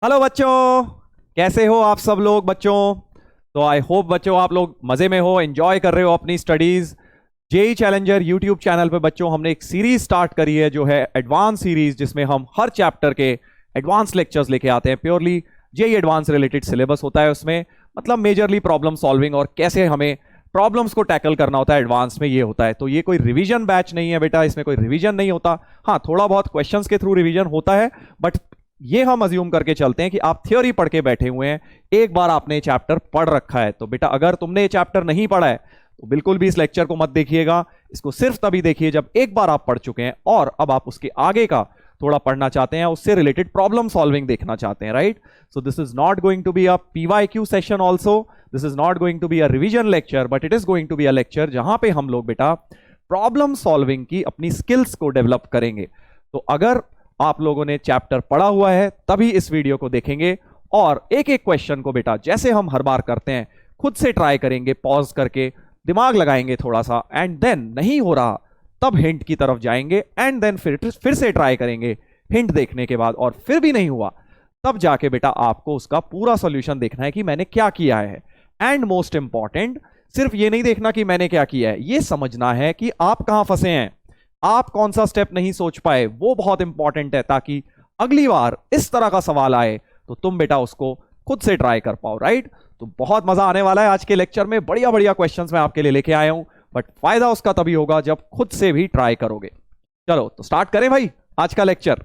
Hello बच्चों, कैसे हो आप सब लोग बच्चों। तो आई होप बच्चों आप लोग मजे में हो, एंजॉय कर रहे हो अपनी studies. JEE challenger YouTube channel पे बच्चों हमने एक सीरीज स्टार्ट करी है जो है एडवांस सीरीज, जिसमें हम हर चैप्टर के एडवांस लेक्चर्स लेके आते हैं। Purely JEE advance related syllabus होता है उसमें, मतलब मेजरली प्रॉब्लम सॉल्विंग और कैसे हमें प्रॉब्लम्स को टैकल करना होता है एडवांस में, ये होता है। तो ये कोई रिवीजन बैच नहीं है बेटा, इसमें कोई रिवीजन नहीं होता। हाँ, थोड़ा बहुत क्वेश्चंस के थ्रू रिवीजन होता है, बट ये हम अज्यूम करके चलते हैं कि आप थ्योरी पढ़ के बैठे हुए हैं, एक बार आपने चैप्टर पढ़ रखा है। तो बेटा अगर तुमने ये चैप्टर नहीं पढ़ा है तो बिल्कुल भी इस लेक्चर को मत देखिएगा, इसको सिर्फ तभी देखिए जब एक बार आप पढ़ चुके हैं और अब आप उसके आगे का थोड़ा पढ़ना चाहते हैं, उससे रिलेटेड प्रॉब्लम सॉल्विंग देखना चाहते हैं, right. So this is not going to be a PYQ session also, this is not going to be a revision lecture, but it is going to be a lecture जहां पे हम लोग बेटा problem solving की अपनी skills को develop करेंगे। तो अगर आप लोगों ने चैप्टर पढ़ा हुआ है तभी इस वीडियो को देखेंगे, और एक एक क्वेश्चन को बेटा जैसे हम हर बार करते हैं खुद से ट्राई करेंगे, पॉज करके दिमाग लगाएंगे थोड़ा सा, एंड देन नहीं हो रहा तब हिंट की तरफ जाएंगे, एंड देन फिर से ट्राई करेंगे हिंट देखने के बाद, और फिर भी नहीं हुआ तब जाके बेटा आपको उसका पूरा सॉल्यूशन देखना है कि मैंने क्या किया है। एंड मोस्ट इंपॉर्टेंट, सिर्फ ये नहीं देखना कि मैंने क्या किया है, ये समझना है कि आप कहां फंसे हैं, आप कौन सा स्टेप नहीं सोच पाए, वो बहुत इंपॉर्टेंट है, ताकि अगली बार इस तरह का सवाल आए तो तुम बेटा उसको खुद से ट्राई कर पाओ, राइट। तो बहुत मजा आने वाला है आज के लेक्चर में, बढ़िया बढ़िया क्वेश्चंस मैं आपके लिए लेके आया हूं, बट फायदा उसका तभी होगा जब खुद से भी ट्राई करोगे। चलो तो स्टार्ट करें भाई आज का लेक्चर।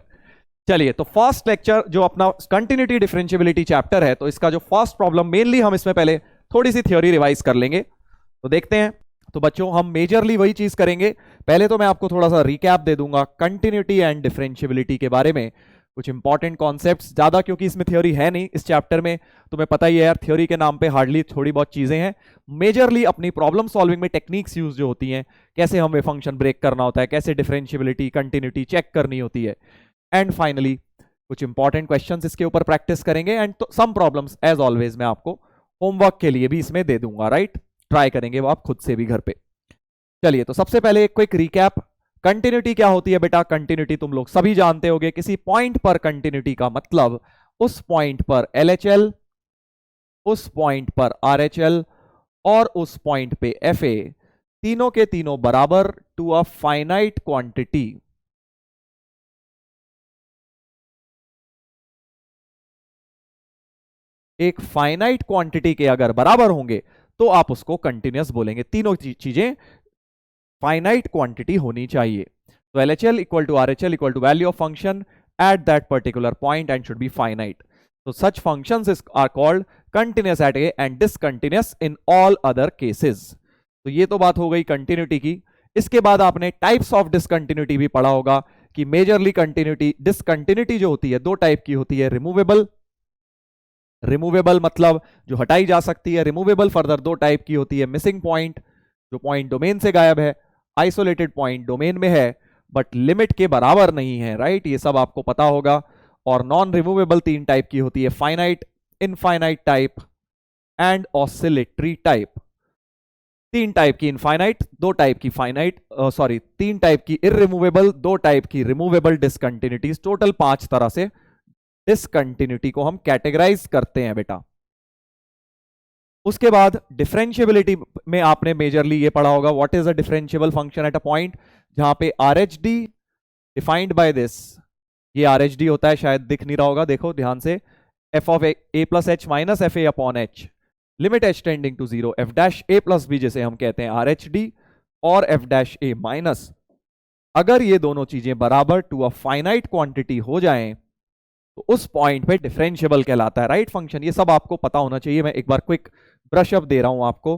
चलिए, तो फर्स्ट लेक्चर जो अपना कंटिन्यूटी डिफरेंशियबिलिटी चैप्टर है, तो इसका जो फर्स्ट प्रॉब्लम, मेनली हम इसमें पहले थोड़ी सी थ्योरी रिवाइज कर लेंगे। तो देखते हैं। तो बच्चों हम मेजरली वही चीज करेंगे, पहले तो मैं आपको थोड़ा सा रिकैप दे दूंगा कंटिन्यूटी एंड डिफरेंशियबिलिटी के बारे में, कुछ इंपॉर्टेंट कॉन्सेप्ट्स ज्यादा, क्योंकि इसमें थ्योरी है नहीं इस चैप्टर में, तुम्हें पता ही है यार, थ्योरी के नाम पे हार्डली थोड़ी बहुत चीजें हैं। मेजरली अपनी प्रॉब्लम सॉल्विंग में टेक्निक्स यूज जो होती हैं, कैसे हमें फंक्शन ब्रेक करना होता है, कैसे डिफरेंशियबिलिटी कंटिन्यूटी चेक करनी होती है, एंड फाइनली कुछ इंपॉर्टेंट क्वेश्चंस इसके ऊपर प्रैक्टिस करेंगे, and some problems as always मैं आपको होमवर्क के लिए भी इसमें दे दूंगा, राइट। ट्राई करेंगे वो आप खुद से भी घर पे। चलिए, तो सबसे पहले एक क्विक रिकैप। कंटिन्यूटी क्या होती है बेटा? कंटिन्यूटी तुम लोग सभी जानते होंगे, किसी पॉइंट पर कंटिन्यूटी का मतलब उस पॉइंट पर एलएचएल, उस पॉइंट पर आरएचएल और उस पॉइंट पे एफए, तीनों के तीनों बराबर टू अ फाइनाइट क्वांटिटी। एक फाइनाइट क्वांटिटी के अगर बराबर होंगे तो आप उसको कंटिन्यूअस बोलेंगे। तीनों चीजें फाइनाइट क्वांटिटी होनी चाहिए। तो LHL equal to RHL equal to value of function at that particular point and should be finite. So such functions are called continuous at A and discontinuous in all other cases. तो ये तो बात हो गई continuity की। इसके बाद आपने टाइप्स ऑफ डिसकंटिन्यूटी भी पढ़ा होगा कि मेजरली कंटिन्यूटी, डिसकंटिन्यूटी जो होती है दो टाइप की होती है, रिमूवेबल, रिमूवेबल मतलब जो हटाई जा सकती है, रिमूवेबल फर्दर दो टाइप की होती है, मिसिंग पॉइंट जो पॉइंट डोमेन से गायब है, आइसोलेटेड पॉइंट डोमेन में है बट लिमिट के बराबर नहीं है, राइट, ये सब आपको पता होगा। और नॉन रिमूवेबल तीन टाइप की होती है, finite, infinite type and oscillatory type. तीन टाइप की इनफाइनाइट, दो टाइप की फाइनाइट, सॉरी तीन टाइप की इररिमूवेबल, दो टाइप की रिमूवेबल डिसकंटिन्यूटीज, टोटल 5 तरह से डिसकंटिन्यूटी को हम कैटेगराइज करते हैं बेटा। उसके बाद डिफरेंशियबिलिटी में आपने मेजरली ये पढ़ा होगा, what is a differentiable function at a point, जहां पे RHD डिफाइंड बाय दिस, ये RHD होता है, शायद दिख नहीं रहा होगा, देखो ध्यान से, f of a plus H minus F A upon H, limit H tending to zero, f dash a plus B जिसे हम कहते हैं RHD, और f डैश a माइनस, अगर ये दोनों चीजें बराबर टू अ फाइनाइट क्वांटिटी हो जाएं तो उस पॉइंट पे डिफरेंशियबल कहलाता है, राइट फंक्शन। ये सब आपको पता होना चाहिए, मैं एक बार क्विक ब्रश अप दे रहा हूं आपको।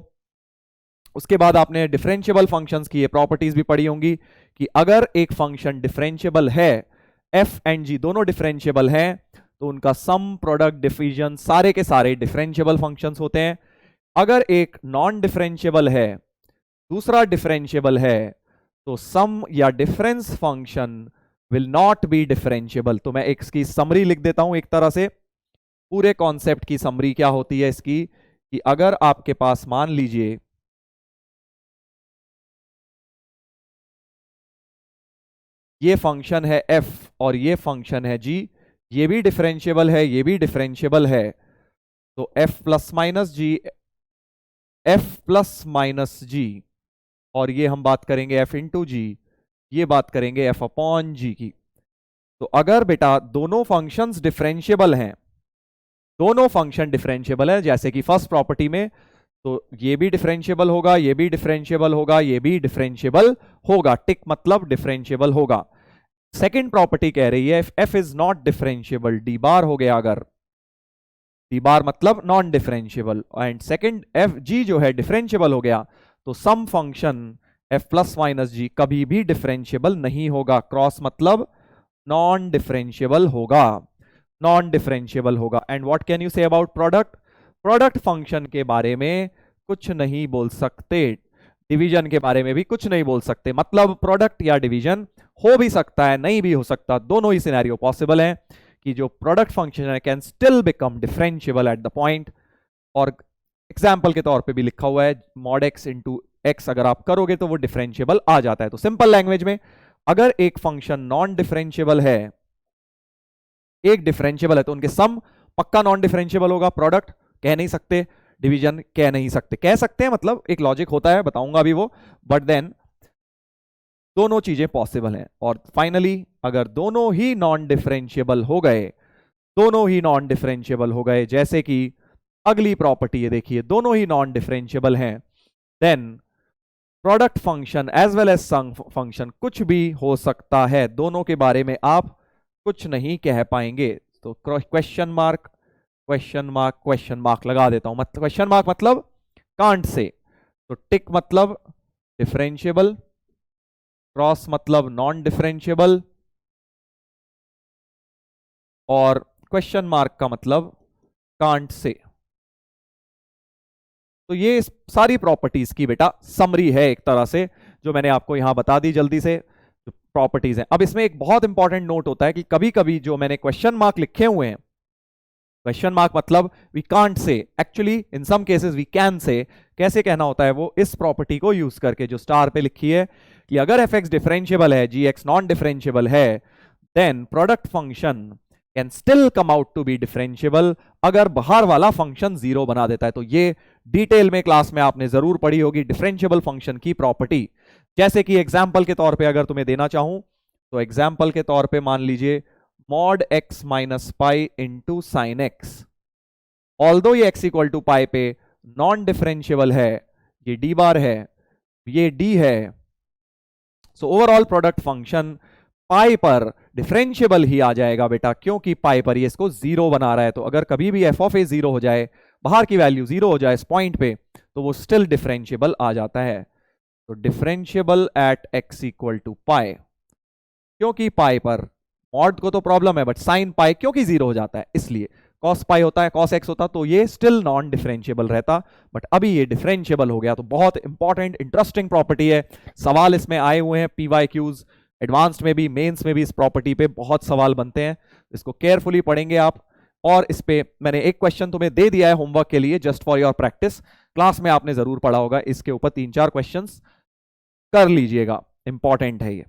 उसके बाद आपने डिफरेंशियबल फंक्शंस की ये प्रॉपर्टीज भी पढ़ी होंगी कि अगर एक फंक्शन डिफरेंशियबल है, एफ एंड जी दोनों डिफरेंशियबल हैं, तो उनका सम, प्रोडक्ट, डिफिजन सारे के सारे डिफरेंशियबल फंक्शंस होते हैं। अगर एक नॉन डिफरेंशियबल है, दूसरा डिफरेंशियबल है, तो सम या difference function will not be differentiable. तो मैं इसकी समरी लिख देता हूं एक तरह से, पूरे कॉन्सेप्ट की समरी क्या होती है इसकी, कि अगर आपके पास मान लीजिए ये फंक्शन है f और ये फंक्शन है g, ये भी डिफरेंशिएबल है, ये भी डिफरेंशिएबल है, तो f प्लस माइनस जी, f प्लस माइनस जी, और ये हम बात करेंगे f इंटू जी, ये बात करेंगे f अपॉन जी की। तो अगर बेटा दोनों फंक्शंस डिफरेंशिएबल हैं, दोनों फंक्शन डिफरेंशिएबल है, जैसे कि फर्स्ट प्रॉपर्टी में, तो ये भी डिफरेंशिएबल होगा, ये भी डिफरेंशिएबल होगा, ये भी डिफरेंशिएबल होगा, टिक मतलब डिफरेंशिएबल होगा। सेकंड प्रॉपर्टी कह रही है f is not differentiable, D बार हो गया अगर, डी बार मतलब non differentiable, and second f g जो है डिफरेंशिएबल हो गया, तो सम फंक्शन f प्लस माइनस जी कभी भी डिफरेंशिएबल नहीं होगा, क्रॉस मतलब नॉन डिफरेंशिएबल होगा, नॉन डिफरेंशिएबल होगा। And what can you say about product, product function के बारे में कुछ नहीं बोल सकते, डिवीजन के बारे में भी कुछ नहीं बोल सकते, मतलब प्रोडक्ट या डिवीजन हो भी सकता है, नहीं भी हो सकता, दोनों ही सिनेरियो पॉसिबल है कि जो प्रोडक्ट फंक्शन है can still become differentiable at the point. और एग्जाम्पल के तौर पे भी लिखा हुआ है मॉड एक्स इंटू एक्स, अगर आप करोगे तो वो डिफरेंशिएबल आ जाता है। तो सिंपल लैंग्वेज में अगर एक फंक्शन नॉन डिफरेंशिएबल है, एक डिफरेंशिएबल है, तो उनके सम पक्का नॉन डिफरेंशिएबल होगा, प्रोडक्ट कह नहीं सकते, डिवीजन कह नहीं सकते, कह सकते हैं मतलब एक लॉजिक होता है, बताऊंगा अभी वो, बट देन दोनों चीजें पॉसिबल हैं। और फाइनली अगर दोनों ही नॉन डिफरेंशिएबल हो गए, दोनों ही नॉन डिफरेंशिएबल हो गए, जैसे कि अगली प्रॉपर्टी है देखिए, दोनों ही नॉन डिफरेंशिएबल हैं, then product function as well as sum function कुछ भी हो सकता है, दोनों के बारे में आप कुछ नहीं कह पाएंगे। तो question mark question mark question mark लगा देता हूं, मतलब क्वेश्चन मार्क मतलब कांट से, तो टिक मतलब डिफरेंशिएबल, क्रॉस मतलब नॉन डिफरेंशिएबल, और क्वेश्चन मार्क का मतलब कांट से। तो ये सारी प्रॉपर्टीज की बेटा समरी है एक तरह से, जो मैंने आपको यहां बता दी जल्दी से प्रॉपर्टीज हैं। अब इसमें एक बहुत इंपॉर्टेंट नोट होता है कि कभी कभी जो मैंने क्वेश्चन मार्क लिखे हुए हैं, क्वेश्चन मार्क मतलब we can't say, actually in some cases we can say, कैसे कहना होता है वो, इस प्रॉपर्टी को यूज करके जो स्टार पे लिखी है कि अगर एफ एक्स डिफरेंशिएबल है, जी एक्स नॉन डिफरेंशिएबल है, then product function can still come out to be differentiable, अगर बाहर वाला फंक्शन जीरो बना देता है। तो ये डिटेल में क्लास में आपने जरूर पढ़ी होगी डिफरेंशिएबल फंक्शन की प्रॉपर्टी। जैसे कि एग्जाम्पल के तौर पे अगर तुम्हें देना चाहूं, तो एग्जाम्पल के तौर पे मान लीजिए mod x minus pi into sine x, although ये एक्स इक्वल टू पाई पे नॉन डिफरेंशिएबल है, ये डी बार है, ये डी है, सो ओवरऑल प्रोडक्ट फंक्शन पाई पर डिफरेंशिएबल ही आ जाएगा बेटा, क्योंकि पाई पर ये इसको जीरो बना रहा है। तो अगर कभी भी एफ ऑफ ए जीरो हो जाए, बाहर की वैल्यू जीरो हो जाए इस पॉइंट पे, तो वो स्टिल डिफरेंशिएबल आ जाता है। तो differentiable at x equal to pi, क्योंकि पाई पर, मॉड को तो प्रॉब्लम है बट साइन पाई क्योंकि जीरो हो जाता है इसलिए, कॉस पाई होता है, कॉस एक्स होता तो ये स्टिल नॉन डिफरेंशिएबल रहता, बट अभी ये डिफरेंशिएबल हो गया। तो बहुत इंपॉर्टेंट इंटरेस्टिंग प्रॉपर्टी है, सवाल इसमें आए हुए हैं पीवाईक्यूज, एडवांस्ड में भी, मेंस में भी इस प्रॉपर्टी पे बहुत सवाल बनते हैं, इसको केयरफुली पढ़ेंगे आप। और इस पे मैंने एक क्वेश्चन तुम्हें दे दिया है होमवर्क के लिए, just for your practice, class में आपने जरूर पढ़ा होगा, इसके ऊपर 3-4 क्वेश्चंस कर लीजिएगा, इंपॉर्टेंट है ये।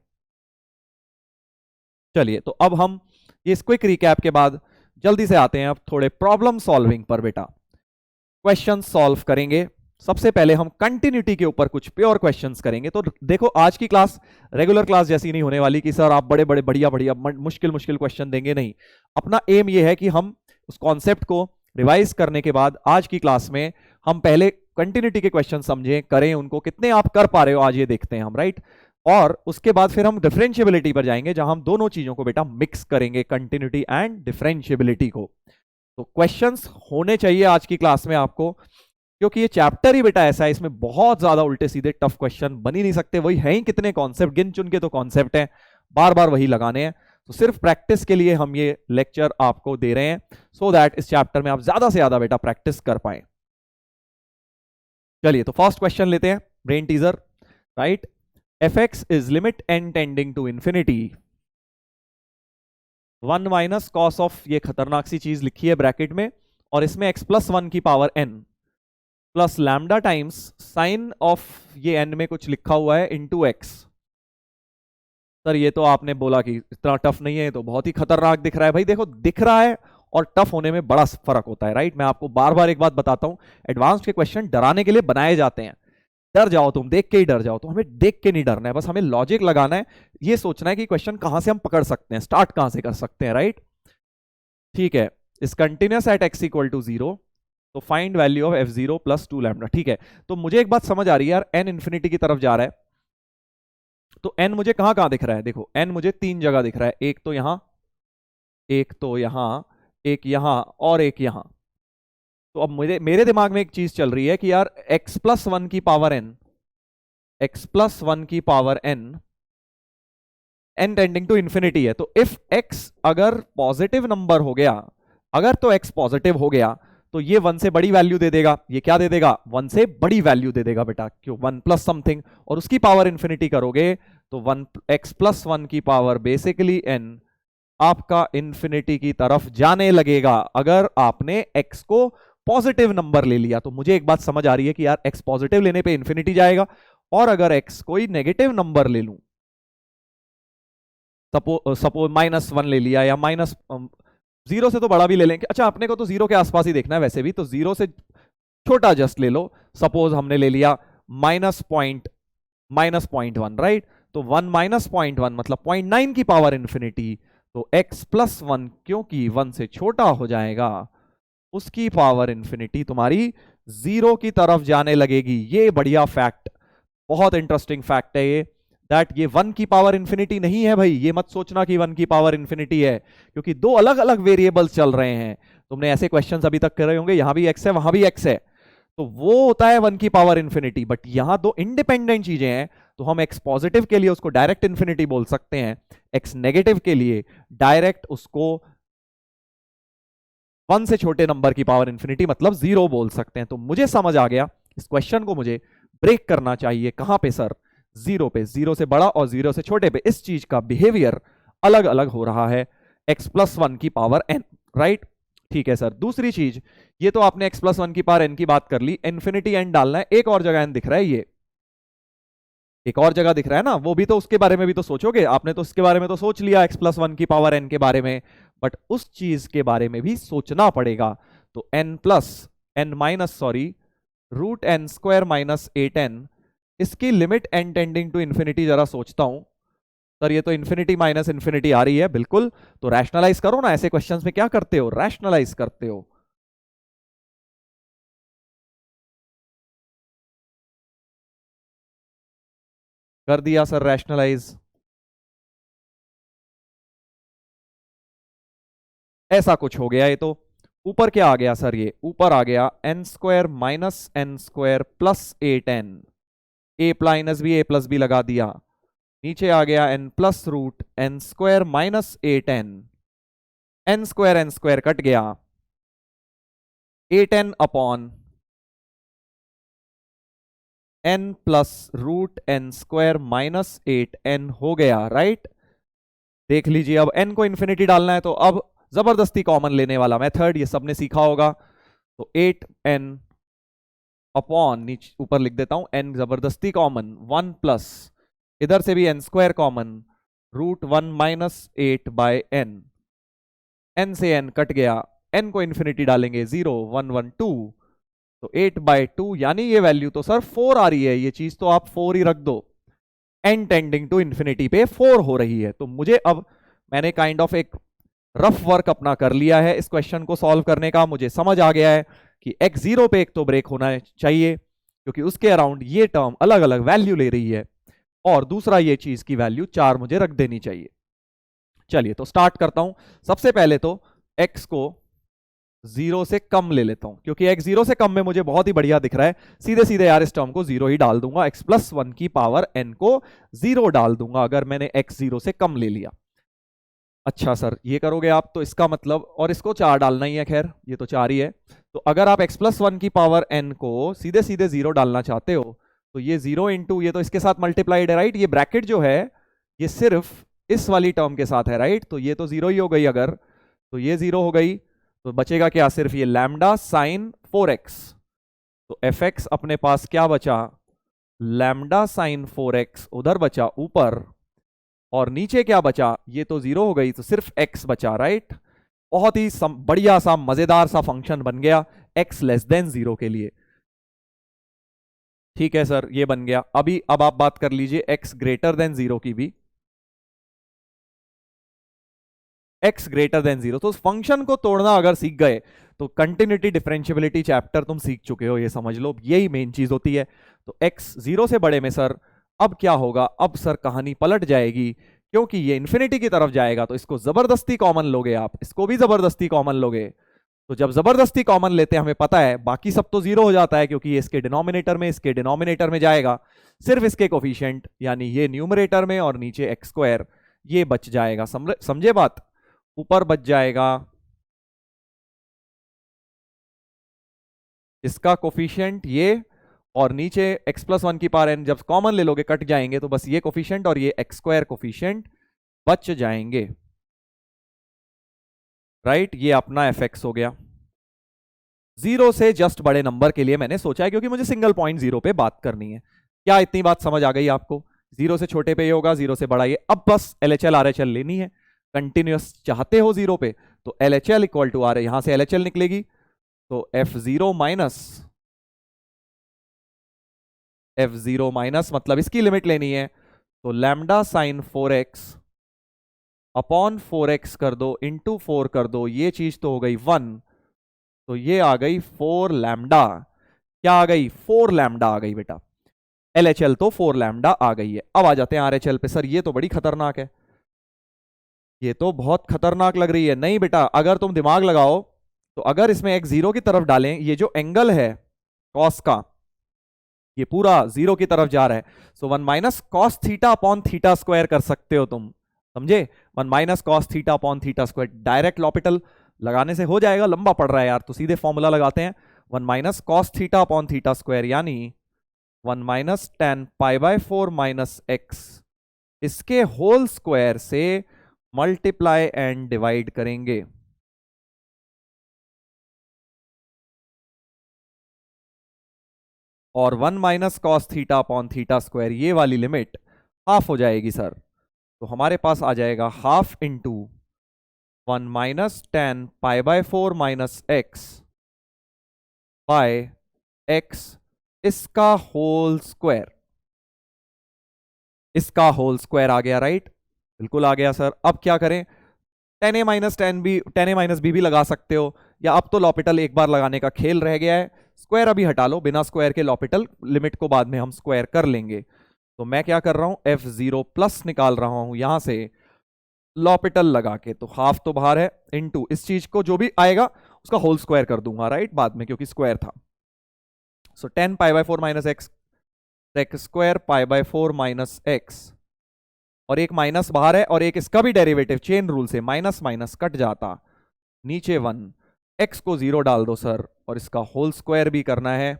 चलिए, तो अब हम ये क्विक रिकैप के बाद जल्दी से आते हैं अब थोड़े प्रॉब्लम सॉल्विंग पर बेटा, क्वेश्चन सॉल्व करेंगे। सबसे पहले हम कंटिन्यूटी के ऊपर कुछ प्योर क्वेश्चंस करेंगे। तो देखो आज की क्लास रेगुलर क्लास जैसी नहीं होने वाली कि सर आप बड़े बड़े बढ़िया बढ़िया मुश्किल मुश्किल क्वेश्चन देंगे, नहीं, अपना एम ये है कि हम उस कॉन्सेप्ट को रिवाइज करने के बाद आज की क्लास में हम पहले कंटिन्यूटी के क्वेश्चन समझें, करें उनको, कितने आप कर पा रहे हो आज ये देखते हैं हम, राइट। और उसके बाद फिर हम डिफरेंशिएबिलिटी पर जाएंगे, जहां हम दोनों चीजों को बेटा मिक्स करेंगे, कंटिन्यूटी एंड डिफरेंशिएबिलिटी को। तो क्वेश्चंस होने चाहिए आज की क्लास में आपको, क्योंकि ये चैप्टर ही बेटा ऐसा है, इसमें बहुत ज्यादा उल्टे सीधे टफ क्वेश्चन बन ही नहीं सकते, वही है ही कितने कॉन्सेप्ट, गिन चुन के तो कॉन्सेप्ट हैं, बार बार वही लगाने हैं। तो सिर्फ प्रैक्टिस के लिए हम ये लेक्चर आपको दे रहे हैं, सो दैट इस चैप्टर में आप ज्यादा से ज्यादा बेटा प्रैक्टिस कर पाए। चलिए, तो फर्स्ट क्वेश्चन लेते हैं, brain teaser, right. F X is limit N tending to infinity 1 minus cos of, ये खतरनाक सी चीज लिखी है ब्रैकेट में, और इसमें x प्लस 1 की power n plus lambda times sign of, ये n में कुछ लिखा हुआ है, इंटू एक्स, सर ये तो आपने बोला कि इतना टफ नहीं है, तो बहुत ही खतरनाक दिख रहा है। भाई देखो, दिख रहा है और टफ होने में बड़ा फर्क होता है, राइट। मैं आपको बार बार एक बात बताता हूं, एडवांस के क्वेश्चन डराने के लिए बनाए जाते हैं। डर जाओ तुम, देख के ही डर जाओ, तो हमें देख के नहीं डरना है, बस हमें लॉजिक लगाना है, ये सोचना है कि क्वेश्चन कहां से हम पकड़ सकते हैं, स्टार्ट कहां से कर सकते हैं, राइट। ठीक है, is continuous at x equal to 0, तो find value of f0 plus 2 lambda. ठीक है, तो मुझे एक बात समझ आ रही है यार, n इंफिनिटी की तरफ जा रहा है, तो n मुझे कहां कहां दिख रहा है, देखो n मुझे 3 जगह दिख रहा है, एक तो यहां, एक तो यहां, एक यहां और एक यहां। तो अब मुझे, मेरे दिमाग में एक चीज चल रही है कि यार x प्लस 1 की पावर n, x प्लस 1 की power n, n tending to infinity है, तो इफ x अगर पॉजिटिव नंबर हो गया, अगर तो x पॉजिटिव हो गया तो ये 1 से बड़ी वैल्यू दे देगा। ये क्या दे देगा, 1 से बड़ी वैल्यू दे देगा बेटा, क्यों, 1 प्लस समथिंग, और उसकी पावर इंफिनिटी करोगे तो 1 x प्लस 1 की पावर बेसिकली n आपका इंफिनिटी की तरफ जाने लगेगा, अगर आपने x को पॉजिटिव नंबर ले लिया। तो मुझे एक बात समझ आ रही है कि यार x पॉजिटिव लेने पे इंफिनिटी जाएगा, और अगर x कोई नेगेटिव नंबर ले लूं, सपोज -1 ले लिया, या माइनस 0 से तो बड़ा भी ले लेंगे, अच्छा अपने को तो 0 के आसपास ही देखना है वैसे भी, तो 0 से छोटा जस्ट ले लो, सपोज हमने ले लिया -0.1, राइट। तो 1 -0.1 मतलब 0.9 की पावर इंफिनिटी, तो x प्लस 1 क्योंकि 1 से छोटा हो जाएगा, उसकी पावर इंफिनिटी तुम्हारी 0 की तरफ जाने लगेगी। ये बढ़िया फैक्ट, बहुत इंटरेस्टिंग फैक्ट है ये, दैट ये 1 की पावर इंफिनिटी नहीं है भाई, ये मत सोचना कि 1 की पावर इंफिनिटी है, क्योंकि दो अलग अलग वेरिएबल्स चल रहे हैं। तुमने ऐसे क्वेश्चंस अभी तक कर रहे होंगे, यहां भी x है वहां भी x है, तो वो होता है 1 की पावर इंफिनिटी, बट यहां दो इंडिपेंडेंट चीजें हैं, तो हम x पॉजिटिव के लिए उसको डायरेक्ट इंफिनिटी बोल सकते हैं, x नेगेटिव के लिए डायरेक्ट उसको 1 से छोटे नंबर की पावर इंफिनिटी मतलब 0 बोल सकते हैं। तो मुझे समझ आ गया, इस क्वेश्चन को मुझे ब्रेक करना चाहिए कहां पे सर, 0 पे, 0 से बड़ा और 0 से छोटे पे इस चीज का बिहेवियर अलग अलग हो रहा है, x प्लस 1 की पावर n, राइट। ठीक है सर, दूसरी चीज, ये तो आपने x प्लस 1 की पावर n की बात कर ली, इंफिनिटी n डालना है, एक और जगह n दिख रहा है, ये एक और जगह दिख रहा है ना, वो भी तो उसके बारे में भी तो सोचोगे, आपने तो उसके बारे में तो सोच लिया x प्लस 1 की पावर n के बारे में, बट उस चीज के बारे में भी सोचना पड़ेगा। तो n plus n minus sorry root n square minus 8n, इसकी limit n tending to infinity जरा सोचता हूं। सर ये तो इंफिनिटी माइनस इंफिनिटी आ रही है, बिल्कुल, तो रैशनलाइज करो ना, ऐसे क्वेश्चंस में क्या करते हो, रैशनलाइज करते हो। कर दिया सर रैशनलाइज, ऐसा कुछ हो गया ये तो। ऊपर क्या आ गया सर, ये ऊपर आ गया n square minus n square plus 8n, A minus B A plus B लगा दिया, नीचे आ गया n plus root n square minus 8n, n square cut गया, 8n upon n plus root n square minus 8n हो गया, right. देख लीजिए, अब n को इंफिनिटी डालना है, तो अब जबरदस्ती कॉमन लेने वाला मेथड, ये सबने सीखा होगा, तो 8n अपॉन, नीचे ऊपर लिख देता हूं, n जबरदस्ती कॉमन, 1 प्लस इधर से भी n square common, root 1 minus 8 by n, n से n कट गया, n को इंफिनिटी डालेंगे 0 1 1 2, तो 8/2, यानी ये वैल्यू तो सर 4 आ रही है, ये चीज तो आप 4 ही रख दो, n टेंडिंग टू इंफिनिटी पे 4 हो रही है। तो मुझे अब, मैंने काइंड ऑफ एक रफ वर्क अपना कर लिया है इस क्वेश्चन को सॉल्व करने का, मुझे समझ आ गया है कि x0 पे एक तो ब्रेक होना चाहिए, क्योंकि उसके अराउंड ये टर्म अलग अलग वैल्यू ले रही है, और दूसरा ये चीज की वैल्यू 4 मुझे रख देनी चाहिए। चलिए तो स्टार्ट करता हूं, सबसे पहले तो x को 0 से कम ले लेता हूं, क्योंकि x 0 से कम में मुझे बहुत ही बढ़िया दिख रहा है, सीधे सीधे यार इस टर्म को 0 ही डाल दूंगा, x प्लस 1 की पावर n को 0 डाल दूंगा अगर मैंने x 0 से कम ले लिया। अच्छा सर ये करोगे आप, तो इसका मतलब, और इसको 4 डालना ही है, खैर ये तो 4 ही है, तो अगर आप x प्लस 1 की पावर n को सीधे सीधे 0 डालना चाहते हो, तो ये 0 इंटू, ये तो इसके साथ मल्टीप्लाइड है, राइट, ये ब्रैकेट जो है ये सिर्फ इस वाली टर्म के साथ है, राइट, तो ये तो 0 ही हो गई अगर, तो ये 0 हो गई, तो बचेगा क्या, सिर्फ ये लैम्डा साइन 4x, तो fx अपने पास क्या बचा, लैम्डा साइन 4x उधर बचा ऊपर, और नीचे क्या बचा, ये तो जीरो हो गई, तो सिर्फ x बचा, राइट। बहुत ही बढ़िया सा मजेदार सा फंक्शन बन गया x लेस देन जीरो के लिए। ठीक है सर, ये बन गया। अब आप बात कर लीजिए x ग्रेटर देन जीरो की भी। x ग्रेटर देन जीरो, तो उस फंक्शन को तोड़ना अगर सीख गए तो कंटिन्यूटी डिफरेंशियबिलिटी चैप्टर तुम सीख चुके हो, ये समझ लो, यही मेन चीज होती है। तो x जीरो से बड़े में सर अब क्या होगा, अब सर कहानी पलट जाएगी, क्योंकि ये इंफिनिटी की तरफ जाएगा तो इसको जबरदस्ती कॉमन लोगे आप, इसको भी जबरदस्ती कॉमन लोगे। तो जब जबरदस्ती कॉमन लेते हैं, हमें पता है बाकी सब तो जीरो हो जाता है, क्योंकि ये इसके डिनोमिनेटर में जाएगा, सिर्फ इसके कोफिशिएंट यानी ये न्यूमरेटर में और नीचे एक्स स्क्वायर ये बच जाएगा। समझे बात, ऊपर बच जाएगा इसका कोफिशिएंट ये, और नीचे x प्लस वन की पावर n, जब कॉमन ले लोगे कट जाएंगे, तो बस ये कोफिशिएंट और ये एक्स स्क्वायर कोफिशिएंट बच जाएंगे, राइट। ये अपना fx हो गया। जीरो से जस्ट बड़े नंबर के लिए मैंने सोचा है, क्योंकि मुझे सिंगल पॉइंट जीरो पे बात करनी है। क्या इतनी बात समझ आ गई आपको, जीरो से छोटे पे ये होगा, जीरो से बड़ा ये। अब बस LHL RHL लेनी है, कंटिन्यूअस चाहते हो जीरो पे, तो LHL इक्वल टू आर, यहां से LHL निकलेगी, तो F0 माइनस मतलब इसकी लिमिट लेनी है, तो lambda sign 4x upon 4x कर दो, इंटू 4 कर दो, ये चीज तो हो गई 1, तो ये आ गई 4 लैम्डा। क्या आ गई, 4 लैम्डा आ गई बेटा। LHL तो 4 लैम्डा आ गई है। अब आ जाते हैं RHL पे। सर ये तो बड़ी खतरनाक है, ये तो बहुत खतरनाक लग रही है। नहीं बेटा, अगर तुम दिमाग लगाओ तो अगर इसमें एक जीरो की तरफ डालें, ये जो एंगल है कॉस का, ये पूरा जीरो की तरफ जा रहा है, सो 1 minus cos theta upon theta square कर सकते हो तुम, समझे। 1 minus cos theta upon theta square, direct L'Hôpital लगाने से हो जाएगा, लंबा पड़ रहा है यार, तो सीधे फॉर्मूला लगाते हैं। 1 minus cos theta upon theta square यानी 1 minus ten pi by 4 minus x, इसके होल स्क्वायर से मल्टीप्लाई एंड डिवाइड करेंगे। और 1 minus cos theta upon theta square ये वाली लिमिट हाफ हो जाएगी सर, तो हमारे पास आ जाएगा half into 1 minus ten pi by 4 minus x by x, इसका होल स्क्वायर, इसका होल स्क्वायर आ गया, राइट, बिल्कुल आ गया सर। अब क्या करें, टेन ए माइनस बी भी लगा सकते हो, या अब तो लॉपिटल एक बार लगाने का खेल रह गया है, स्क्वायर अभी हटा लो, बिना स्क्वायर के लॉपिटल लिमिट को बाद में हम स्क्वायर कर लेंगे। तो मैं क्या कर रहा हूं, F0 प्लस निकाल रहा हूं यहां से लॉपिटल लगा के, तो हाफ तो बाहर है, इनटू इस चीज को जो भी आएगा उसका होल स्क्वायर कर दूंगा, राइट, बाद में, क्योंकि स्क्वायर था। सो 10 पाई by 4 minus x, x square pi by 4 minus x, और एक माइनस बाहर है और एक इसका भी डेरिवेटिव, चेन रूल से माइनस माइनस कट जाता, नीचे 1, एक्स को 0 डाल दो सर, और इसका होल स्क्वायर भी करना है।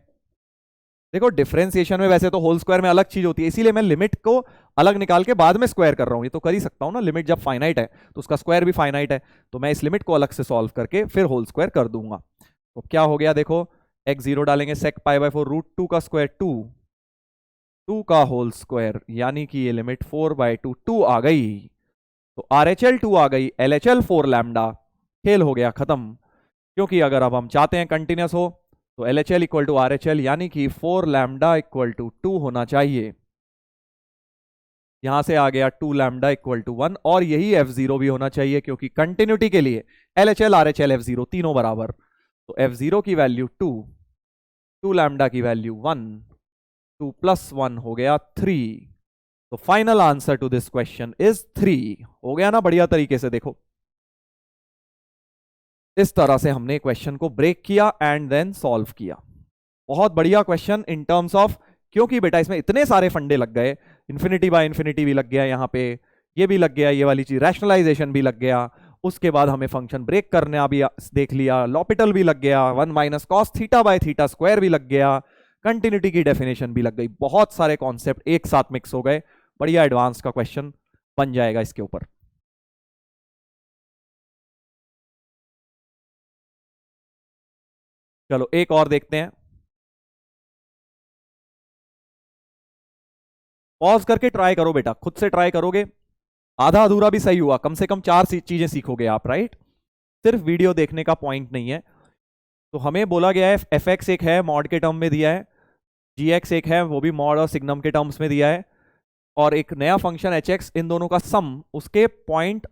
देखो डिफरेंशिएशन में वैसे तो होल स्क्वायर में अलग चीज होती है, इसीलिए मैं लिमिट को अलग निकाल के बाद में स्क्वायर कर रहा हूं, ये तो कर ही सकता हूं ना, लिमिट जब फाइनाइट है तो उसका स्क्वायर भी फाइनाइट है, तो मैं इस लिमिट को अलग से सॉल्व करके फिर होल स्क्वायर कर दूंगा। तो क्या हो गया देखो, एक्स 0 डालेंगे, सेक पाई बाय 4 रूट 2 का स्क्वायर 2 का होल स्क्वायर, यानी कि ये लिमिट 4/2 2 आ गई, तो RHL 2 आ गई, LHL 4 लैम्डा, खेल हो गया खत्म। क्योंकि अगर अब हम चाहते हैं कंटिन्यूस हो तो LHL इक्वल टू RHL, यानी कि 4 लैम्डा इक्वल टू 2 होना चाहिए, यहां से आ गया 2 लैम्डा इक्वल टू 1, और यही F0 भी होना चाहिए, क्योंकि कंटिन्यूटी के लिए LHL RHL F0 तीनों बराबर, तो F0 की वैल्यू 2 लैम्डा की वैल्यू 1, 2 प्लस 1 हो गया 3, तो final answer to this question is 3। हो गया ना बढ़िया तरीके से, देखो इस तरह से हमने क्वेश्चन को ब्रेक किया एंड देन सॉल्व किया। बहुत बढ़िया क्वेश्चन इन टर्म्स ऑफ, क्योंकि बेटा इसमें इतने सारे फंडे लग गए, इन्फिनिटी बाय इन्फिनिटी भी लग गया यहाँ पे, ये भी लग गया, ये वाली चीज रैशनलाइजेशन भी लग गया, उसके बाद हमें फंक्शन ब्रेक करना भी देख लिया, लॉपिटल भी लग गया, 1 minus cos theta by theta square भी लग गया, कंटिन्यूटी की डेफिनेशन भी लग गई, बहुत सारे कॉन्सेप्ट एक साथ मिक्स हो गए। बढ़िया एडवांस का क्वेश्चन बन जाएगा इसके ऊपर। चलो एक और देखते हैं, पॉज करके ट्राई करो बेटा, खुद से ट्राई करोगे आधा अधूरा भी सही हुआ, कम से कम 4 चीजें सीखोगे आप, राइट। सिर्फ वीडियो देखने का पॉइंट नहीं है। तो हमें बोला गया है एफ एक्स एक है, मॉड के टर्म में दिया है, जी एक्स एक है, वो भी मॉड और सिग्नम के टर्म्स में दिया है, और एक नया फंक्शन एच एक्स, इन दोनों का सम, उसके पॉइंट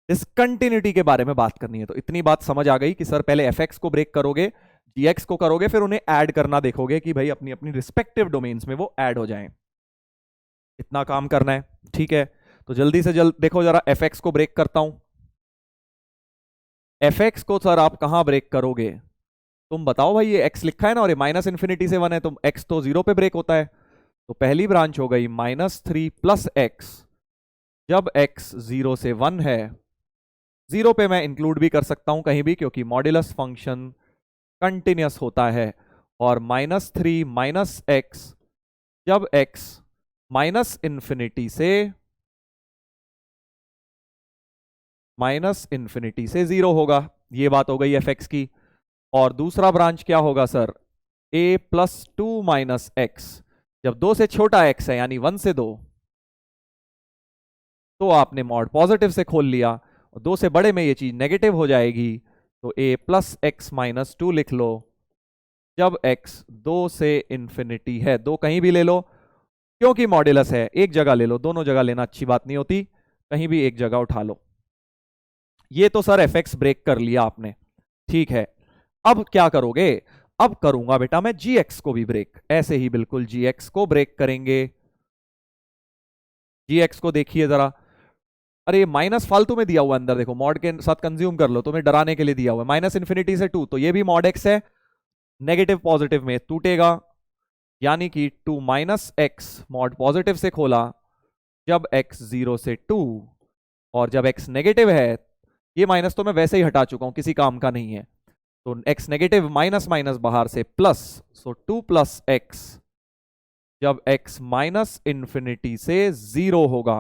डिसकंटिन्यूटी के बारे में बात करनी है। तो इतनी बात समझ आ गई कि सर पहले एफ एक्स को ब्रेक करोगे, जी एक्स को करोगे, फिर उन्हें ऐड करना देखोगे कि भाई अपनी अपनी रिस्पेक्टिव डोमेन्स में वो ऐड हो जाएं। इतना काम करना है, ठीक है। तो जल्दी से जल्द देखो जरा, एफ एक्स को ब्रेक करता हूं। एफ एक्स को सर आप कहां ब्रेक करोगे, तुम बताओ भाई। ये x लिखा है ना, और ये माइनस इन्फिनिटी से 1 है, तो x तो 0 पे ब्रेक होता है। तो पहली ब्रांच हो गई -3 प्लस एक्स, जब x 0 से 1 है। 0 पे मैं इंक्लूड भी कर सकता हूं कहीं भी, क्योंकि मॉड्यूलस फंक्शन कंटिन्यूअस होता है। और -3 माइनस एक्स, जब x माइनस इन्फिनिटी से 0 होगा। ये बात हो गई एफ एक्स की। और दूसरा ब्रांच क्या होगा sir, a plus 2 minus x, जब 2 से छोटा x है, यानी 1 से 2, तो आपने मॉड पॉजिटिव से खोल लिया, और 2 से बड़े में ये चीज नेगेटिव हो जाएगी, तो a प्लस एक्स माइनस 2 लिख लो, जब x 2 से इन्फिनिटी है। 2 कहीं भी ले लो, क्योंकि मॉड्यूलस है, एक जगह ले लो, दोनों जगह लेना अच्छी बात नहीं होती, कहीं भी एक जगह उठा लो। ये तो सर एफ एक्स ब्रेक कर लिया आपने, ठीक है। अब क्या करोगे, अब करूंगा बेटा मैं जी एक्स को भी ब्रेक, ऐसे ही बिल्कुल जी एक्स को ब्रेक करेंगे। जी एक्स को देखिए जरा, अरे माइनस फालतू में दिया हुआ अंदर, देखो मॉड के साथ कंज्यूम कर लो, तुम्हें डराने के लिए दिया हुआ है। माइनस इन्फिनिटी से 2, तो ये भी मॉड एक्स है, नेगेटिव पॉजिटिव में टूटेगा, यानी कि 2 माइनस एक्स, मॉड पॉजिटिव से खोला, जब x 0 से 2, और जब x नेगेटिव है, ये माइनस तो मैं वैसे ही हटा चुका हूं, किसी काम का नहीं है, तो x नेगेटिव, माइनस माइनस बाहर से प्लस, सो 2 प्लस एक्स, जब x माइनस इन्फिनिटी से 0 होगा।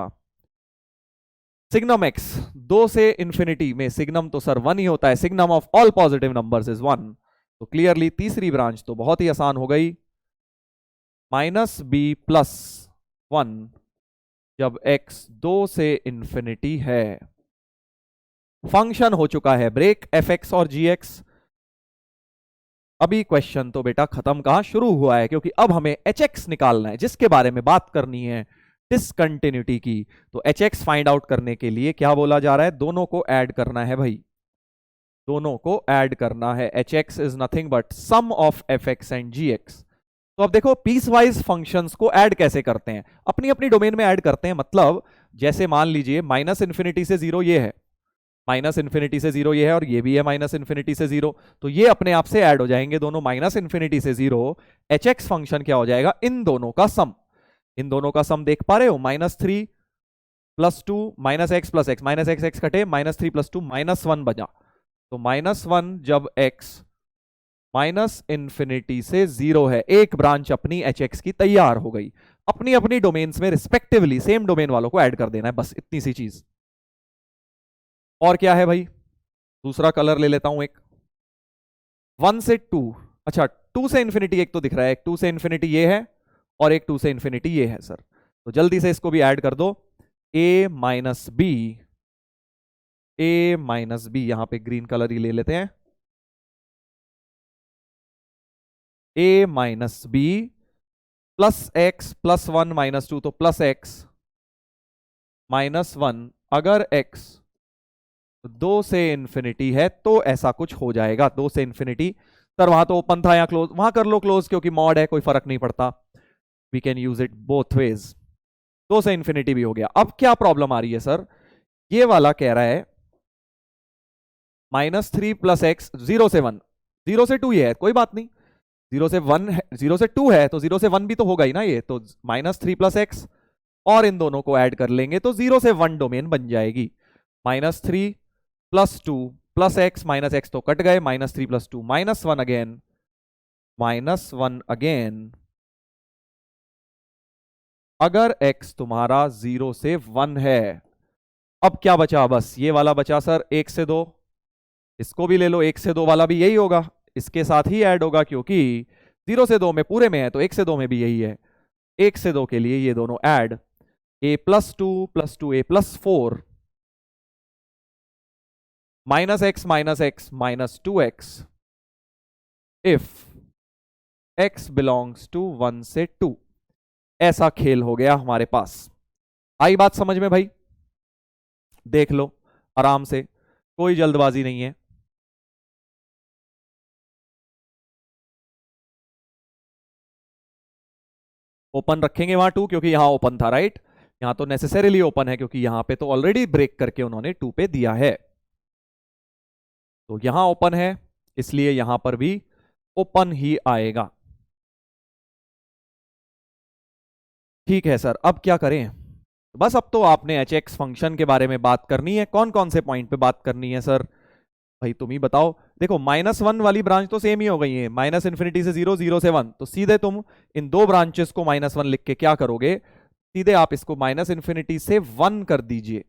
सिग्नम x 2 से इन्फिनिटी में, सिग्नम तो सर 1 ही होता है, signum of all positive numbers is 1। तो क्लियरली तीसरी ब्रांच तो बहुत ही आसान हो गई, माइनस b प्लस 1, जब x 2 से इन्फिनिटी है। फंक्शन हो चुका है ब्रेक, एफ एक्स और जी एक्स। अभी क्वेश्चन तो बेटा खत्म कहां, शुरू हुआ है, क्योंकि अब हमें एच एक्स निकालना है, जिसके बारे में बात करनी है, डिसकंटिन्यूटी की। तो एच एक्स फाइंड आउट करने के लिए क्या बोला जा रहा है, दोनों को ऐड करना है भाई, दोनों को ऐड करना है। H X is nothing but sum of F X and G X. तो अब देखो पीस वाइज फंक्शंस को ऐड कैसे करते हैं, अपनी अपनी डोमेन में ऐड करते हैं। मतलब जैसे मान लीजिए माइनस इन्फिनिटी से 0 ये है, माइनस इन्फिनिटी से 0 ये है, और ये भी है माइनस इन्फिनिटी से 0, तो ये अपने आप से ऐड हो जाएंगे दोनों, माइनस इन्फिनिटी से 0। एच एक्स फंक्शन क्या हो जाएगा, इन दोनों का सम। इन दोनों का सम देख पा रहे हो, -3 plus 2 minus x plus x, minus x x कटे, -3 प्लस 2 -1 बचा। तो -1 जब x माइनस इन्फिनिटी से 0 है, एक ब्रांच अपनी एच एक्स की तैयार हो गई। अपनी अपनी डोमेन्स में रिस्पेक्टिवली सेम डोमेन वालों को ऐड कर देना है, बस इतनी सी चीज। और क्या है भाई, दूसरा कलर ले लेता हूं एक, 1 से 2, अच्छा 2 से इन्फिनिटी एक तो दिख रहा है, एक 2 से इन्फिनिटी ये है, और एक 2 से इन्फिनिटी ये है सर। तो जल्दी से इसको भी ऐड कर दो, a minus B, a minus B, यहां पे ग्रीन कलर ही ले लेते हैं, a minus B plus X plus 1 minus 2, तो प्लस एक्स माइनस 1। अगर x 2 से इन्फिनिटी है तो ऐसा कुछ हो जाएगा, 2 से इन्फिनिटी। सर वहां तो ओपन था, या क्लोज, वहां कर लो क्लोज, क्योंकि मॉड है, कोई फर्क नहीं पड़ता, we can use it both ways. 2 से इन्फिनिटी भी हो गया। अब क्या प्रॉब्लम आ रही है सर, ये वाला कह रहा है -3 प्लस एक्स, 0 से 1, 0 से 2 ये है, कोई बात नहीं, 0 से 1 है, 0 से 2 है, तो 0 से 1 भी तो होगा ही ना ये, तो -3 प्लस एक्स, और इन दोनों को ऐड कर लेंगे तो 0 से 1 डोमेन बन जाएगी। -3 plus 2 plus x, minus x तो कट गए, -3 प्लस 2 -1 अगेन, -1 अगेन। अगर x तुम्हारा 0 से 1 है, अब क्या बचा, बस ये वाला बचा सर, 1 से 2, इसको भी ले लो, 1 से 2 वाला भी यही होगा, इसके साथ ही ऐड होगा, क्योंकि 0 से 2 में पूरे में है, तो 1 से 2 में भी यही है, 1 से 2 के लिए ये दोनों add. a plus two a plus 4 -x minus 2x if x belongs to 1 से 2। ऐसा खेल हो गया हमारे पास। आई बात समझ में भाई? देख लो आराम से, कोई जल्दबाजी नहीं है। ओपन रखेंगे वहां 2 क्योंकि यहां ओपन था, राइट? यहां तो नेसेसरीली ओपन है क्योंकि यहां पे तो ऑलरेडी ब्रेक करके उन्होंने 2 पे दिया है, तो यहां ओपन है इसलिए यहां पर भी ओपन ही आएगा। ठीक है सर, अब क्या करें? बस अब तो आपने एच एक्स फंक्शन के बारे में बात करनी है। कौन कौन से पॉइंट पे बात करनी है सर? भाई तुम ही बताओ। देखो -1 वाली ब्रांच तो सेम ही हो गई है, माइनस इन्फिनिटी से 0, 0 से 1, तो सीधे तुम इन दो ब्रांचेस को -1 लिख के क्या करोगे? सीधे आप इसको माइनस इन्फिनिटी से 1 कर दीजिए,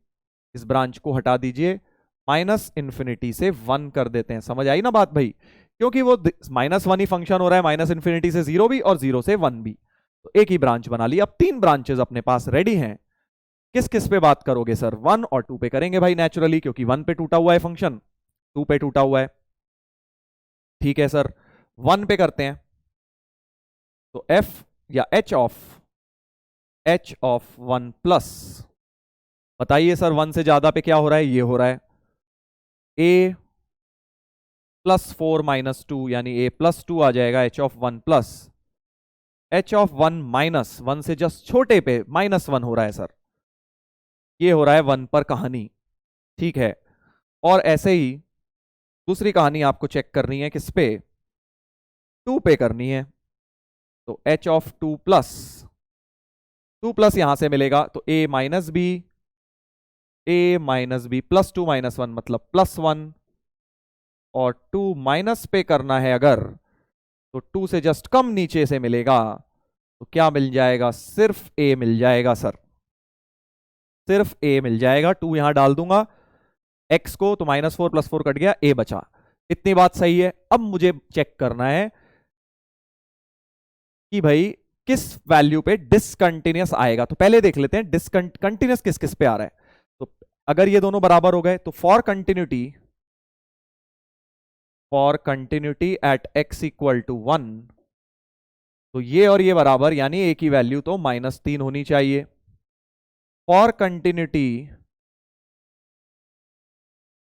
इस ब्रांच को हटा दीजिए, माइनस इन्फिनिटी से 1 कर देते हैं। समझ आई ना बात भाई? क्योंकि वो -1 ही फंक्शन हो रहा है, माइनस इन्फिनिटी से 0 भी और 0 से 1 भी, तो एक ही ब्रांच बना ली। अब 3 ब्रांचेस अपने पास रेडी हैं। किस किस पे बात करोगे सर? 1 और 2 पे करेंगे भाई नेचुरली, क्योंकि 1 पे टूटा हुआ है फंक्शन, 2 पे टूटा हुआ है। ठीक है सर, 1 पे करते हैं, तो f या h ऑफ 1 प्लस, बताइए सर 1 से ज्यादा पे क्या हो रहा है? ये हो रहा है a प्लस 4 माइनस 2, यानी a प्लस 2 आ जाएगा, h of 1 plus h of 1 minus 1 से जस्ट छोटे पे -1 हो रहा है सर, ये हो रहा है 1 पर कहानी। ठीक है, और ऐसे ही दूसरी कहानी आपको चेक करनी है, किस पे? 2 पे करनी है, तो h ऑफ 2 प्लस, 2 प्लस यहां से मिलेगा तो a minus B plus 2 minus 1 मतलब +1, और 2 माइनस पे करना है अगर, तो 2 से जस्ट कम नीचे से मिलेगा, तो क्या मिल जाएगा? सिर्फ a मिल जाएगा सर, सिर्फ a मिल जाएगा। 2 यहां डाल दूंगा x को, तो -4 + 4 कट गया, a बचा। इतनी बात सही है। अब मुझे चेक करना है कि भाई किस वैल्यू पे डिसकंटिन्यूअस आएगा, तो पहले देख लेते हैं डिसकंटिन्यूअस किस किस पे आ रहा है। तो अगर ये दोनों बराबर हो गए तो for continuity at x equal to 1, तो ये और ये बराबर, यानी a की वैल्यू तो -3 होनी चाहिए। For continuity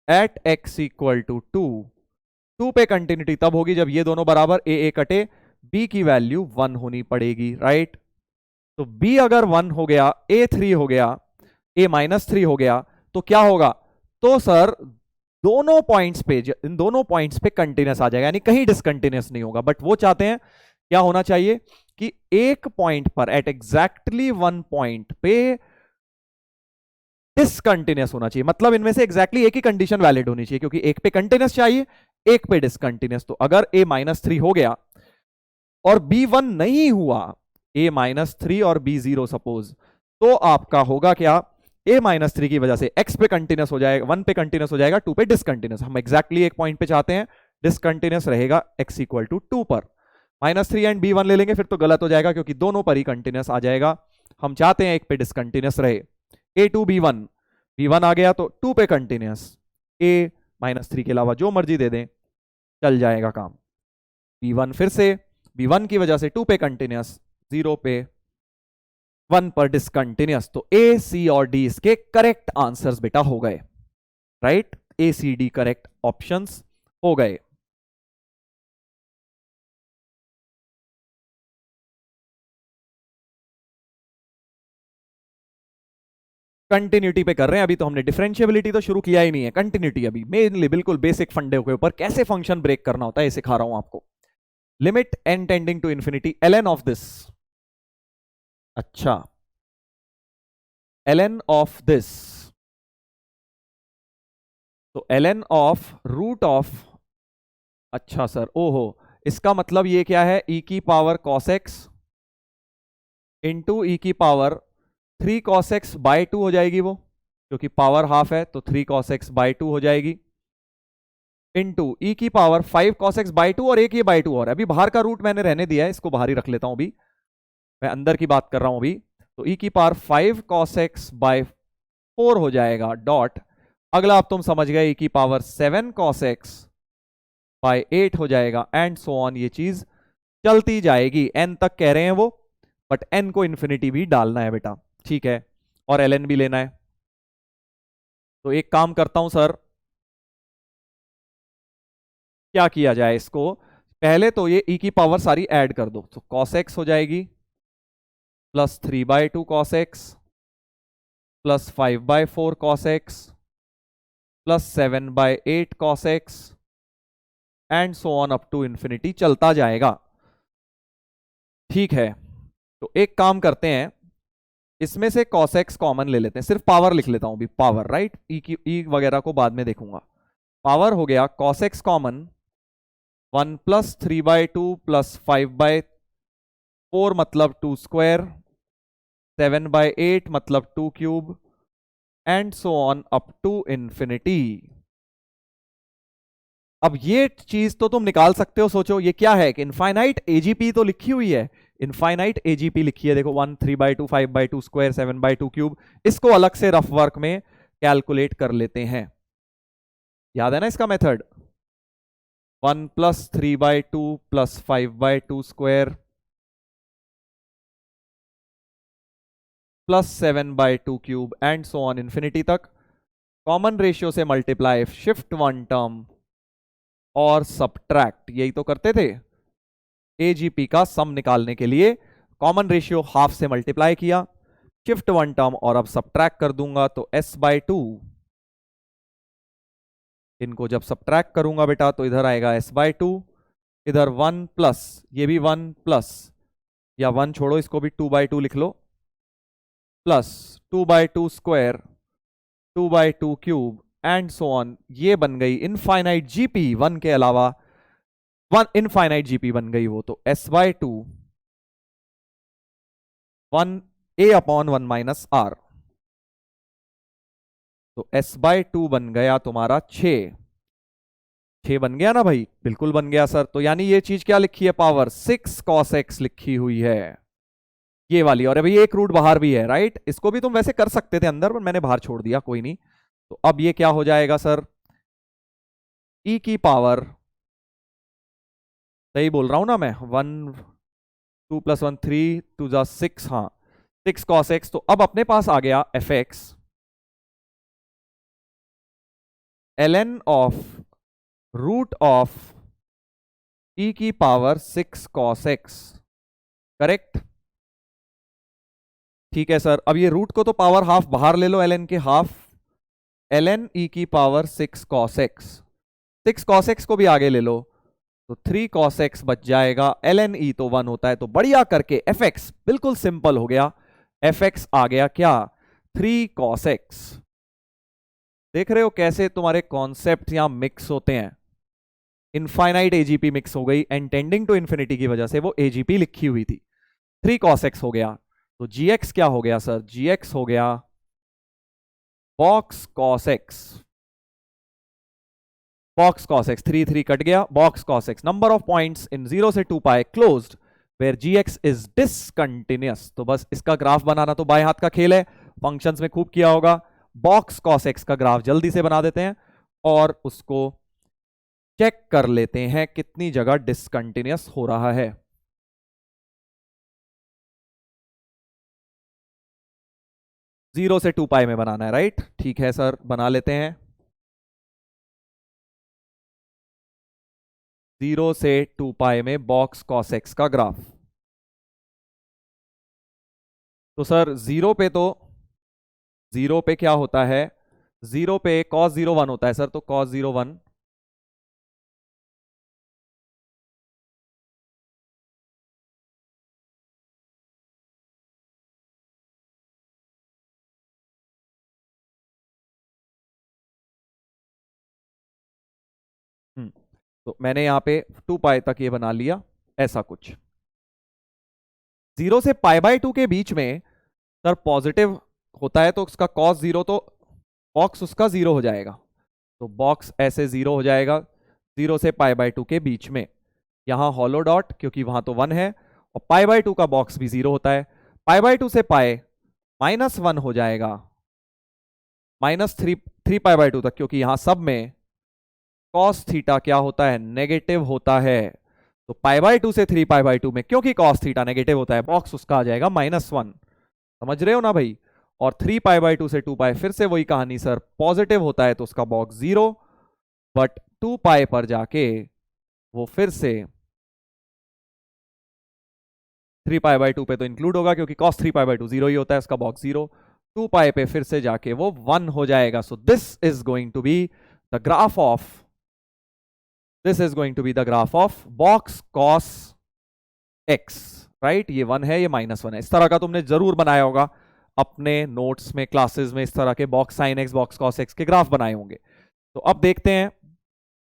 at x equal to 2 पे कंटिन्यूटी तब होगी जब ये दोनों बराबर, a कटे, b की वैल्यू 1 होनी पड़ेगी, राइट? तो b अगर 1 हो गया, a 3 हो गया, a -3 हो गया, तो क्या होगा? तो सर दोनों पॉइंट्स पे, इन दोनों पॉइंट्स पे कंटिन्यूस आ जाएगा, यानी कहीं डिसकंटिन्यूस नहीं होगा। बट वो चाहते हैं क्या होना चाहिए कि एक पॉइंट पर, एट एग्जैक्टली 1 पॉइंट पे डिसकंटिन्यूस होना चाहिए। मतलब इनमें से एग्जैक्टली एक ही कंडीशन वैलिड होनी चाहिए, क्योंकि एक पे कंटिन्यूस चाहिए, एक पे डिसकंटिन्यूस। तो अगर a -3 हो गया और b 1 नहीं हुआ, a -3 और b 0 सपोज, तो आपका होगा क्या? a -3 की वजह से x पे कंटिन्यूस हो जाएगा, 1 पे कंटिन्यूस हो जाएगा, 2 पे डिसकंटिन्यूस। हम एग्जैक्टली एक पॉइंट पे चाहते हैं डिसकंटिन्यूस रहेगा x इक्वल टू 2 पर। -3 एंड b 1 ले लेंगे फिर तो गलत हो जाएगा, क्योंकि दोनों पर ही कंटिन्यूस आ जाएगा। हम चाहते हैं एक पे डिसकंटिन्यूस रहे, a2 b1 आ गया तो 2 पे कंटिन्यूस, a -3 के अलावा जो मर्जी दे दें चल जाएगा काम। b1 फिर से, b1 की वजह से 2 पे कंटिन्यूस, 0 पे 1 पर डिसकंटिन्यूस। तो ए, सी और डी इसके करेक्ट आंसर्स बेटा हो गए, राइट? ए, सी, डी करेक्ट ऑप्शंस हो गए। कंटिन्यूटी पे कर रहे हैं अभी, तो हमने डिफरेंशियबिलिटी तो शुरू किया ही नहीं है, कंटिन्यूटी अभी मेनली बिल्कुल बेसिक फंडे के ऊपर कैसे फंक्शन ब्रेक करना होता है ये सिखा रहा हूं आपको। Limit n tending to infinity ln of this, अच्छा ln ऑफ दिस, तो ln ऑफ रूट ऑफ, अच्छा सर, ओहो, इसका मतलब ये क्या है? e की power cos x into E की पावर 3 cos x बाय 2 हो जाएगी वो, क्योंकि पावर हाफ है तो 3 cos x बाय 2 हो जाएगी, इंटू ई की पावर 5 cos x बाय 2, और एक ये बाय 2 और अभी बाहर का रूट मैंने रहने दिया है, इसको बाहर ही रख लेता हूं, अभी मैं अंदर की बात कर रहा हूं अभी। तो e की पावर 5 cos x बाय 4 हो जाएगा डॉट, अगला अब तुम समझ गए e की पावर 7 cos x बाय 8 हो जाएगा एंड सो ऑन। ये चीज चलती जाएगी, n तक कह रहे हैं वो, बट n को इन्फिनिटी भी डालना है बेटा, ठीक है, और ln भी लेना है। तो एक काम करता हूं सर, क्या किया जाए इसको, पहले तो ये e की पावर सारी ऐड कर दो, तो cos x हो जाएगी plus 3/2 cos x plus 5/4 cos x plus 7/8 cos x and so on up to infinity, चलता जाएगा। ठीक है, तो एक काम करते हैं, इसमें से cos x कॉमन ले लेते हैं, सिर्फ पावर लिख लेता हूं अभी, पावर, राइट, ई वगैरह को बाद में देखूंगा। पावर हो गया cos x common 1 plus 3/2 plus 5/4 मतलब 2 स्क्वायर, 7/8 मतलब 2 cube and so on up to infinity. अब ये चीज तो तुम निकाल सकते हो, सोचो ये क्या है कि इनफाइनाइट एजीपी तो लिखी हुई है, इनफाइनाइट एजीपी लिखी है, देखो 1 3/2 5/2 स्क्वायर 7/2 क्यूब, इसको अलग से रफ वर्क में कैलकुलेट कर लेते हैं। याद है ना इसका method, 1 plus 3/2 plus 5/2 square plus 7/2 cube and so on infinity तक। कॉमन रेशियो से मल्टीप्लाई, शिफ्ट वन टर्म और सब्ट्रैक्ट, यही तो करते थे। एजीपी का सम निकालने के लिए कॉमन रेशियो हाफ से मल्टीप्लाई किया, शिफ्ट वन टर्म और अब सब्ट्रैक्ट कर दूंगा, तो s/2, इनको जब सब्ट्रैक्ट करूंगा बेटा तो इधर आएगा s/2, इधर 1 प्लस, ये भी 1 प्लस, या 1 छोड़ो इसको भी 2/2 लिख लो, plus 2/2 square 2/2 cube and so on. ये बन गई इनफाइनाइट जीपी, 1 के अलावा 1 इनफाइनाइट जीपी बन गई वो, तो s/2 1a/1 माइनस r, तो s/2 बन गया तुम्हारा 6 बन गया ना भाई, बिल्कुल बन गया सर। तो यानी ये चीज क्या लिखी है, पावर 6 cos x लिखी हुई है, ये वाली, और अभी एक रूट बाहर भी है, राइट, इसको भी तुम वैसे कर सकते थे अंदर, पर मैंने बाहर छोड़ दिया, कोई नहीं। तो अब ये क्या हो जाएगा सर, e की पावर, सही बोल रहा हूं ना मैं, 1 2 + 1 3 2 जा 6, हाँ 6 cos x। तो अब अपने पास आ गया fx ln of root of e की पावर 6 cos x, करेक्ट। ठीक है सर, अब ये रूट को तो पावर हाफ बाहर ले लो, ln के हाफ, ln e की power 6 cos x, 6 cos x को भी आगे ले लो, तो 3 cos x बच जाएगा, ln e तो 1 होता है, तो बढ़िया करके fx बिल्कुल सिंपल हो गया, fx आ गया क्या, 3 cos x। देख रहे हो कैसे तुम्हारे कॉन्सेप्ट यहां मिक्स होते हैं, इनफाइनाइट एजीपी मिक्स हो गई, एंड टेंडिंग टू इन्फिनिटी की वजह से वो एजीपी लिखी हुई थी। 3 cos x हो गया, तो gx क्या हो गया सर, gx हो गया box cos x, box cos x, 3 3 cut गया, box cos x, number of points in 0 से 2 pi closed where gx is discontinuous. तो बस इसका ग्राफ बनाना तो बाएं हाथ का खेल है, फंक्शंस में खूब किया होगा। बॉक्स cos x का ग्राफ जल्दी से बना देते हैं और उसको चेक कर लेते हैं कितनी जगह डिसकंटिन्यूअस हो रहा है। जीरो से 2 पाई में बनाना है, राइट, ठीक है सर, बना लेते हैं। 0 से 2 पाई में बॉक्स cos x का ग्राफ, तो सर जीरो पे क्या होता है, जीरो पे cos 0 1 होता है सर, तो cos 0 1, तो मैंने यहां पे 2 पाई तक ये बना लिया, ऐसा कुछ। 0 से π/2 के बीच में सर पॉजिटिव होता है, तो उसका cos 0, तो बॉक्स उसका 0 हो जाएगा, तो बॉक्स ऐसे 0 हो जाएगा 0 से π/2 के बीच में। यहां हॉलो डॉट, क्योंकि वहां तो 1 है, और π/2 का बॉक्स भी 0 होता है, π/2 से पाई -1 हो जाएगा -3 पाई/2 तक, क्योंकि यहां सब में कॉस थीटा क्या होता है, नेगेटिव होता है। तो पाई/2 से 3 पाई/2 में क्योंकि कॉस थीटा नेगेटिव होता है, बॉक्स उसका आ जाएगा -1। समझ रहे हो ना भाई। और 3 पाई/2 से 2 पाई फिर से वही कहानी सर, पॉजिटिव होता है तो उसका बॉक्स 0, बट 2 पाई पर जाके वो फिर से 3 पाई/2 पे तो इंक्लूड होगा, क्योंकि cos 3 पाई/2 0 ही होता है, उसका बॉक्स 0। 2 पाई पे फिर से जाके वो 1 हो जाएगा। So this is going to be the graph of box cos x, right. ये 1 है, ये -1 है। इस तरह का तुमने जरूर बनाया होगा अपने नोट्स में, क्लासेस में, इस तरह के box sine x, box cos x के ग्राफ बनाए होंगे। तो अब देखते हैं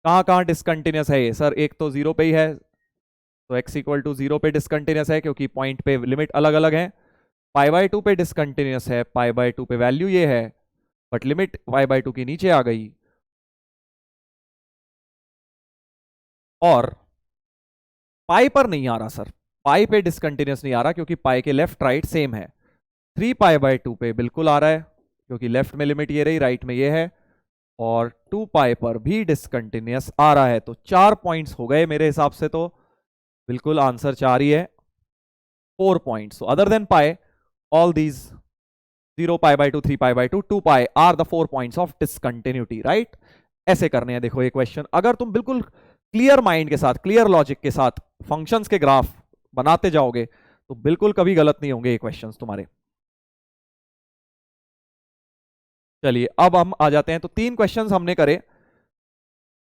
कहां कहां डिसकंटिन्यूस है ये सर। एक तो 0 पे ही है, तो x इक्वल टू 0 पे डिसकंटिन्यूस है, क्योंकि पॉइंट पे लिमिट अलग अलग है। पाई/2 पे डिसकंटिन्यूस है, पाई/2 पे वैल्यू ये है, बट लिमिट पाई/2 की नीचे आ गई। और पाई पर नहीं आ रहा सर, पाई पे डिसकंटिन्यूस नहीं आ रहा, क्योंकि पाई के लेफ्ट राइट सेम है। 3 पाई/2 पे बिल्कुल आ रहा है, क्योंकि लेफ्ट में लिमिट ये रही, राइट में ये है। और 2 पाई पर भी डिसकंटिन्यूस आ रहा है। तो 4 पॉइंट्स हो गए मेरे हिसाब से, तो बिल्कुल आंसर 4 ही है। 4 points. Other than pi, all these 0 पाई/2, 3 पाई/2, 2 pi are the 4 points of discontinuity, right. ऐसे करने हैं। देखो ये क्वेश्चन अगर तुम बिल्कुल क्लियर माइंड के साथ, क्लियर लॉजिक के साथ फंक्शंस के ग्राफ बनाते जाओगे तो बिल्कुल कभी गलत नहीं होंगे ये क्वेश्चंस तुम्हारे। चलिए अब हम आ जाते हैं। तो 3 क्वेश्चंस हमने करे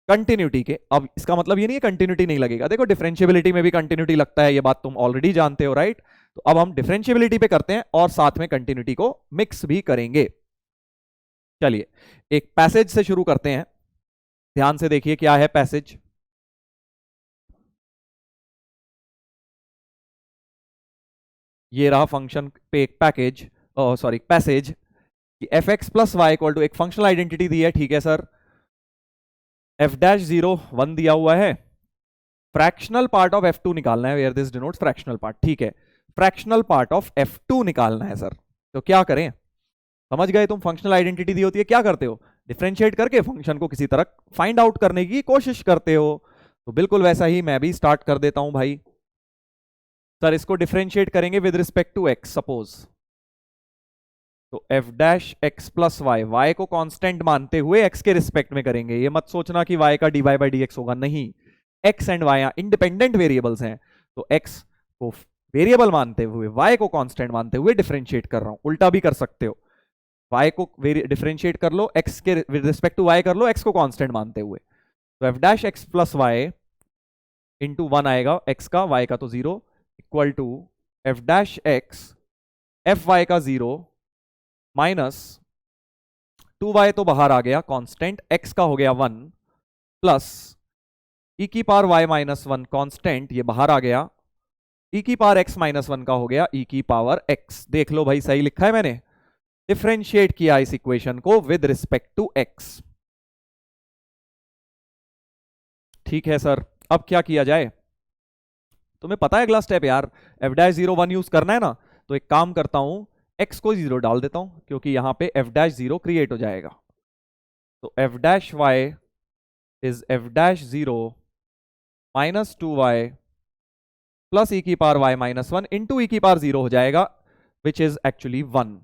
कंटिन्यूटी के। अब इसका मतलब ये नहीं है कंटिन्यूटी नहीं लगेगा, देखो डिफरेंशियबिलिटी में भी कंटिन्यूटी लगता है, ये बात तुम ऑलरेडी जानते हो, राइट। तो अब हम डिफरेंशियबिलिटी पे करते हैं और साथ में कंटिन्यूटी को मिक्स भी करेंगे। चलिए एक पैसेज से शुरू करते हैं। ध्यान से देखिए क्या है पैसेज। ये रहा फंक्शन पे एक पैसेज कि F x plus Y equal to, एक फंक्शनल आइडेंटिटी दी है, ठीक है सर। f'(0) 1 दिया हुआ है। फ्रैक्शनल पार्ट ऑफ f2 निकालना है, where this denotes fractional part, ठीक है। फ्रैक्शनल पार्ट ऑफ f2 निकालना है सर। तो क्या करें, समझ गए तुम। फंक्शनल आइडेंटिटी दी होती है, क्या करते हो, डिफरेंशिएट करके फंक्शन को किसी तरह फाइंड आउट करने की कोशिश करते हो। तो बिल्कुल वैसा ही मैं भी स्टार्ट कर देता हूं भाई। सर इसको डिफरेंशिएट करेंगे with respect to x, suppose. तो f' प्लस वाई को कांस्टेंट मानते हुए x के रिस्पेक्ट में करेंगे। ये मत सोचना कि y का dy/dx होगा, नहीं। x and y independent variables हैं, तो x को वेरिएबल मानते हुए, y को कांस्टेंट मानते हुए डिफरेंशिएट कर रहा हूं। उल्टा भी कर सकते हो, y को डिफरेंशिएट कर लो, x के विद रिस्पेक्ट टू y कर लो, x को कांस्टेंट मानते हुए। तो f' प्लस वाई इंटू 1 आएगा, x का, y का तो 0, इक्वल टू f' fy का 0 माइनस 2y तो बाहर आ गया कांस्टेंट, x का हो गया 1, प्लस e की पावर y माइनस 1 कांस्टेंट, ये बाहर आ गया, e की पावर x माइनस 1 का हो गया e की पावर x। देख लो भाई सही लिखा है मैंने, डिफरेंशिएट किया इस इक्वेशन को विद रिस्पेक्ट टू x। ठीक है सर, अब क्या किया जाए, तुम्हें पता है अगला स्टेप यार, f'(0) 1 यूज करना है ना। तो एक काम करता हूं, x को 0 डाल देता हूं, क्योंकि यहां पे f'(0) क्रिएट हो जाएगा। तो f'(y) is f'(0) minus 2y plus e की power y minus 1 into e की पावर 0 हो जाएगा, विच इज एक्चुअली 1।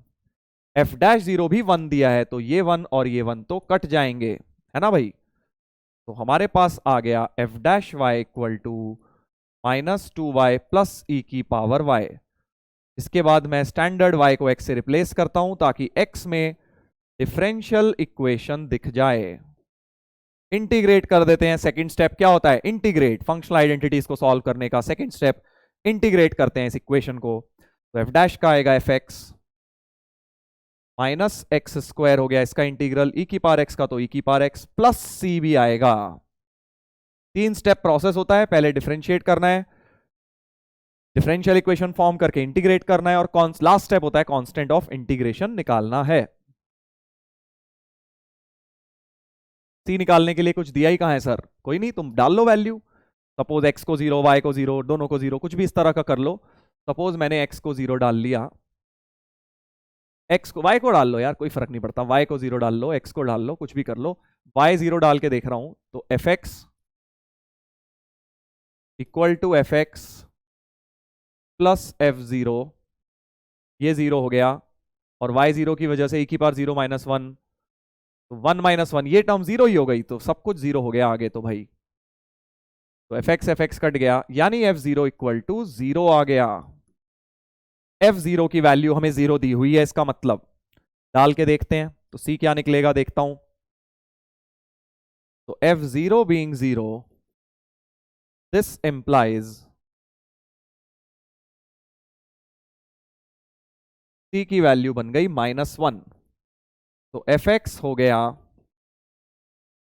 f'(0) भी 1 दिया है, तो ये 1 और ये 1 तो कट जाएंगे, है ना भाई। तो हमारे पास आ गया f'(y) equal to minus 2y plus e की पावर y। इसके बाद मैं स्टैंडर्ड y को x से रिप्लेस करता हूं, ताकि x में डिफरेंशियल इक्वेशन दिख जाए। इंटीग्रेट कर देते हैं। सेकंड स्टेप क्या होता है, इंटीग्रेट। फंक्शनल आइडेंटिटीज को सॉल्व करने का सेकंड स्टेप, इंटीग्रेट करते हैं इस इक्वेशन को। तो f' का आएगा fx माइनस एक्स स्क्वायर हो गया इसका इंटीग्रल, e की पावर x का तो e की पावर x प्लस c भी आएगा। 3 स्टेप प्रोसेस होता है, पहले डिफरेंशिएट करना है, डिफरेंशियल इक्वेशन फॉर्म करके इंटीग्रेट करना है, और लास्ट स्टेप होता है कांस्टेंट ऑफ इंटीग्रेशन निकालना है। सी निकालने के लिए कुछ दिया ही कहां है सर, कोई नहीं, तुम डाल लो वैल्यू। सपोज x को 0, y को 0, दोनों को 0, कुछ भी इस तरह का कर लो। सपोज मैंने x को 0 डाल लिया, एक्स को, वाई को डाल लो यार, कोई फर्क नहीं पड़ता, वाई को 0 डाल लो, एक्स को डाल लो, कुछ भी कर लो, वाई 0 डाल के देख रहा हूं, तो f x equal to f x plus f 0, ये 0 हो गया, और वाई 0 की वजह से e की पावर 0 माइनस 1, तो 1 माइनस 1, ये टर्म 0 ही हो गई, तो सब कुछ 0 हो गया आगे तो भाई, तो एफ एक्स कट गया, यानी एफ 0 इक्वल टू 0 आ गया। एफ 0 की वैल्यू हमें 0 दी हुई है, इसका मतलब डाल के देखते हैं, तो सी क्या निकलेगा देखता हूं, तो एफ 0 बीइंग 0, दिस इंप्लाइज सी की वैल्यू बन गई -1, तो एफ एक्स हो गया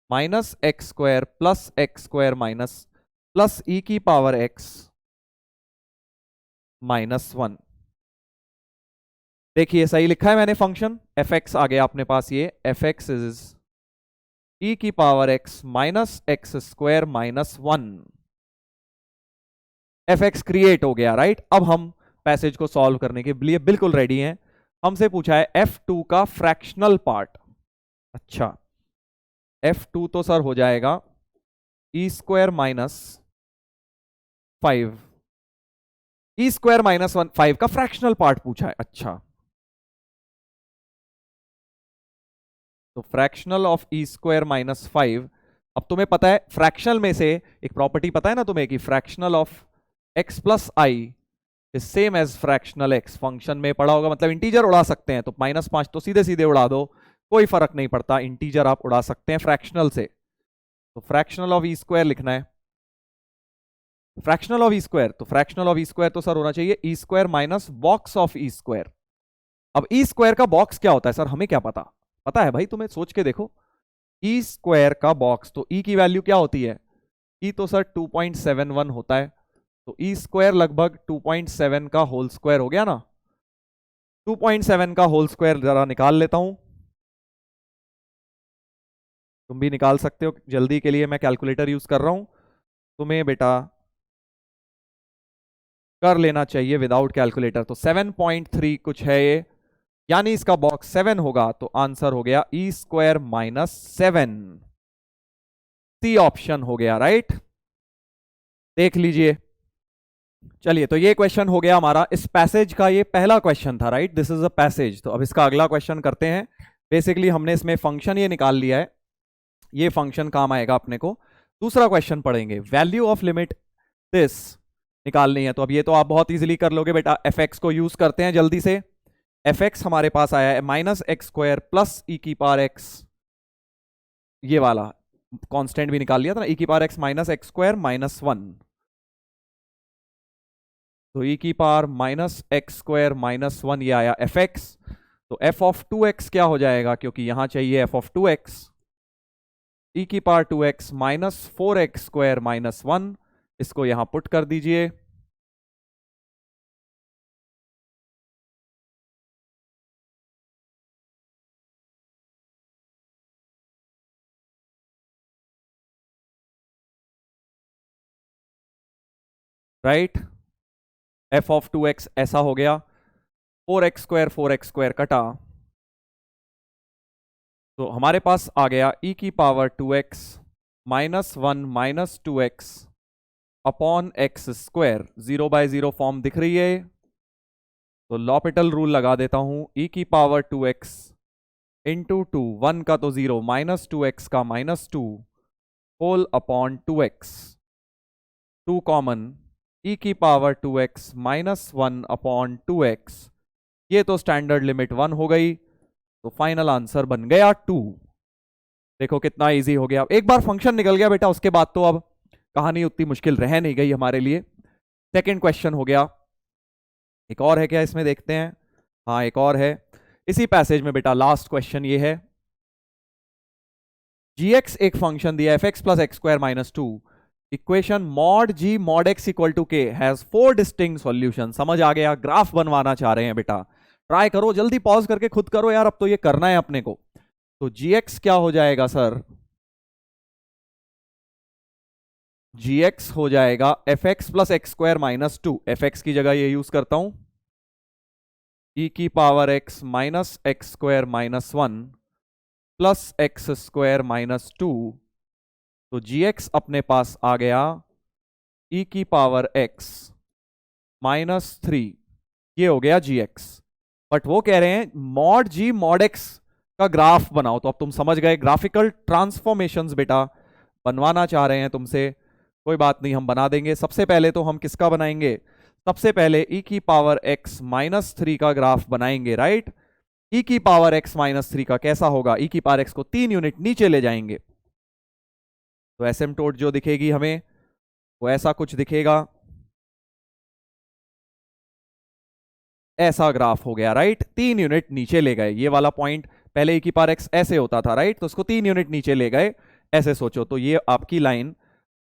-x² plus x² minus plus E की पावर x -1। देखिए सही लिखा है मैंने फंक्शन, एफ एक्स आ गया अपने पास, ये एफ एक्स इज ई की power x minus x² -1, F x create हो गया, राइट। अब हम पैसेज को सॉल्व करने के लिए बिल्कुल रेडी हैं। हमसे पूछा है f2 का फ्रैक्शनल पार्ट, अच्छा f2 तो सर हो जाएगा e² -5, e² -5 का फ्रैक्शनल पार्ट पूछा है, अच्छा तो फ्रैक्शनल ऑफ e² -5, अब तुम्हें पता है फ्रैक्शनल में से एक प्रॉपर्टी पता है ना तुम्हें, कि fractional of x plus I is same as fractional x, function में पढ़ा होगा, मतलब इंटीजर उड़ा सकते हैं, तो -5 तो सीधे सीधे उड़ा दो, कोई फर्क नहीं पड़ता, इंटीजर आप उड़ा सकते हैं फ्रैक्शनल से, तो फ्रैक्शनल ऑफ e² लिखना है, फ्रैक्शनल ऑफ e², तो फ्रैक्शनल ऑफ e² तो सर होना चाहिए e² minus box of e²। अब e² का बॉक्स क्या होता है सर, हमें क्या पता, पता है भाई तुम्हें, सोच के देखो, e² का बॉक्स, तो e की वैल्यू क्या होती है, e तो सर 2.71 होता है, तो e² लगभग 2.7 का होल स्क्वायर हो गया ना, 2.7 का होल स्क्वायर जरा निकाल लेता हूं, तुम भी निकाल सकते हो, जल्दी के लिए मैं कैलकुलेटर यूज कर रहा हूं, तुम्हें बेटा कर लेना चाहिए विदाउट कैलकुलेटर, तो 7.3 कुछ है ये, यानी इसका बॉक्स 7 होगा, तो आंसर हो गया e² -7, सी ऑप्शन हो गया, राइट। देख लीजिए, चलिए तो ये क्वेश्चन हो गया हमारा, इस पैसेज का ये पहला क्वेश्चन था, right, this is a passage. तो अब इसका अगला क्वेश्चन करते हैं। बेसिकली हमने इसमें फंक्शन ये निकाल लिया है, ये फंक्शन काम आएगा अपने को। दूसरा क्वेश्चन पढ़ेंगे, वैल्यू ऑफ लिमिट दिस निकालनी है, तो अब ये तो आप बहुत इजीली कर लोगे बेटा, एफ एक्स को यूज करते हैं जल्दी से। एफ एक्स हमारे पास आया है -x² प्लस ई की पावर एक्स, ये वाला कांस्टेंट भी निकाल लिया था ना, ई की पावर एक्स माइनस x² -1, तो ई की पावर -x² -1 ये आया एफ एक्स, तो एफ ऑफ 2x क्या हो जाएगा, क्योंकि यहां चाहिए एफ ऑफ 2x, ई की पावर 2x -4x² -1, इसको यहां पुट कर दीजिए, राइट। एफ ऑफ 2x ऐसा हो गया, 4x² कटा, तो हमारे पास आ गया e की power 2x -1 -2x upon x², 0/0 form दिख रही है, तो लॉपिटल रूल लगा देता हूं, e की पावर 2x इंटू 2, 1 का तो 0, -2x का -2 whole upon 2x, 2 common, e की पावर 2x -1 अपॉन 2x, ये तो स्टैंडर्ड लिमिट 1 हो गई, तो फाइनल आंसर बन गया 2। देखो कितना इजी हो गया, एक बार फंक्शन निकल गया बेटा, उसके बाद तो अब कहानी उतनी मुश्किल रह नहीं गई हमारे लिए। सेकंड क्वेश्चन हो गया, एक और है क्या इसमें देखते हैं, हाँ एक और है इसी पैसेज में बेटा, लास्ट क्वेश्चन ये है, gx एक फंक्शन दिया f x plus x² -2, equation mod g mod x equal to k has 4 distinct solution, समझ आ गया, ग्राफ बनवाना चाह रहे हैं बेटा, ट्राई करो जल्दी, पॉज करके खुद करो यार, अब तो ये करना है अपने को। तो gx क्या हो जाएगा सर, gx हो जाएगा F x plus x² -2, F x की जगह ये यूज करता हूं, ई की power x minus x square minus 1 plus x square minus 2, तो जी एक्स अपने पास आ गया ई की पावर एक्स माइनस 3, ये हो गया जी एक्स। बट वो कह रहे हैं मॉड जी मॉड एक्स का ग्राफ बनाओ, तो अब तुम समझ गए ग्राफिकल ट्रांसफॉर्मेशंस बेटा बनवाना चाह रहे हैं तुमसे। कोई बात नहीं, हम बना देंगे। सबसे पहले तो हम किसका बनाएंगे, सबसे पहले ई की पावर एक्स माइनस 3 का ग्राफ बनाएंगे, राइट। ई की पावर एक्स माइनस 3 का कैसा होगा, ई की पावर एक्स को 3 यूनिट नीचे ले जाएंगे, तो एसिम्पटोट जो दिखेगी हमें वो ऐसा कुछ दिखेगा, ऐसा ग्राफ हो गया, राइट। 3 यूनिट नीचे ले गए, ये वाला पॉइंट पहले ई की पावर एक्स ऐसे होता था, राइट, तो उसको 3 यूनिट नीचे ले गए, ऐसे सोचो। तो ये आपकी लाइन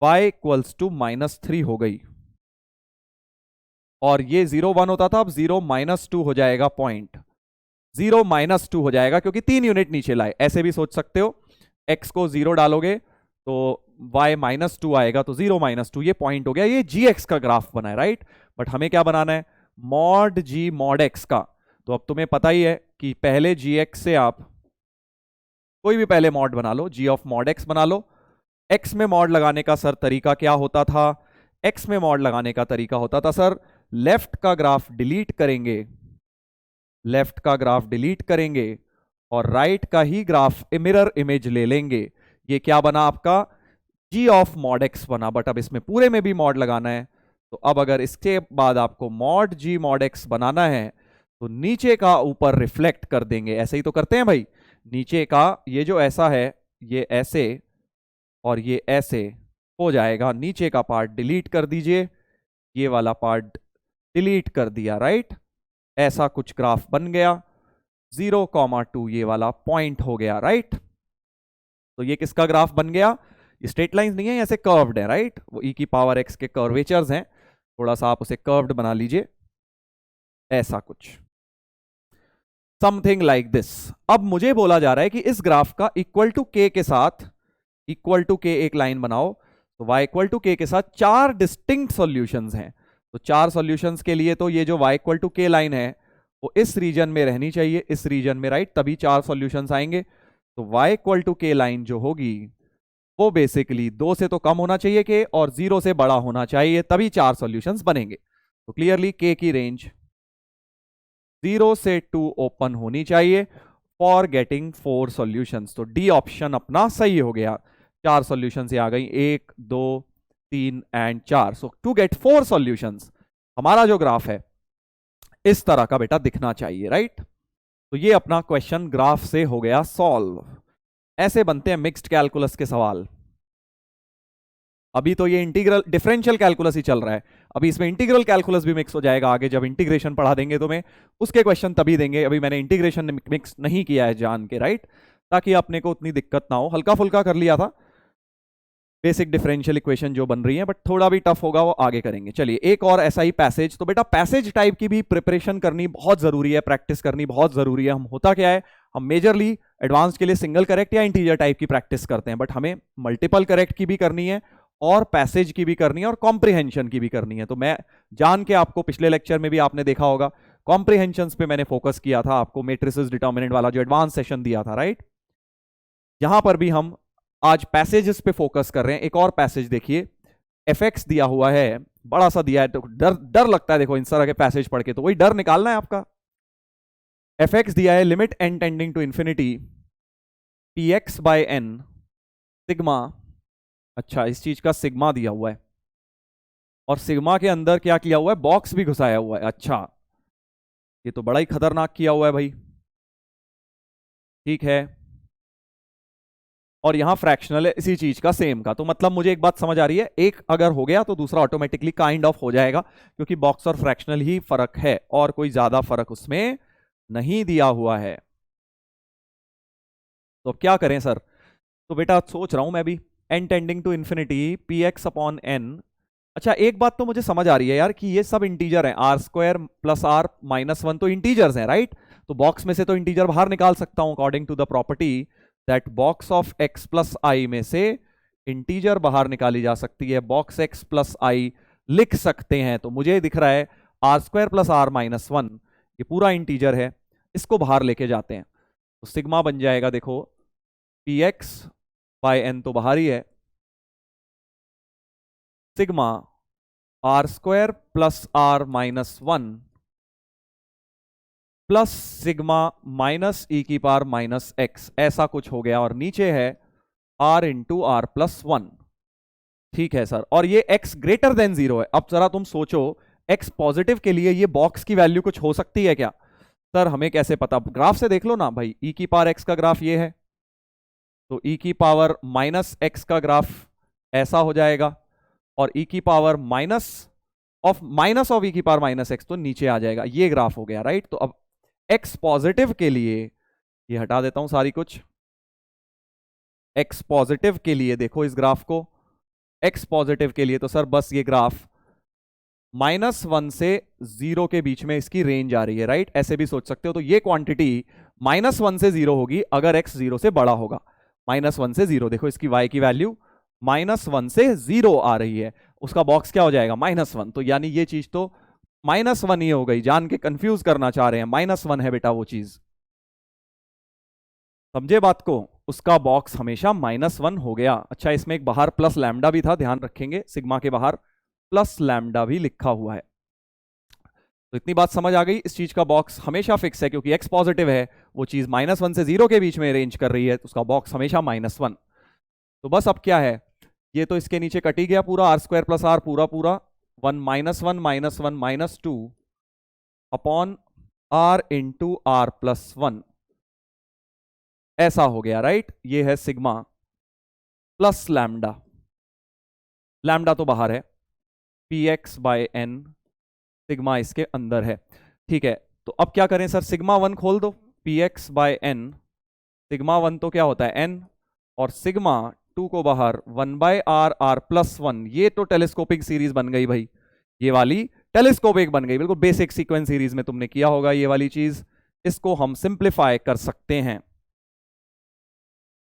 y इक्वल्स टू -3 हो गई, और ये 0 1 होता था, अब 0 -2 हो जाएगा, पॉइंट 0 -2 हो जाएगा क्योंकि 3 यूनिट नीचे लाए। ऐसे भी सोच सकते हो, x को 0 डालोगे तो y -2 आएगा, तो 0 -2 ये पॉइंट हो गया। ये gx का ग्राफ बना है, राइट। बट हमें क्या बनाना है, मॉड g मॉड x का। तो अब तुम्हें पता ही है कि पहले gx से आप कोई भी पहले मॉड बना लो, g ऑफ मॉड x बना लो। x में मॉड लगाने का सर तरीका क्या होता था, x में मॉड लगाने का तरीका होता था सर, लेफ्ट का ग्राफ डिलीट करेंगे, लेफ्ट का ग्राफ डिलीट करेंगे और राइट का ही ग्राफ मिरर इमेज ले लेंगे। ये क्या बना आपका, g ऑफ मॉड x बना। बट अब इसमें पूरे में भी मॉड लगाना है, तो अब अगर इसके बाद आपको मॉड g मॉड x बनाना है तो नीचे का ऊपर रिफ्लेक्ट कर देंगे। ऐसे ही तो करते हैं भाई, नीचे का ये जो ऐसा है ये ऐसे और ये ऐसे हो जाएगा, नीचे का पार्ट डिलीट कर दीजिए, ये वाला पार्ट डिलीट कर दिया, राइट। ऐसा कुछ ग्राफ बन गया, 0,2 ये वाला पॉइंट हो गया, राइट। तो ये किसका ग्राफ बन गया, ये स्ट्रेट लाइंस नहीं है, ऐसे कर्व्ड है, राइट। वो ई की पावर एक्स के कर्वेचर्स हैं, थोड़ा सा आप उसे कर्व्ड बना लीजिए, ऐसा कुछ, समथिंग लाइक दिस। अब मुझे बोला जा रहा है कि इस ग्राफ का इक्वल टू के के साथ, इक्वल टू के एक लाइन बनाओ, तो y इक्वल टू के के साथ 4 डिस्टिंक्ट सॉल्यूशंस हैं। तो 4 सॉल्यूशंस के लिए तो ये जो y इक्वल टू के लाइन है वो इस रीजन में रहनी चाहिए, इस रीजन में, राइट, तभी 4 सॉल्यूशंस आएंगे। तो y इक्वल टू के लाइन जो होगी वो बेसिकली 2 से तो कम होना चाहिए के, और 0 से बड़ा होना चाहिए, तभी 4 सॉल्यूशंस बनेंगे। तो क्लियरली के की रेंज 0 से 2 ओपन होनी चाहिए फॉर गेटिंग 4 सॉल्यूशंस। तो डी ऑप्शन अपना सही हो गया, 4 सॉल्यूशंस आ गई, 1 2 3 and 4। So to get 4 solutions हमारा जो ग्राफ है इस तरह का बेटा दिखना चाहिए, राइट। तो ये अपना क्वेश्चन ग्राफ से हो गया सॉल्व। ऐसे बनते हैं मिक्स्ड कैलकुलस के सवाल। अभी तो ये इंटीग्रल डिफरेंशियल कैलकुलस ही चल रहा है, अभी इसमें इंटीग्रल कैलकुलस भी मिक्स हो जाएगा आगे, जब इंटीग्रेशन पढ़ा देंगे तो मैं उसके क्वेश्चन तभी देंगे। अभी मैंने इंटीग्रेशन मिक्स नहीं किया है जान के, राइट, ताकि अपने को उतनी दिक्कत ना हो। हल्का फुल्का कर लिया था, बेसिक डिफरेंशियल इक्वेशन जो बन रही है, बट थोड़ा भी टफ होगा वो आगे करेंगे। चलिए एक और ऐसा ही पैसेज। तो बेटा पैसेज टाइप की भी प्रिपरेशन करनी बहुत जरूरी है, प्रैक्टिस करनी बहुत जरूरी है। हम होता क्या है, हम मेजरली एडवांस के लिए सिंगल करेक्ट या इंटीजर टाइप की प्रैक्टिस करते हैं, बट हमें मल्टीपल करेक्ट की भी करनी है और पैसेज की भी करनी है और कॉम्प्रिहेंशन की भी करनी है। तो मैं जान के आपको, पिछले लेक्चर में भी आपने देखा होगा, कॉम्प्रिहेंशन पे मैंने फोकस किया था, आपको मैट्रिसेस डिटर्मिनेंट वाला जो एडवांस सेशन दिया था, राइट। यहां पर भी हम आज पैसेजेस पे फोकस कर रहे हैं। एक और पैसेज देखिए, एफएक्स दिया हुआ है, बड़ा सा दिया है, तो डर डर लगता है देखो इन तरह के पैसेज पढ़ के, तो वही डर निकालना है आपका। एफएक्स दिया है limit N tending to infinity p x by n sigma. अच्छा, इस चीज का सिग्मा दिया हुआ है और सिग्मा के अंदर क्या किया हुआ है, बॉक्स भी घुसाया हुआ है। अच्छा, ये तो बड़ा ही खतरनाक किया हुआ है भाई, ठीक है। और यहां फ्रैक्शनल है इसी चीज का, सेम का। तो मतलब मुझे एक बात समझ आ रही है, एक अगर हो गया तो दूसरा ऑटोमेटिकली काइंड ऑफ हो जाएगा, क्योंकि बॉक्स और फ्रैक्शनल ही फर्क है और कोई ज्यादा फर्क उसमें नहीं दिया हुआ है। तो अब क्या करें सर, तो बेटा सोच रहा हूं मैं भी, n tending to infinity p x upon n. अच्छा एक बात तो मुझे समझ आ रही है यार कि ये सब इंटीजर हैं, r square plus are minus 1 तो इंटीजर्स हैं, राइट। तो बॉक्स में से तो इंटीजर बाहर निकाल सकता हूं according to the property that box of x plus I में से इंटीजर बाहर निकाली जा सकती है, बॉक्स एक्स प्लस आई लिख सकते हैं। तो मुझे दिख रहा है r square plus are minus 1 ये पूरा इंटीजर है, इसको बाहर लेके जाते हैं तो सिग्मा बन जाएगा, देखो पी एक्स बाय एन तो बाहर ही है, sigma R square plus are minus one plus sigma minus E की पावर माइनस एक्स, ऐसा कुछ हो गया, और नीचे है r into r plus one. ठीक है सर, और ये x ग्रेटर देन जीरो है। अब जरा तुम सोचो, x पॉजिटिव के लिए ये बॉक्स की वैल्यू कुछ हो सकती है क्या? सर हमें कैसे पता, ग्राफ से देख लो ना भाई, e की पावर x का ग्राफ ये है, तो e की पावर माइनस x का ग्राफ ऐसा हो जाएगा, और e की पावर माइनस ऑफ e की पावर माइनस x तो नीचे आ जाएगा, ये ग्राफ हो गया, राइट। तो अब x पॉजिटिव के लिए, ये हटा देता हूं सारी कुछ, x पॉजिटिव के लिए देखो इस ग्राफ को, x पॉजिटिव के लिए तो सर बस ये ग्राफ -1 से 0 के बीच में इसकी रेंज आ रही है, राइट, ऐसे भी सोच सकते हो। तो ये क्वांटिटी -1 से 0 होगी अगर x 0 से बड़ा होगा। -1 से 0, देखो इसकी y की वैल्यू -1 से 0 आ रही है, उसका बॉक्स क्या हो जाएगा -1, तो यानी ये चीज तो -1 ही हो गई, जान के कंफ्यूज करना चाह रहे हैं, -1 है बेटा वो चीज, समझे बात को, उसका बॉक्स हमेशा -1 हो गया। अच्छा, इसमें एक बाहर प्लस लैम्डा भी था, ध्यान रखेंगे, सिग्मा के बाहर प्लस लैम्डा भी लिखा हुआ है। तो इतनी बात समझ आ गई, इस चीज का बॉक्स हमेशा फिक्स है क्योंकि x पॉजिटिव है, वो चीज -1 से 0 के बीच में रेंज कर रही है, तो उसका बॉक्स हमेशा -1। तो बस अब क्या है, ये तो इसके नीचे कट ही गया पूरा, आर स्क्वायर प्लस आर पूरा पूरा 1 -1 -2 upon r into r plus 1, ऐसा हो गया, राइट। ये है सिग्मा प्लस लैम्डा, लैम्डा तो बाहर है, p x by n, sigma इसके अंदर है। ठीक है, तो अब क्या करें सर, सिग्मा 1 खोल दो, p x by n, sigma 1 तो क्या होता है एन, और सिग्मा 2 को बाहर 1 बाय आर आर प्लस 1, ये तो टेलीस्कोपिक सीरीज बन गई भाई, ये वाली टेलीस्कोपिक बन गई, बिल्कुल बेसिक सीक्वेंस सीरीज में तुमने किया होगा ये वाली चीज। इसको हम सिंप्लीफाई कर सकते हैं,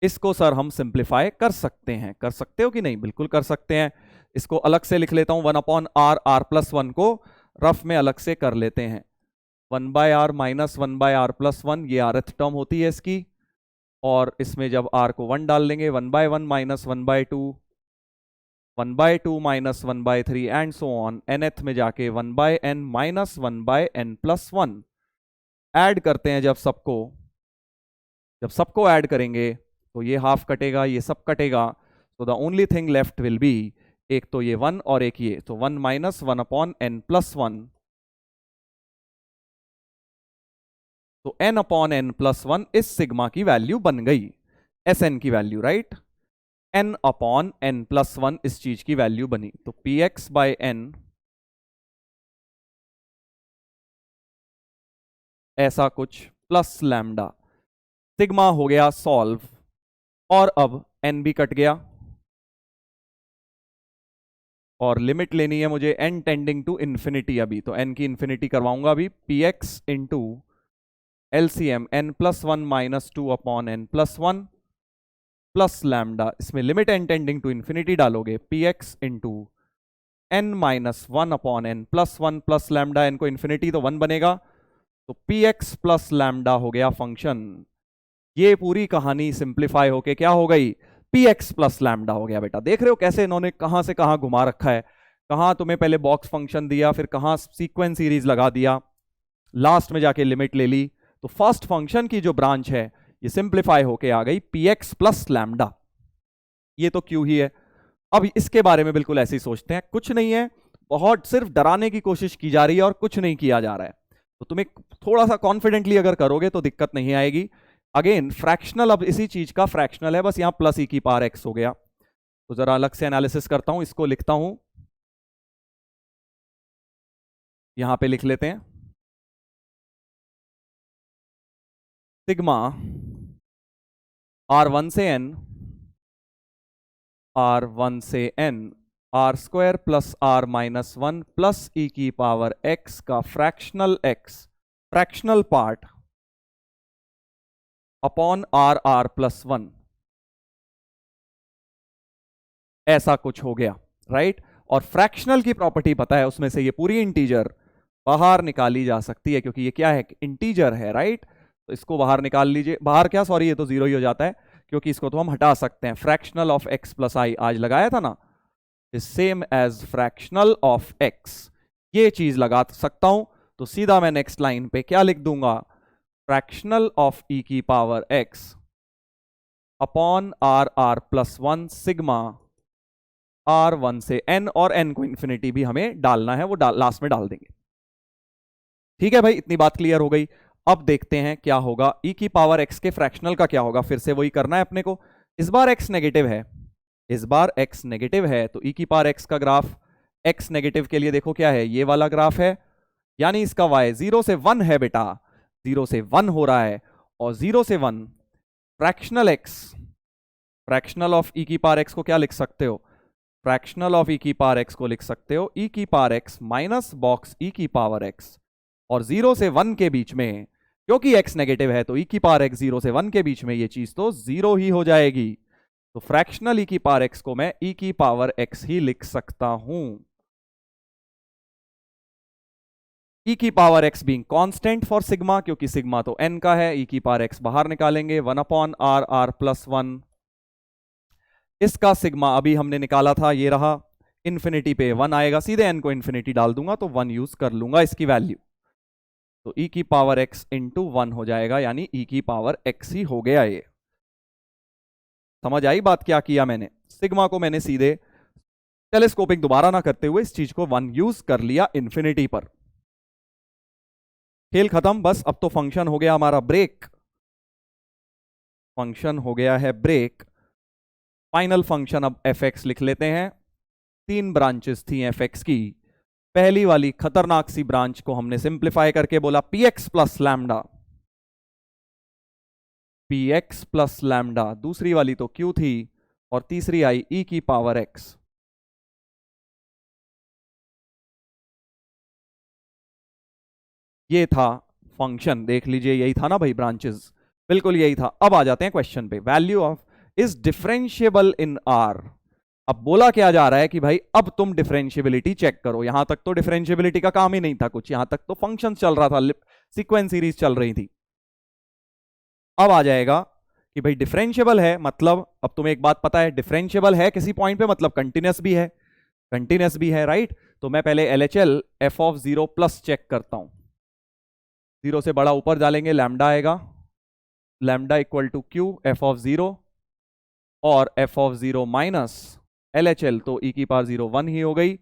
इसको सर हम सिंप्लीफाई कर सकते हैं, कर सकते हो कि नहीं, बिल्कुल कर सकते हैं। इसको अलग से लिख लेता हूं, 1 अपॉन आर आर प्लस 1 को रफ में अलग से कर लेते हैं, 1 by r minus 1 by r plus 1, ये आरथ टर्म होती है इसकी, और इसमें जब r को 1 डाल लेंगे, 1 by 1 minus 1 by 2, 1 by 2 minus 1 by 3 and so on, nth में जाके 1 by n minus 1 by n plus 1। Add करते हैं जब सबको ऐड करेंगे तो ये हाफ कटेगा, ये सब कटेगा, तो the only thing left will be, एक तो ये 1 और एक ये, तो 1 माइनस 1 अपॉन n प्लस 1, तो n अपॉन n प्लस 1 इस सिग्मा की वैल्यू बन गई, Sn की value, right, n upon n plus 1 इस चीज की वैल्यू बनी, तो px बाय n ऐसा कुछ प्लस लैम्डा, सिग्मा हो गया सॉल्व, और अब n भी कट गया, और लिमिट लेनी है मुझे n टेंडिंग टू इन्फिनिटी, अभी तो n की इन्फिनिटी करवाऊंगा अभी, px into LCM n plus 1 minus 2 upon n plus 1 plus lambda, इसमें limit n tending to infinity डालोगे, px into n minus 1 upon n plus 1 plus lambda, n को infinity तो 1 बनेगा, तो px प्लस लैम्डा हो गया फंक्शन। ये पूरी कहानी सिंप्लीफाई होके क्या हो गई, px प्लस लैम्डा हो गया। बेटा देख रहे हो कैसे इन्होंने कहां से कहां घुमा रखा है, कहां तुम्हें पहले बॉक्स फंक्शन दिया, फिर कहां सीक्वेंस सीरीज लगा दिया, लास्ट में जाके लिमिट ले ली, तो फर्स्ट फंक्शन की जो ब्रांच है ये सिंप्लीफाई होके आ गई px प्लस लैम्डा, ये तो क्यू ही है। अब इसके बारे में बिल्कुल ऐसे ही सोचते हैं, कुछ नहीं है, बहुत सिर्फ डराने की कोशिश की जा रही है और कुछ नहीं किया जा रहा है, तो तुम्हें थोड़ा सा कॉन्फिडेंटली अगर करोगे तो दिक्कत नहीं आएगी। अगेन फ्रैक्शनल, अब इसी चीज का फ्रैक्शनल है, बस यहां प्लस ई की पावर एक्स हो गया, तो जरा अलग से एनालिसिस करता हूं, इसको लिखता हूं, यहां पे लिख लेते हैं, सिग्मा r1 से n, r1 से n, R square plus are minus 1 plus E की पावर x का fractional x, fractional part upon are are plus 1, ऐसा कुछ हो गया, राइट। और फ्रैक्शनल की प्रॉपर्टी पता है, उसमें से ये पूरी इंटीजर बाहर निकाली जा सकती है, क्योंकि ये क्या है, इंटीजर है, राइट। तो इसको बाहर निकाल लीजिए, बाहर क्या, सॉरी, ये तो जीरो ही हो जाता है, क्योंकि इसको तो हम हटा सकते हैं। Fractional of x plus I आज लगाया था ना, is same as fractional of x, ये चीज लगा सकता हूं। तो सीधा मैं नेक्स्ट लाइन पे क्या लिख दूंगा, फ्रैक्शनल ऑफ ई की power x upon are are plus one sigma r one से एन, और एन को इन्फिनिटी भी हमें डालना है, वो लास्ट में डाल देंगे। ठीक है भाई, इतनी बात क्लियर हो गई। अब देखते हैं क्या होगा, ई की पावर एक्स के फ्रैक्शनल का क्या होगा, फिर से वही करना है अपने को। इस बार एक्स नेगेटिव है, इस बार एक्स नेगेटिव है, तो ई की पावर एक्स का ग्राफ एक्स नेगेटिव के लिए देखो क्या है, ये वाला ग्राफ है, यानी इसका वाई 0 से 1 है बेटा, 0 से 1 हो रहा है, और 0 से 1 fractional x, fractional of e की पावर एक्स को क्या लिख सकते हो, फ्रैक्शनल ऑफ ई की पावर एक्स को लिख सकते हो ई की पावर एक्स माइनस बॉक्स ई की पावर एक्स, और 0 से 1 के बीच में, क्योंकि x नेगेटिव है तो e की पावर x 0 से 1 के बीच में ये चीज तो 0 ही हो जाएगी। तो फ्रैक्शनल e की पावर x को मैं e की पावर x ही लिख सकता हूं, e की power x being constant for sigma, क्योंकि सिग्मा तो n का है, e की पावर x बाहर निकालेंगे 1 अपॉन आर आर प्लस 1, इसका सिग्मा अभी हमने निकाला था, ये रहा, इन्फिनिटी पे 1 आएगा, सीधे n को इन्फिनिटी डाल दूंगा तो 1 यूज कर लूंगा इसकी वैल्यू, तो e की पावर x इंटू 1 हो जाएगा, यानी e की पावर x ही हो गया। ये समझ आई बात, क्या किया मैंने, सिग्मा को मैंने सीधे टेलीस्कोपिंग दोबारा ना करते हुए इस चीज को 1 यूज कर लिया इन्फिनिटी पर, खेल खत्म। बस अब तो फंक्शन हो गया हमारा ब्रेक, फंक्शन हो गया है ब्रेक। फाइनल फंक्शन अब fx लिख लेते हैं। 3 ब्रांचेस थी fx की, पहली वाली खतरनाक सी ब्रांच को हमने सिंप्लीफाई करके बोला px plus lambda, px plus lambda, दूसरी वाली तो q थी, और तीसरी आई e की पावर x। ये था फंक्शन, देख लीजिए यही था ना भाई, ब्रांचेस बिल्कुल यही था। अब आ जाते हैं क्वेश्चन पे, value of is differentiable in are. अब बोला क्या जा रहा है कि भाई अब तुम डिफरेंशिएबिलिटी चेक करो, यहां तक तो डिफरेंशिएबिलिटी का काम ही नहीं था कुछ, यहां तक तो फंक्शन चल रहा था, सीक्वेंस सीरीज चल रही थी। अब आ जाएगा कि भाई डिफरेंशिएबल है, मतलब अब तुम्हें एक बात पता है, डिफरेंशिएबल है किसी पॉइंट पे मतलब कंटिन्यूअस भी है, कंटिन्यूअस भी है, राइट। तो मैं पहले LHL f of 0 plus check करता हूं, 0 से बड़ा ऊपर डालेंगे लैम्डा आएगा, lambda equal to q f of 0, और f ऑफ 0 माइनस LHL तो e की पावर 0 1 ही हो गई,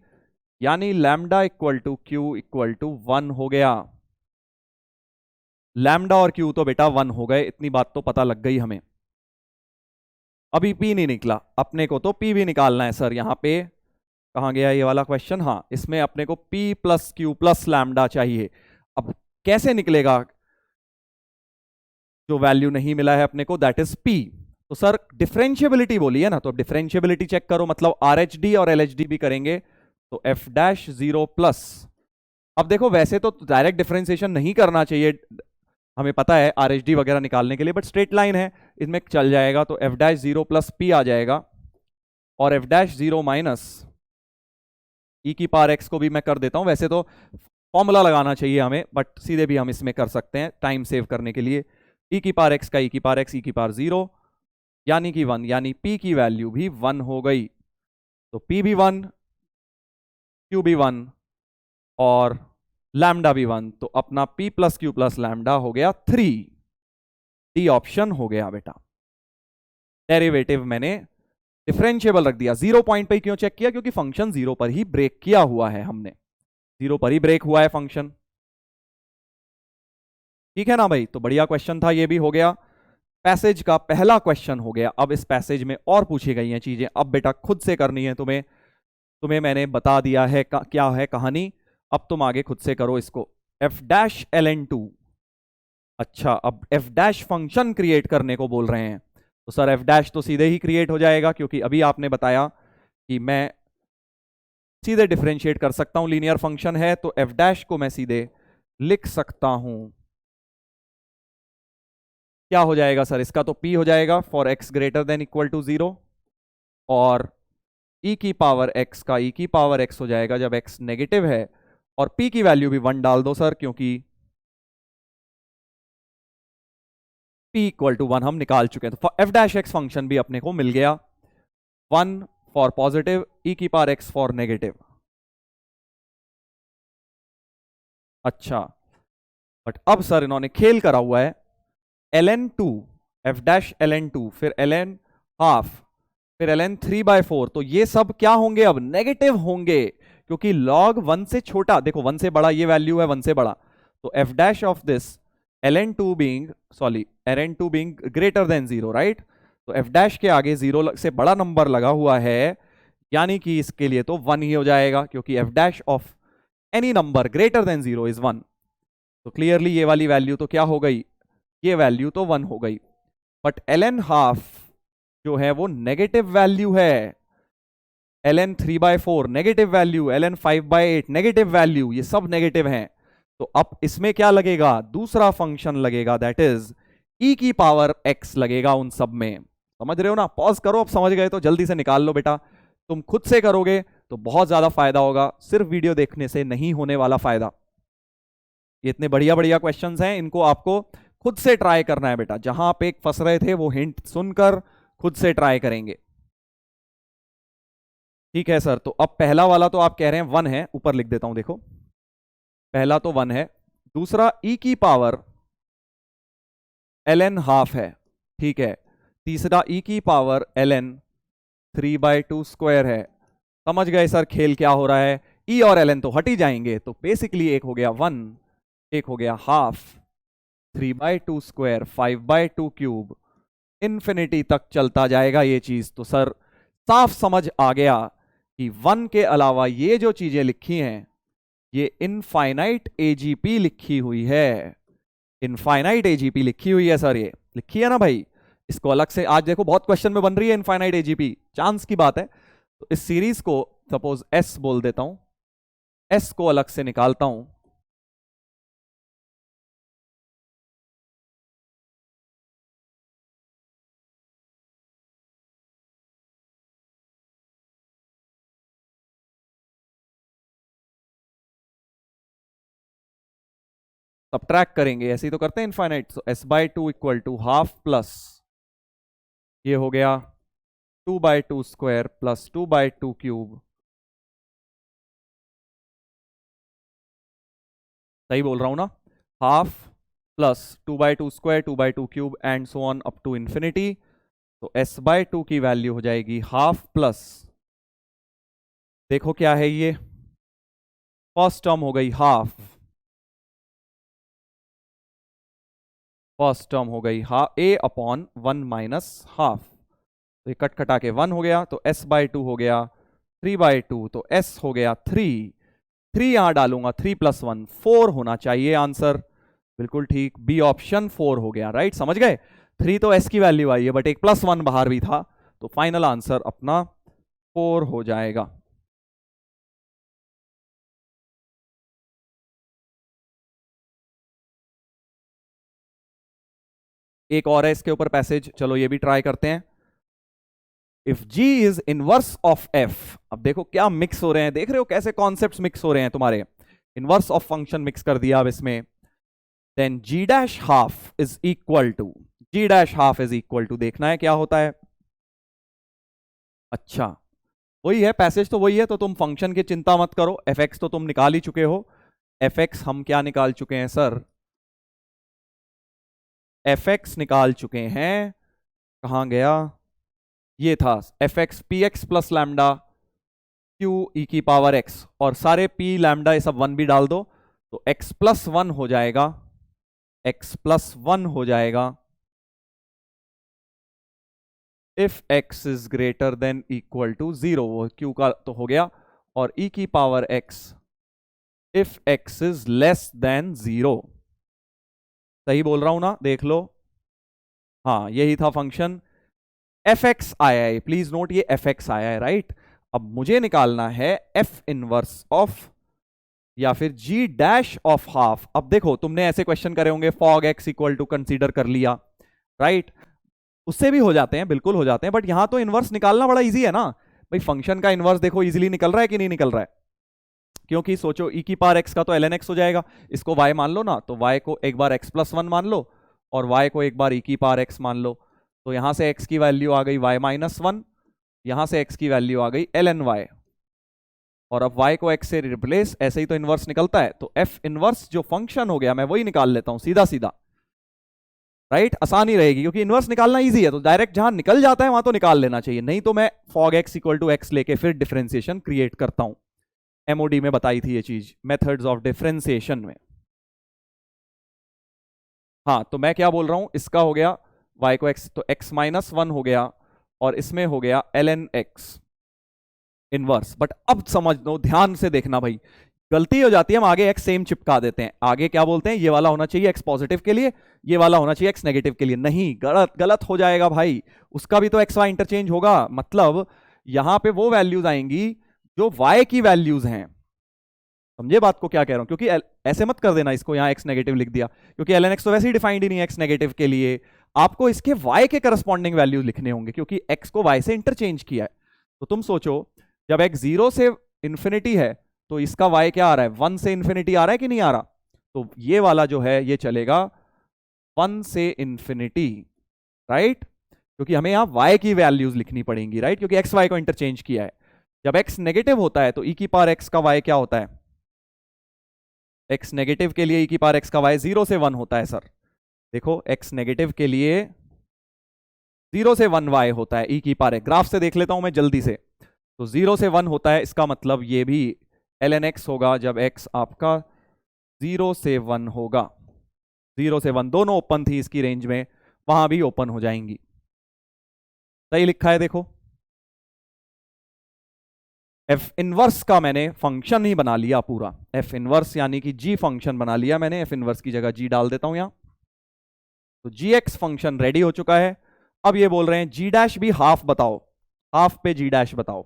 यानी lambda equal to q equal to 1 हो गया। लैम्डा और क्यू तो बेटा 1 हो गए, इतनी बात तो पता लग गई हमें। अभी p नहीं निकला, अपने को तो p भी निकालना है सर, यहां पे कहां गया ये वाला क्वेश्चन, हाँ इसमें अपने को p plus Q plus lambda चाहिए। अब कैसे निकलेगा, जो वैल्यू नहीं मिला है अपने को, दैट इज p। तो सर डिफरेंशिएबिलिटी बोली है ना, तो डिफरेंशिएबिलिटी चेक करो, मतलब RHD और LHD भी करेंगे, तो f डैश 0 प्लस। अब देखो वैसे तो डायरेक्ट डिफरेंशिएशन नहीं करना चाहिए, हमें पता है RHD वगैरह निकालने के लिए, बट स्ट्रेट लाइन है इसमें चल जाएगा, तो f डैश 0 प्लस p आ जाएगा, और f डैश 0 माइनस e की पावर x को भी मैं कर देता हूं, वैसे तो फॉर्मूला लगाना चाहिए हमें, बट सीधे भी हम इसमें कर सकते हैं टाइम सेव करने के लिए। e की पावर x का e की पावर x e की पावर 0 यानी कि 1, यानी p की वैल्यू भी 1 हो गई, तो p भी 1, q भी 1, और लैम्डा भी 1, तो अपना p plus Q plus lambda हो गया 3, डी ऑप्शन हो गया बेटा। डेरिवेटिव मैंने डिफरेंशिएबल रख दिया, 0 पॉइंट पे क्यों चेक किया, क्योंकि फंक्शन 0 पर ही ब्रेक किया हुआ है, हमने 0 पर ही ब्रेक हुआ है फंक्शन, ठीक है ना भाई। तो बढ़िया क्वेश्चन था, ये भी हो गया, पैसेज का पहला क्वेश्चन हो गया। अब इस पैसेज में और पूछी गई हैं चीजें, अब बेटा खुद से करनी है तुम्हें, तुम्हें मैंने बता दिया है क्या है कहानी, अब तुम आगे खुद से करो इसको। f डैश ln2, अच्छा अब f डैश फंक्शन क्रिएट करने को बोल रहे हैं, तो सर f डैश तो सीधे ही क्रिएट हो जाएगा, क्योंकि अभी आपने बताया कि मैं सीधे डिफरेंशिएट कर सकता हूं, लीनियर फंक्शन है, तो f डैश को मैं सीधे लिख सकता हूं, क्या हो जाएगा सर, इसका तो p हो जाएगा for x greater than equal to 0, और e की पावर x का e की पावर x हो जाएगा जब x नेगेटिव है, और p की वैल्यू भी 1 डाल दो सर, क्योंकि p इक्वल टू 1 हम निकाल चुके हैं। तो एफ डैश एक्स फंक्शन भी अपने को मिल गया, 1 फॉर पॉजिटिव, e की पावर x फॉर नेगेटिव। अच्छा, बट अब सर इन्होंने खेल करा हुआ है, ln2 एफ डैश ln2 फिर ln हाफ फिर ln 3/4, तो ये सब क्या होंगे, अब नेगेटिव होंगे, क्योंकि log 1 से छोटा, देखो 1 से बड़ा ये वैल्यू है 1 से बड़ा, तो F dash of this ln2 being greater than 0, right. तो एफ डैश के आगे 0 से बड़ा नंबर लगा हुआ है, यानी कि इसके लिए तो 1 ही हो जाएगा, क्योंकि F dash of any number greater than 0 is 1। तो क्लियरली ये वाली वैल्यू तो क्या हो गई, ये वैल्यू तो 1 हो गई। बट ln हाफ जो है वो नेगेटिव वैल्यू है, ln 3/4 negative value, ln 5/8 negative value, ये सब नेगेटिव हैं। तो अब इसमें क्या लगेगा, दूसरा फंक्शन लगेगा, दैट इज e की पावर x लगेगा उन सब में। समझ रहे हो ना, पॉज करो, अब समझ गए तो जल्दी से निकाल लो बेटा। तुम खुद से करोगे तो बहुत ज्यादा फायदा होगा, सिर्फ वीडियो देखने से नहीं होने वाला फायदा। ये इतने बढ़िया बढ़िया क्वेश्चंस हैं, इनको आपको खुद से ट्राई करना है बेटा। जहां आप एक फंस रहे थे वो हिंट सुनकर खुद से ट्राई करेंगे। ठीक है सर, तो अब पहला वाला तो आप कह रहे हैं 1 है, ऊपर लिख देता हूं, देखो पहला तो 1 है, दूसरा e की पावर ln हाफ है, ठीक है, तीसरा e की पावर ln 3/2 स्क्वायर है। समझ गए सर खेल क्या हो रहा है, e और ln तो हट ही जाएंगे, तो बेसिकली एक हो गया 1, एक हो गया हाफ, 3/2 स्क्वायर, 5/2 क्यूब, इन्फिनिटी तक चलता जाएगा ये चीज। तो सर साफ समझ आ गया कि 1 के अलावा ये जो चीजें लिखी हैं ये इनफाइनाइट एजीपी लिखी हुई है, इनफाइनाइट एजीपी लिखी हुई है सर, ये लिखी है ना भाई। इसको अलग से आज देखो बहुत क्वेश्चन में बन रही है इनफाइनाइट एजीपी, चांस की बात है। तो इस सीरीज को सपोज एस बोल देता हूं, एस को अलग से निकालता हूं, सबट्रैक्ट करेंगे, ऐसे ही तो करते हैं इनफाइनाइट। तो s/2 equal to half plus ये हो गया 2/2 स्क्वायर प्लस 2/2 क्यूब, सही बोल रहा हूं ना, half plus 2/2 square 2/2 cube and so on up to infinity. तो s/2 की वैल्यू हो जाएगी हाफ प्लस, देखो क्या है ये, फर्स्ट टर्म हो गई हाफ, फर्स्ट टर्म हो गई a अपॉन 1 माइनस हाफ, तो ये कट कटा के 1 हो गया, तो s/2 हो गया 3/2, तो s हो गया 3 यहां डालूंगा, 3 + 1 4 होना चाहिए आंसर, बिल्कुल ठीक, बी ऑप्शन 4 हो गया, राइट। समझ गए, 3 तो s की वैल्यू आई है, बट एक +1 बाहर भी था, तो फाइनल आंसर अपना 4 हो जाएगा। एक और है इसके ऊपर पैसेज, चलो ये भी ट्राई करते हैं। If g is inverse of f, अब देखो क्या मिक्स हो रहे हैं, देख रहे हो कैसे कॉन्सेप्ट्स मिक्स हो रहे हैं तुम्हारे, इनवर्स ऑफ फंक्शन मिक्स कर दिया अब इसमें, then g dash half is equal to, g dash half is equal to, देखना है क्या होता है। अच्छा वही है पैसेज, तो वही है, तो तुम फंक्शन की चिंता मत करो, fx तो तुम निकाल ही चुके हो, fx हम क्या निकाल चुके हैं सर, fx निकाल चुके हैं, कहां गया, ये था fx px plus lambda q e की पावर x, और सारे p लैम्डा ये सब 1 भी डाल दो, तो x + 1 हो जाएगा, x + 1 हो जाएगा if x is greater than equal to 0, वो q का तो हो गया, और e की power x if x is less than 0, सही बोल रहा हूं ना, देख लो, हाँ यही था फंक्शन, fx आया है, प्लीज नोट ये fx आया है, राइट। अब मुझे निकालना है f इनवर्स ऑफ या फिर g डैश ऑफ हाफ। अब देखो तुमने ऐसे क्वेश्चन करे होंगे, fog x equal to consider कर लिया, राइट, उससे भी हो जाते हैं, बिल्कुल हो जाते हैं, बट यहां तो इनवर्स निकालना बड़ा इजी है ना भाई, फंक्शन का इनवर्स देखो इजीली निकल रहा है कि नहीं निकल रहा है, क्योंकि सोचो e की पावर x का तो ln x हो जाएगा, इसको y मान लो ना, तो y को एक बार x+1 मान लो और y को एक बार e की पावर x मान लो। तो यहां से x की वैल्यू आ गई y-1, यहां से x की वैल्यू आ गई ln y, और अब y को x से रिप्लेस, ऐसे ही तो इनवर्स निकलता है, तो f इनवर्स जो फंक्शन हो गया मैं वही निकाल लेता हूं सीधा सीधा, राइट। आसानी रहेगी क्योंकि इनवर्स निकालना इजी है, तो डायरेक्ट जहां निकल जाता है वहां तो निकाल लेना चाहिए, नहीं तो मैं fog x equal to x लेके फिर डिफरेंशिएशन क्रिएट करता हूं। एमओडी में बताई थी ये चीज, मेथड्स ऑफ डिफरेंशिएशन में। हाँ, तो मैं क्या बोल रहा हूं, इसका हो गया y को x, तो x-1 हो गया, और इसमें हो गया ln x इनवर्स। बट अब समझ लो, ध्यान से देखना भाई, गलती हो जाती है, हम आगे x सेम चिपका देते हैं, आगे क्या बोलते हैं, ये वाला होना चाहिए x पॉजिटिव के लिए, ये वाला होना चाहिए x नेगेटिव के लिए। नहीं, गलत गलत हो जाएगा भाई, उसका भी तो x y इंटरचेंज होगा, मतलब यहां पे वो वैल्यूज आएंगी जो y की वैल्यूज हैं। समझे बात को क्या कह रहा हूं, क्योंकि ऐसे मत कर देना इसको यहां x नेगेटिव लिख दिया, क्योंकि ln x तो वैसे ही डिफाइंड ही नहीं है x नेगेटिव के लिए, आपको इसके y के करस्पॉन्डिंग वैल्यूज लिखने होंगे, क्योंकि x को y से इंटरचेंज किया है। तो तुम सोचो, जब x 0 से इंफिनिटी है तो इसका y क्या आ रहा है, 1 से इंफिनिटी आ रहा है कि नहीं आ रहा, तो ये वाला जो है ये चलेगा 1 से इंफिनिटी, राइट, क्योंकि हमें यहां y की वैल्यूज लिखनी पड़ेंगी, राइट, क्योंकि x y को इंटरचेंज किया है। जब x नेगेटिव होता है तो e की पावर x का y क्या होता है, x नेगेटिव के लिए e की पावर x का y 0 से 1 होता है सर। देखो x नेगेटिव के लिए 0 से 1 y होता है e की पावर, ग्राफ से देख लेता हूं मैं जल्दी से, तो 0 से 1 होता है, इसका मतलब ये भी ln x होगा जब x आपका 0 से 1 होगा। 0 से 1 दोनों ओपन थी इसकी रेंज में, वहां भी ओपन हो जाएंगी। सही लिखा है देखो, एफ इनवर्स का मैंने फंक्शन ही बना लिया पूरा, एफ इनवर्स यानी कि जी फंक्शन बना लिया मैंने, एफ इनवर्स की जगह जी डाल देता हूं यहां। तो जी एक्स फंक्शन रेडी हो चुका है। अब ये बोल रहे हैं जी डैश भी हाफ बताओ, हाफ पे जी डैश बताओ।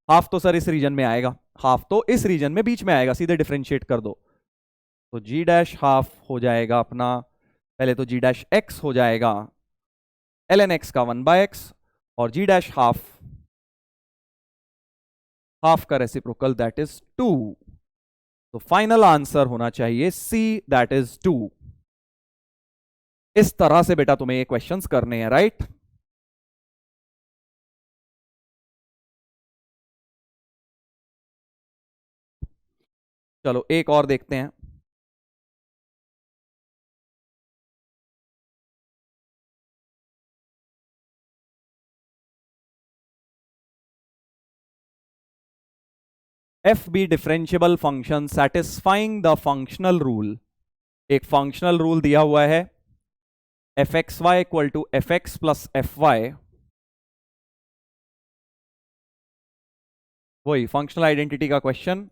हाफ तो सर इस रीजन में आएगा, हाफ तो इस रीजन में बीच में आएगा, सीधे डिफरेंशिएट कर दो। तो जी डैश हाफ हो जाएगा अपना, पहले तो जी डैश एक्स हो जाएगा ln x का 1/x, और जी डैश हाफ का रेसिप्रोकल दैट इज 2। तो फाइनल आंसर होना चाहिए C, दैट इज 2। इस तरह से बेटा तुम्हें ये क्वेश्चंस करने हैं, राइट। चलो एक और देखते हैं। F be differentiable function satisfying the functional rule. एक फंक्शनल रूल दिया हुआ है, f x y equal to f x plus f y, वही फंक्शनल आइडेंटिटी का क्वेश्चन।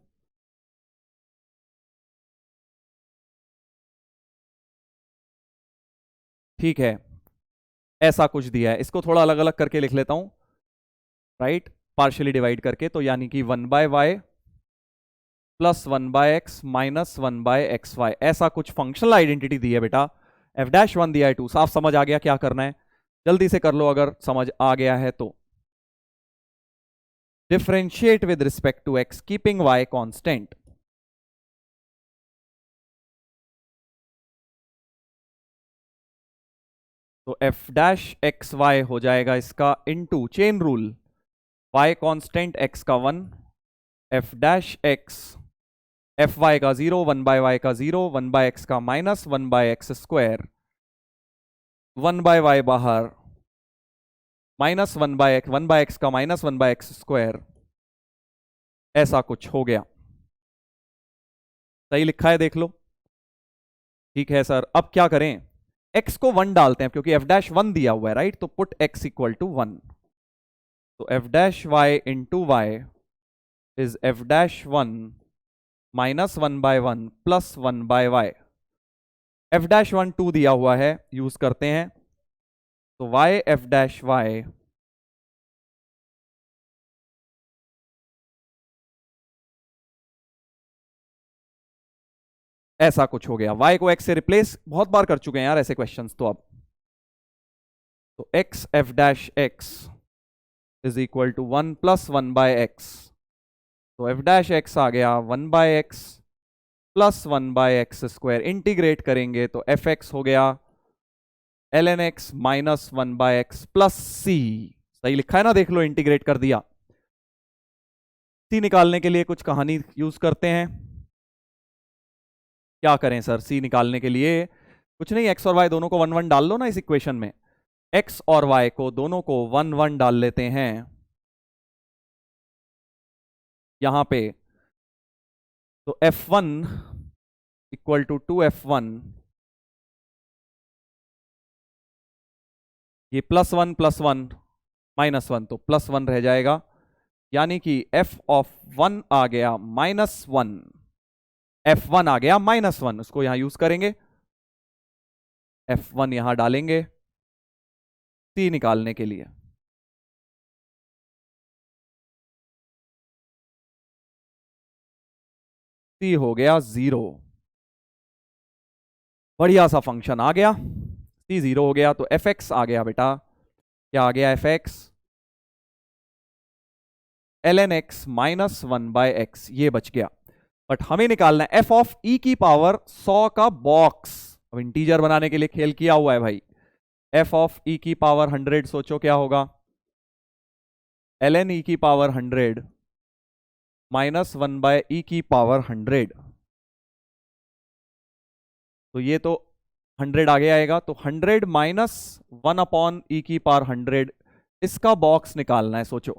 ठीक है, ऐसा कुछ दिया है, इसको थोड़ा अलग अलग करके लिख लेता हूं, राइट, पार्शियली डिवाइड करके, तो यानी कि 1/y plus 1/x minus 1/xy, ऐसा कुछ फंक्शनल आइडेंटिटी दी है बेटा। f'1 दिया है 2, साफ समझ आ गया क्या करना है, जल्दी से कर लो अगर समझ आ गया है तो। Differentiate with respect to x keeping y constant. तो f'(xy) हो जाएगा इसका into chain rule, y constant x का 1, f'(x) fy का 0, 1/y का 0, 1/x का माइनस 1/x², 1/y बाहर, माइनस 1/x का माइनस 1/x², ऐसा कुछ हो गया। सही लिखा है देख लो, ठीक है सर। अब क्या करें, x को 1 डालते हैं क्योंकि f'1 दिया हुआ है, राइट, तो पुट x इक्वल टू 1। तो f'(y) into y is f'(1) minus 1/1 plus 1/y। f'(1) 2 दिया हुआ है, यूज करते हैं, तो y f'(y) ऐसा कुछ हो गया। y को x से रिप्लेस बहुत बार कर चुके हैं यार ऐसे क्वेश्चंस, तो अब तो x f'(x) is equal to 1 plus 1/x, तो एफ डैश एक्स आ गया 1/x प्लस 1/x²। इंटीग्रेट करेंगे तो एफ एक्स हो गया ln x minus 1/x plus c। सही लिखा है ना, देख लो, इंटीग्रेट कर दिया। c निकालने के लिए कुछ कहानी यूज करते हैं। क्या करें सर c निकालने के लिए? कुछ नहीं, x और y दोनों को 1 1 डाल लो ना इस इक्वेशन में। x और y को दोनों को 1 1 डाल लेते हैं यहां पे। तो f1 इक्वल टू 2f1, ये +1 -1 तो +1 रह जाएगा, यानी कि f ऑफ 1 आ गया -1, f1 आ गया -1। उसको यहां यूज करेंगे, f1 यहां डालेंगे c निकालने के लिए। c हो गया 0। बढ़िया सा फंक्शन आ गया, c 0 हो गया। तो एफ एक्स आ गया बेटा, क्या आ गया? F x ln x minus 1/x, ये बच गया। बट हमें निकालना है f ऑफ e की पावर 100 का बॉक्स। अब इंटीजर बनाने के लिए खेल किया हुआ है भाई। f ऑफ e की पावर 100, सोचो क्या होगा? ln e की पावर 100 माइनस 1/e की पावर 100। तो ये तो 100 आगे आएगा, तो 100 माइनस 1/e की पावर 100, इसका बॉक्स निकालना है। सोचो,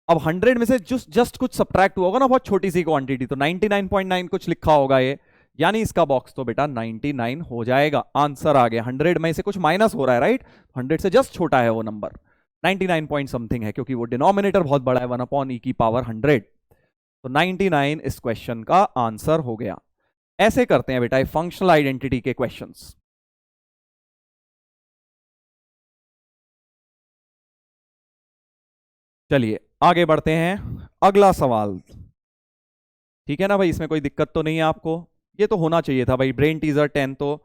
अब 100 में से जस्ट कुछ सब्ट्रैक्ट हुआ होगा ना, बहुत छोटी सी क्वांटिटी, तो 99.9 कुछ लिखा होगा ये, यानी इसका बॉक्स तो बेटा 99 हो जाएगा। आंसर आ गया। 100 में से कुछ माइनस हो रहा है, राइट? 100 से जस्ट छोटा है वो नंबर, 99 पॉइंट समथिंग है, क्योंकि वो डिनोमिनेटर बहुत बड़ा है, 1/e की पावर 100। तो 99 इस क्वेश्चन का आंसर हो गया। ऐसे करते हैं बेटा फंक्शनल आइडेंटिटी के क्वेश्चंस। चलिए आगे बढ़ते हैं, अगला सवाल। ठीक है ना भाई, इसमें कोई दिक्कत तो नहीं है आपको? ये तो होना चाहिए था भाई, ब्रेन टीजर 10 तो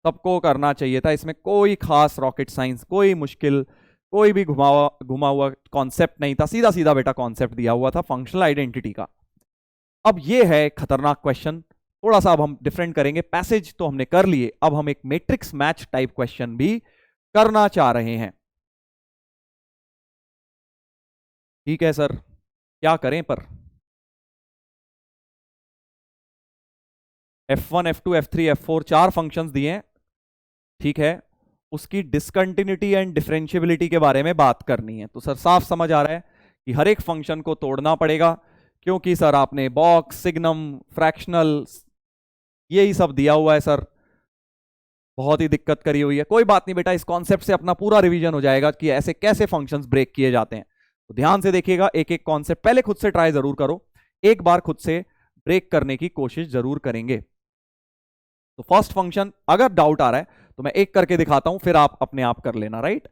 सबको करना चाहिए था। इसमें कोई खास रॉकेट साइंस, कोई मुश्किल, कोई भी घुमा हुआ कॉन्सेप्ट नहीं था, सीधा सीधा बेटा कॉन्सेप्ट दिया हुआ था फंक्शनल आइडेंटिटी का। अब ये है खतरनाक क्वेश्चन, थोड़ा सा अब हम डिफरेंट करेंगे। पैसेज तो हमने कर लिए, अब हम एक मैट्रिक्स मैच टाइप क्वेश्चन भी करना चाह रहे हैं। ठीक है सर, क्या करें पर? F1 F2 F3 F4 4 functions दिए हैं, ठीक है। उसकी डिसकंटिन्यूटी एंड डिफरेंशियबिलिटी के बारे में बात करनी है। तो सर साफ समझ आ रहा है कि हर एक फंक्शन को तोड़ना पड़ेगा, क्योंकि सर आपने बॉक्स, सिग्नम, फ्रैक्शनल, यही सब दिया हुआ है सर, बहुत ही दिक्कत करी हुई है। कोई बात नहीं बेटा, इस कॉन्सेप्ट से अपना पूरा रिवीजन हो जाएगा कि ऐसे कैसे फंक्शंस ब्रेक किए जाते हैं। तो ध्यान से देखिएगा, एक एक कॉन्सेप्ट पहले खुद से ट्राई जरूर करो, एक बार खुद से ब्रेक करने की कोशिश जरूर करेंगे। तो फर्स्ट फंक्शन, अगर डाउट आ रहा है तो मैं एक करके दिखाता हूं, फिर आप अपने आप कर लेना, राइट?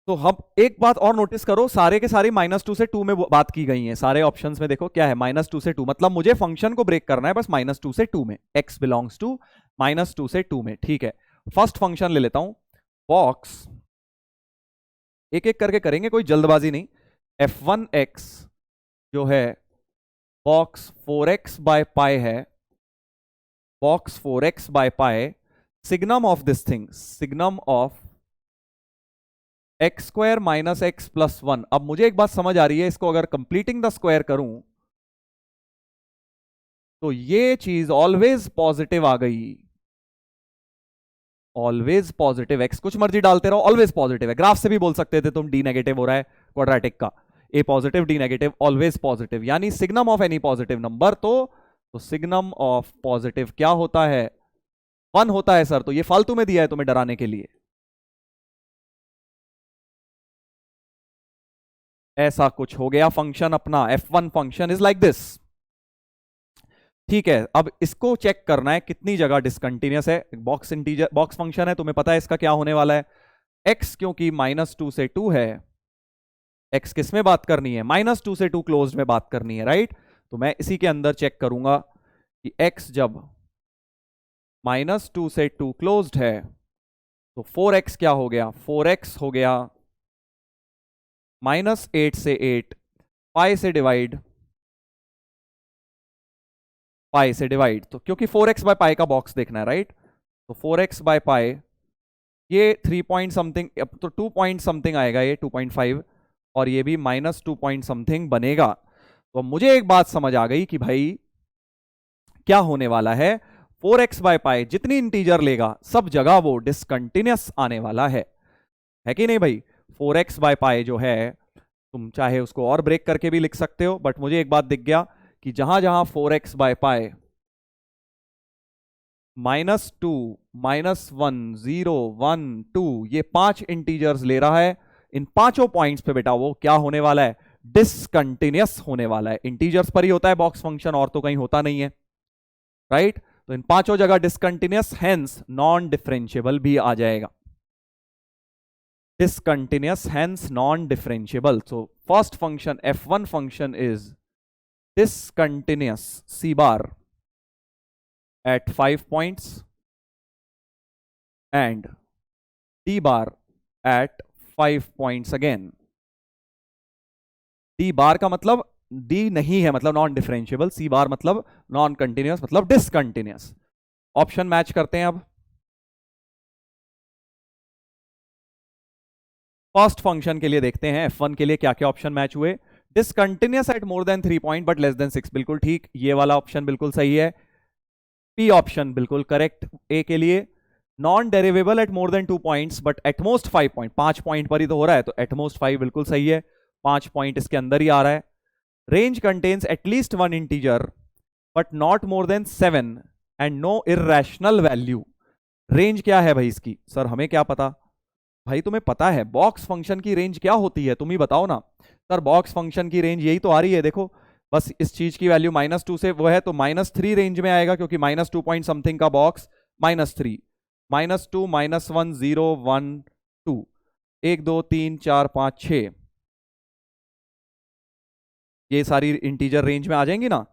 तो हम एक बात और नोटिस करो, सारे के सारे -2 से 2 में बात की गई है। सारे ऑप्शंस में देखो क्या है, -2 से 2, मतलब मुझे फंक्शन को ब्रेक करना है बस -2 से 2 में, x बिलोंग्स टू -2 से 2 में। ठीक है, फर्स्ट फंक्शन ले लेता हूं, बॉक्स, एक एक करके करेंगे, कोई जल्दबाजी नहीं। f1x जो है बॉक्स 4x/π है, box 4x/π, signum of this thing, signum of x² - x + 1। अब मुझे एक बात समझ आ रही है, इसको अगर कंप्लीटिंग द स्क्वायर करूं तो ये चीज ऑलवेज पॉजिटिव आ गई, ऑलवेज पॉजिटिव। x कुछ मर्जी डालते रहो, ऑलवेज पॉजिटिव है। ग्राफ से भी बोल सकते थे तुम, डी नेगेटिव हो रहा है क्वाड्रेटिक का, A positive D negative always positive, यानी signum of any positive number तो सिग्नम ऑफ पॉजिटिव क्या होता है? 1 होता है सर। तो ये फालतू में दिया है तुम्हें डराने के लिए। ऐसा कुछ हो गया फंक्शन अपना, f1 function is like this. ठीक है, अब इसको चेक करना है कितनी जगह डिसकंटिन्यूअस है। बॉक्स इंटीजर, बॉक्स फंक्शन है, तुम्हें पता है इसका क्या होने वाला है। x क्योंकि -2 से 2 है, x किस में बात करनी है? -2 से 2 क्लोज्ड में बात करनी है, राइट? तो मैं इसी के अंदर चेक करूंगा कि x जब -2 से 2 क्लोज्ड है तो 4x क्या हो गया? 4x हो गया -8 से 8, पाई से डिवाइड, पाई से डिवाइड, तो क्योंकि 4x बाय पाई का बॉक्स देखना है, राइट? तो 4x बाय पाई, ये 3 पॉइंट समथिंग, तो 2 पॉइंट समथिंग आएगा, ये 2.5, और ये भी -2 पॉइंट समथिंग बनेगा। तो मुझे एक बात समझ आ गई कि भाई क्या होने वाला है, 4x बाय पाई जितनी इंटीजर लेगा सब जगह वो डिसकंटिन्यूअस आने वाला है कि नहीं भाई? 4x बाय पाई जो है, तुम चाहे उसको और ब्रेक करके भी लिख सकते हो, बट मुझे एक बात दिख गया कि जहां जहां 4x बाय पाई -2, -1, 0, 1, 2 ये 5 इंटीजर्स ले रहा है, इन पांचों पॉइंट्स पे बेटा वो क्या होने वाला है, डिसकंटिन्यूअस होने वाला है। इंटीजर्स पर ही होता है बॉक्स फंक्शन, और तो कहीं होता नहीं है, राइट? तो इन पांचों जगह डिसकंटिन्यूअस, हेंस नॉन डिफरेंशिएबल भी आ जाएगा। Discontinuous, hence non-differentiable. So first function f1 function is discontinuous c bar at 5 points and d bar at 5 points again. d bar का मतलब d नहीं है, मतलब नॉन डिफरेंशिएबल, c bar मतलब non continuous, मतलब discontinuous. Option match करते हैं अब। फर्स्ट फंक्शन के लिए देखते हैं f1 के लिए क्या क्या ऑप्शन मैच हुए। Discontinuous at more than 3 point but less than 6, बिल्कुल ठीक, ये वाला ऑप्शन बिल्कुल सही है। पी ऑप्शन बिल्कुल करेक्ट ए के लिए। Non derivable at more than 2 points but at most 5 point, 5 point पर ही तो हो रहा है, तो एटमोस्ट 5 बिल्कुल सही है, 5 पॉइंट इसके अंदर ही आ रहा है। Range contains at least 1 integer but not more than 7 and no irrational value. Range क्या है भाई इसकी? सर हमें क्या पता भाई, तुम्हें पता है बॉक्स फंक्शन की रेंज क्या होती है, तुम ही बताओ ना। सर बॉक्स फंक्शन की रेंज यही तो आ रही है, देखो बस इस चीज की वैल्यू -2 से वो है, तो -3 रेंज में आएगा, क्योंकि -2 पॉइंट समथिंग का बॉक्स -3, -2, -1, 0, 1, 2, 1, 2, 3, 4, 5, 6, ये सारी इंटीजर रेंज में आ जाएंगी ना।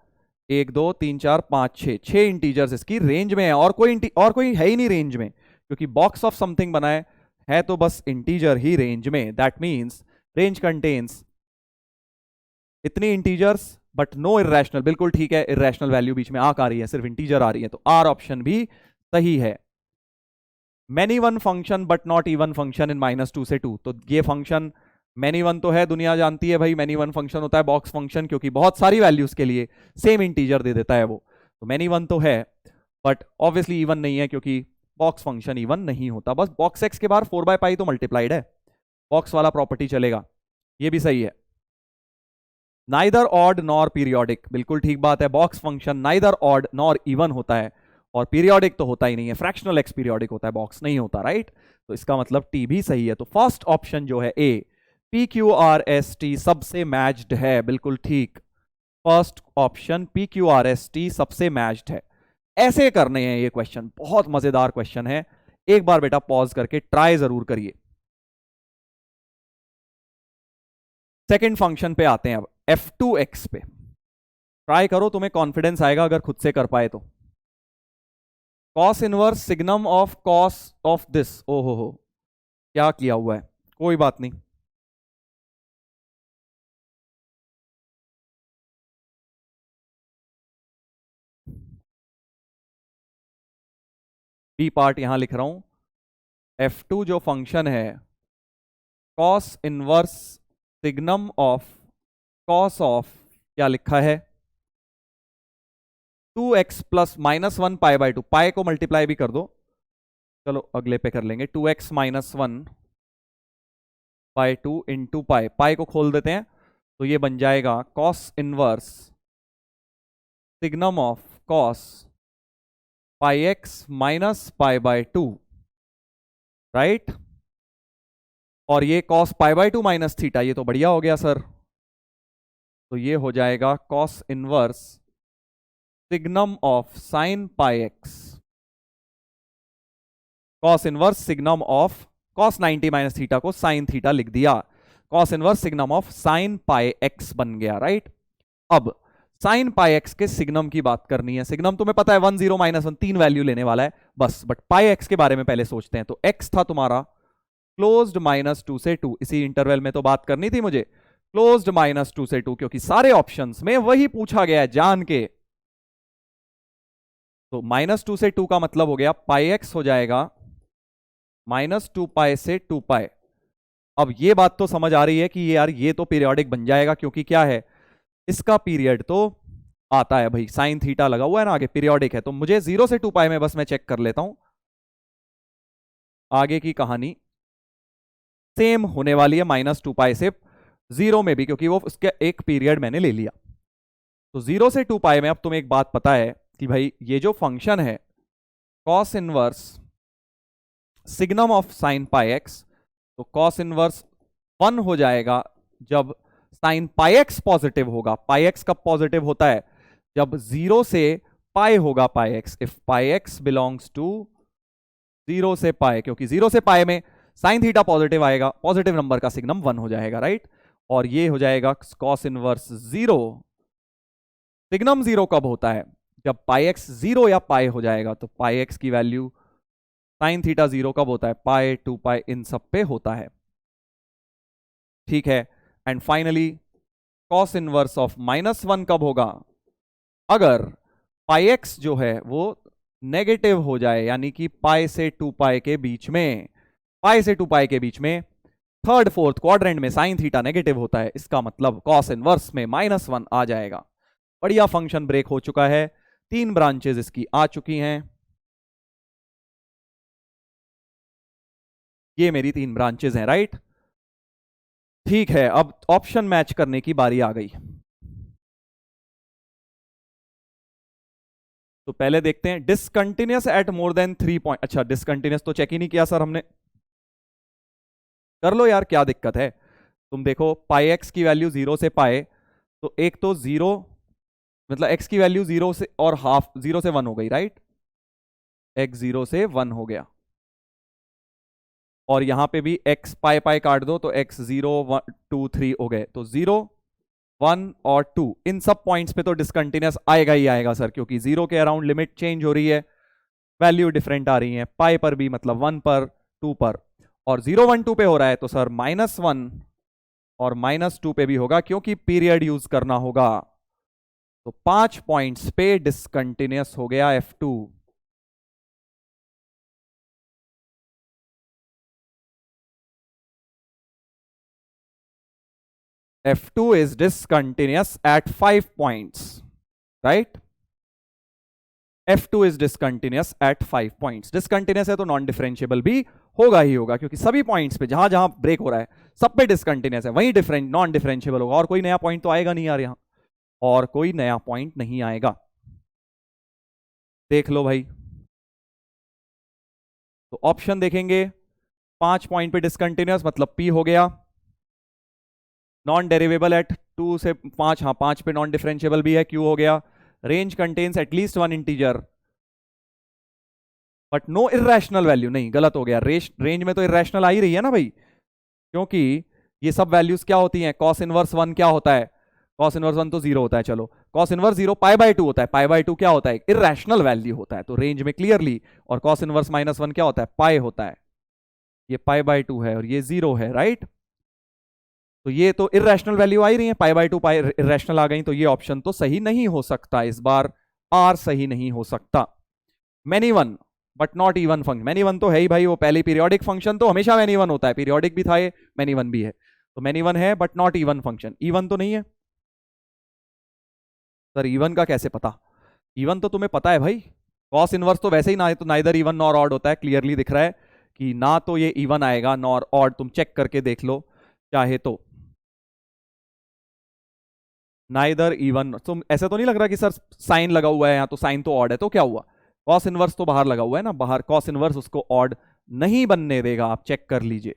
1, 2, 3, 4, 5, 6, 6 इंटीजर्स इसकी रेंज में है, और कोई है ही नहीं रेंज में, क्योंकि बॉक्स ऑफ समथिंग बनाए है तो बस इंटीजर ही रेंज में। दैट मीन्स रेंज कंटेन्स इतनी इंटीजर्स बट नो इररेशनल, बिल्कुल ठीक है, इररेशनल वैल्यू बीच में आ रही है, सिर्फ इंटीजर आ रही है, तो आर ऑप्शन भी सही है। Many one function but not even function in -2 से 2, तो ये फंक्शन मैनी वन तो है, दुनिया जानती है भाई मैनी वन फंक्शन होता है बॉक्स फंक्शन, क्योंकि बहुत सारी वैल्यूज के लिए सेम इंटीजर दे देता है वो, तो मैनी वन तो है, बट ऑब्वियसली इवन नहीं है, क्योंकि बॉक्स फंक्शन इवन नहीं होता। बस बॉक्स एक्स के बाहर 4 बाय पाई तो मल्टीप्लाइड है, बॉक्स वाला प्रॉपर्टी चलेगा, ये भी सही है। नाइदर ऑड नॉर पीरियोडिक, बिल्कुल ठीक बात है, box function neither odd nor even होता है, और पीरियोडिक तो होता ही नहीं है, फ्रैक्शनल एक्स पीरियोडिक होता है, बॉक्स नहीं होता, राइट? तो इसका मतलब टी भी सही है। तो फर्स्ट ऑप्शन जो है A, P Q R S T सबसे मैच्ड है, बिल्कुल ठीक, first option P Q R S T सबसे मैच्ड है। ऐसे करने हैं ये क्वेश्चन, बहुत मजेदार क्वेश्चन है, एक बार बेटा पॉज करके ट्राई जरूर करिए। सेकंड फंक्शन पे आते हैं अब, f2x पे ट्राई करो, तुम्हें कॉन्फिडेंस आएगा अगर खुद से कर पाए तो। Cos inverse signum of cos of this, ओ हो क्या किया हुआ है, कोई बात नहीं, बी पार्ट यहां लिख रहा हूं। f2 जो फंक्शन है, cos inverse signum of cos of, क्या लिखा है, 2x प्लस -1 पाई बाय 2, पाई को मल्टीप्लाई भी कर दो, चलो अगले पे कर लेंगे, 2x -1 बाय 2 इंटू पाई, पाई को खोल देते हैं, तो ये बन जाएगा cos inverse signum of cos pi x minus pi by 2, right? और ये cos pi by 2 minus theta, ये तो बढ़िया हो गया सर, तो ये हो जाएगा cos inverse signum of sine pi x, cos inverse signum of cos 90 minus theta को साइन थीटा लिख दिया, cos inverse signum of sine pi x बन गया, राइट? अब साइन पाई एक्स के सिग्नम की बात करनी है, सिग्नम तुम्हें पता है 1, 0, -1 तीन वैल्यू लेने वाला है बस, बट पाई एक्स के बारे में पहले सोचते हैं। तो एक्स था तुम्हारा क्लोज्ड -2 से 2, इसी इंटरवल में तो बात करनी थी मुझे, क्लोज्ड -2 से 2, क्योंकि सारे ऑप्शंस में वही पूछा गया है जान के। तो -2 से 2 का मतलब हो गया पाई एक्स हो जाएगा -2 पाई से 2 पाई। अब ये बात तो समझ आ रही है कि ये यार ये तो पीरियोडिक बन जाएगा, क्योंकि क्या है इसका पीरियड तो आता है भाई, साइन थीटा लगा हुआ है ना आगे, पीरियोडिक है। तो मुझे 0 से 2 पाई में बस मैं चेक कर लेता हूं, आगे की कहानी सेम होने वाली है -2 पाई से 0 में भी, क्योंकि वो उसका एक पीरियड मैंने ले लिया। तो 0 से 2 पाई में अब तुम्हें एक बात पता है कि भाई ये जो फंक्शन है cos inverse signum of sine pi x, तो कॉस इनवर्स 1 हो जाएगा जब साइन पाई एक्स पॉजिटिव होगा। पाई एक्स कब पॉजिटिव होता है? जब 0 से पाई होगा pi X, if pi X belongs to 0 से पाई, क्योंकि 0 से पाई में साइन थीटा पॉजिटिव आएगा, पॉजिटिव नंबर का सिग्नम 1 हो जाएगा, राइट। और ये हो जाएगा कॉस इनवर्स 0। सिग्नम 0 कब होता है? जब पाई एक्स 0 या पाई हो जाएगा। तो पाई एक्स की वैल्यू साइन थीटा 0 कब होता है? पाई 2 पाई इन सब पे होता है, ठीक है। And finally cos inverse of -1 कब होगा? अगर पाई एक्स जो है वो नेगेटिव हो जाए, यानी कि पाई से 2 पाई के बीच में, पाई से 2 पाई के बीच में थर्ड फोर्थ क्वाड्रेंट में साइन थीटा नेगेटिव होता है, इसका मतलब कॉस इनवर्स में -1 आ जाएगा। बढ़िया, फंक्शन ब्रेक हो चुका है, 3 ब्रांचेस इसकी आ चुकी हैं। ये मेरी 3 ब्रांचेस हैं, राइट। ठीक है, अब ऑप्शन मैच करने की बारी आ गई। तो पहले देखते हैं discontinuous at more than 3 point. अच्छा, डिसकंटिन्यूअस तो चेक ही नहीं किया सर हमने। कर लो यार, क्या दिक्कत है। तुम देखो पाई एक्स की वैल्यू 0 से पाए, तो एक तो 0 मतलब एक्स की वैल्यू 0 से और हाफ 0 से 1 हो गई, राइट। एक्स 0 से 1 हो गया, और यहां पे भी x पाई पाई काट दो तो x 0 1 2 3 हो गए। तो 0 1 और 2 इन सब पॉइंट्स पे तो डिसकंटिन्यूअस आएगा ही आएगा सर, क्योंकि 0 के अराउंड लिमिट चेंज हो रही है, वैल्यू डिफरेंट आ रही है, पाई पर भी मतलब 1 पर 2 पर, और 0 1 2 पे हो रहा है तो सर -1 और -2 पे भी होगा, क्योंकि पीरियड यूज करना होगा। तो 5 पॉइंट्स पे डिसकंटिन्यूअस हो गया F2। F2 is discontinuous at 5 points, right? F2 is discontinuous at 5 points। Discontinuous है तो नॉन डिफरेंशिएबल भी होगा ही होगा, क्योंकि सभी पॉइंट्स पे जहां जहां ब्रेक हो रहा है सब पे डिसकंटिन्यूअस है, वहीं डिफरेंट नॉन डिफरेंशिएबल होगा। और कोई नया पॉइंट तो आएगा नहीं यार यहां, और कोई नया पॉइंट नहीं आएगा। देख लो भाई, तो ऑप्शन देखेंगे, 5 पॉइंट पे डिसकंटिन्यूअस मतलब P हो गया, नॉन डेरिवेबल एट 2 से 5, हाँ 5 पे नॉन डिफरेंशिएबल भी है, Q हो गया, range contains at least 1 integer but no irrational value, नहीं गलत हो गया, रेंज में तो इरेशनल आ ही रही है ना भाई, क्योंकि ये सब वैल्यूज क्या होती हैं, कॉस इनवर्स 1 क्या होता है, कॉस इनवर्स 1 तो 0 होता है, चलो कॉस इनवर्स 0 पाई बाय 2 होता है, पाई बाय 2 क्या होता है, इरेशनल वैल्यू होता है, तो रेंज में क्लियरली, और कॉस इनवर्स -1 क्या होता है, पाई होता है, ये पाई बाय 2 है और ये 0 है, राइट। तो ये तो इरेशनल वैल्यू आ ही रही है, पाई बाय 2 पाई इरेशनल आ गई, तो ये ऑप्शन तो सही नहीं हो सकता, इस बार आर सही नहीं हो सकता। Many one but not even function, many one तो है ही भाई, वो पहले पीरियोडिक फंक्शन तो हमेशा मैनी वन होता है, पीरियोडिक भी था ये, मैनी वन भी है, तो मैनी वन है but not even function. Even तो नहीं है सर, इवन का कैसे पता? इवन तो तुम्हें पता है भाई, कॉस इनवर्स तो वैसे ही ना, तो नाइदर इवन नॉर ऑड होता है, क्लियरली दिख रहा है कि ना तो ये इवन आएगा नॉर ऑड, तुम चेक करके देख लो चाहे तो, नाइदर इवन। तो ऐसा तो नहीं लग रहा कि सर साइन लगा हुआ है यहाँ, तो साइन तो ऑड है, तो क्या हुआ, कॉस इनवर्स तो बाहर लगा हुआ है ना, बाहर कॉस इनवर्स उसको ऑड नहीं बनने देगा, आप चेक कर लीजिए।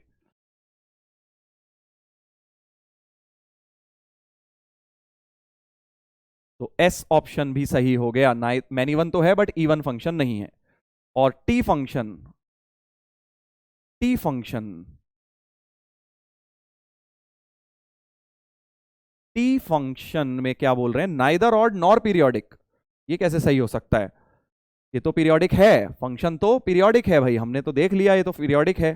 तो एस ऑप्शन भी सही हो गया, मैनी वन तो है बट इवन फंक्शन नहीं है। और T function, T function, T function में क्या बोल रहे हैं, नाइदर ऑड नॉर पीरियोडिक, ये कैसे सही हो सकता है, ये तो पीरियोडिक है, फंक्शन तो पीरियोडिक है भाई, हमने तो देख लिया ये तो पीरियोडिक है,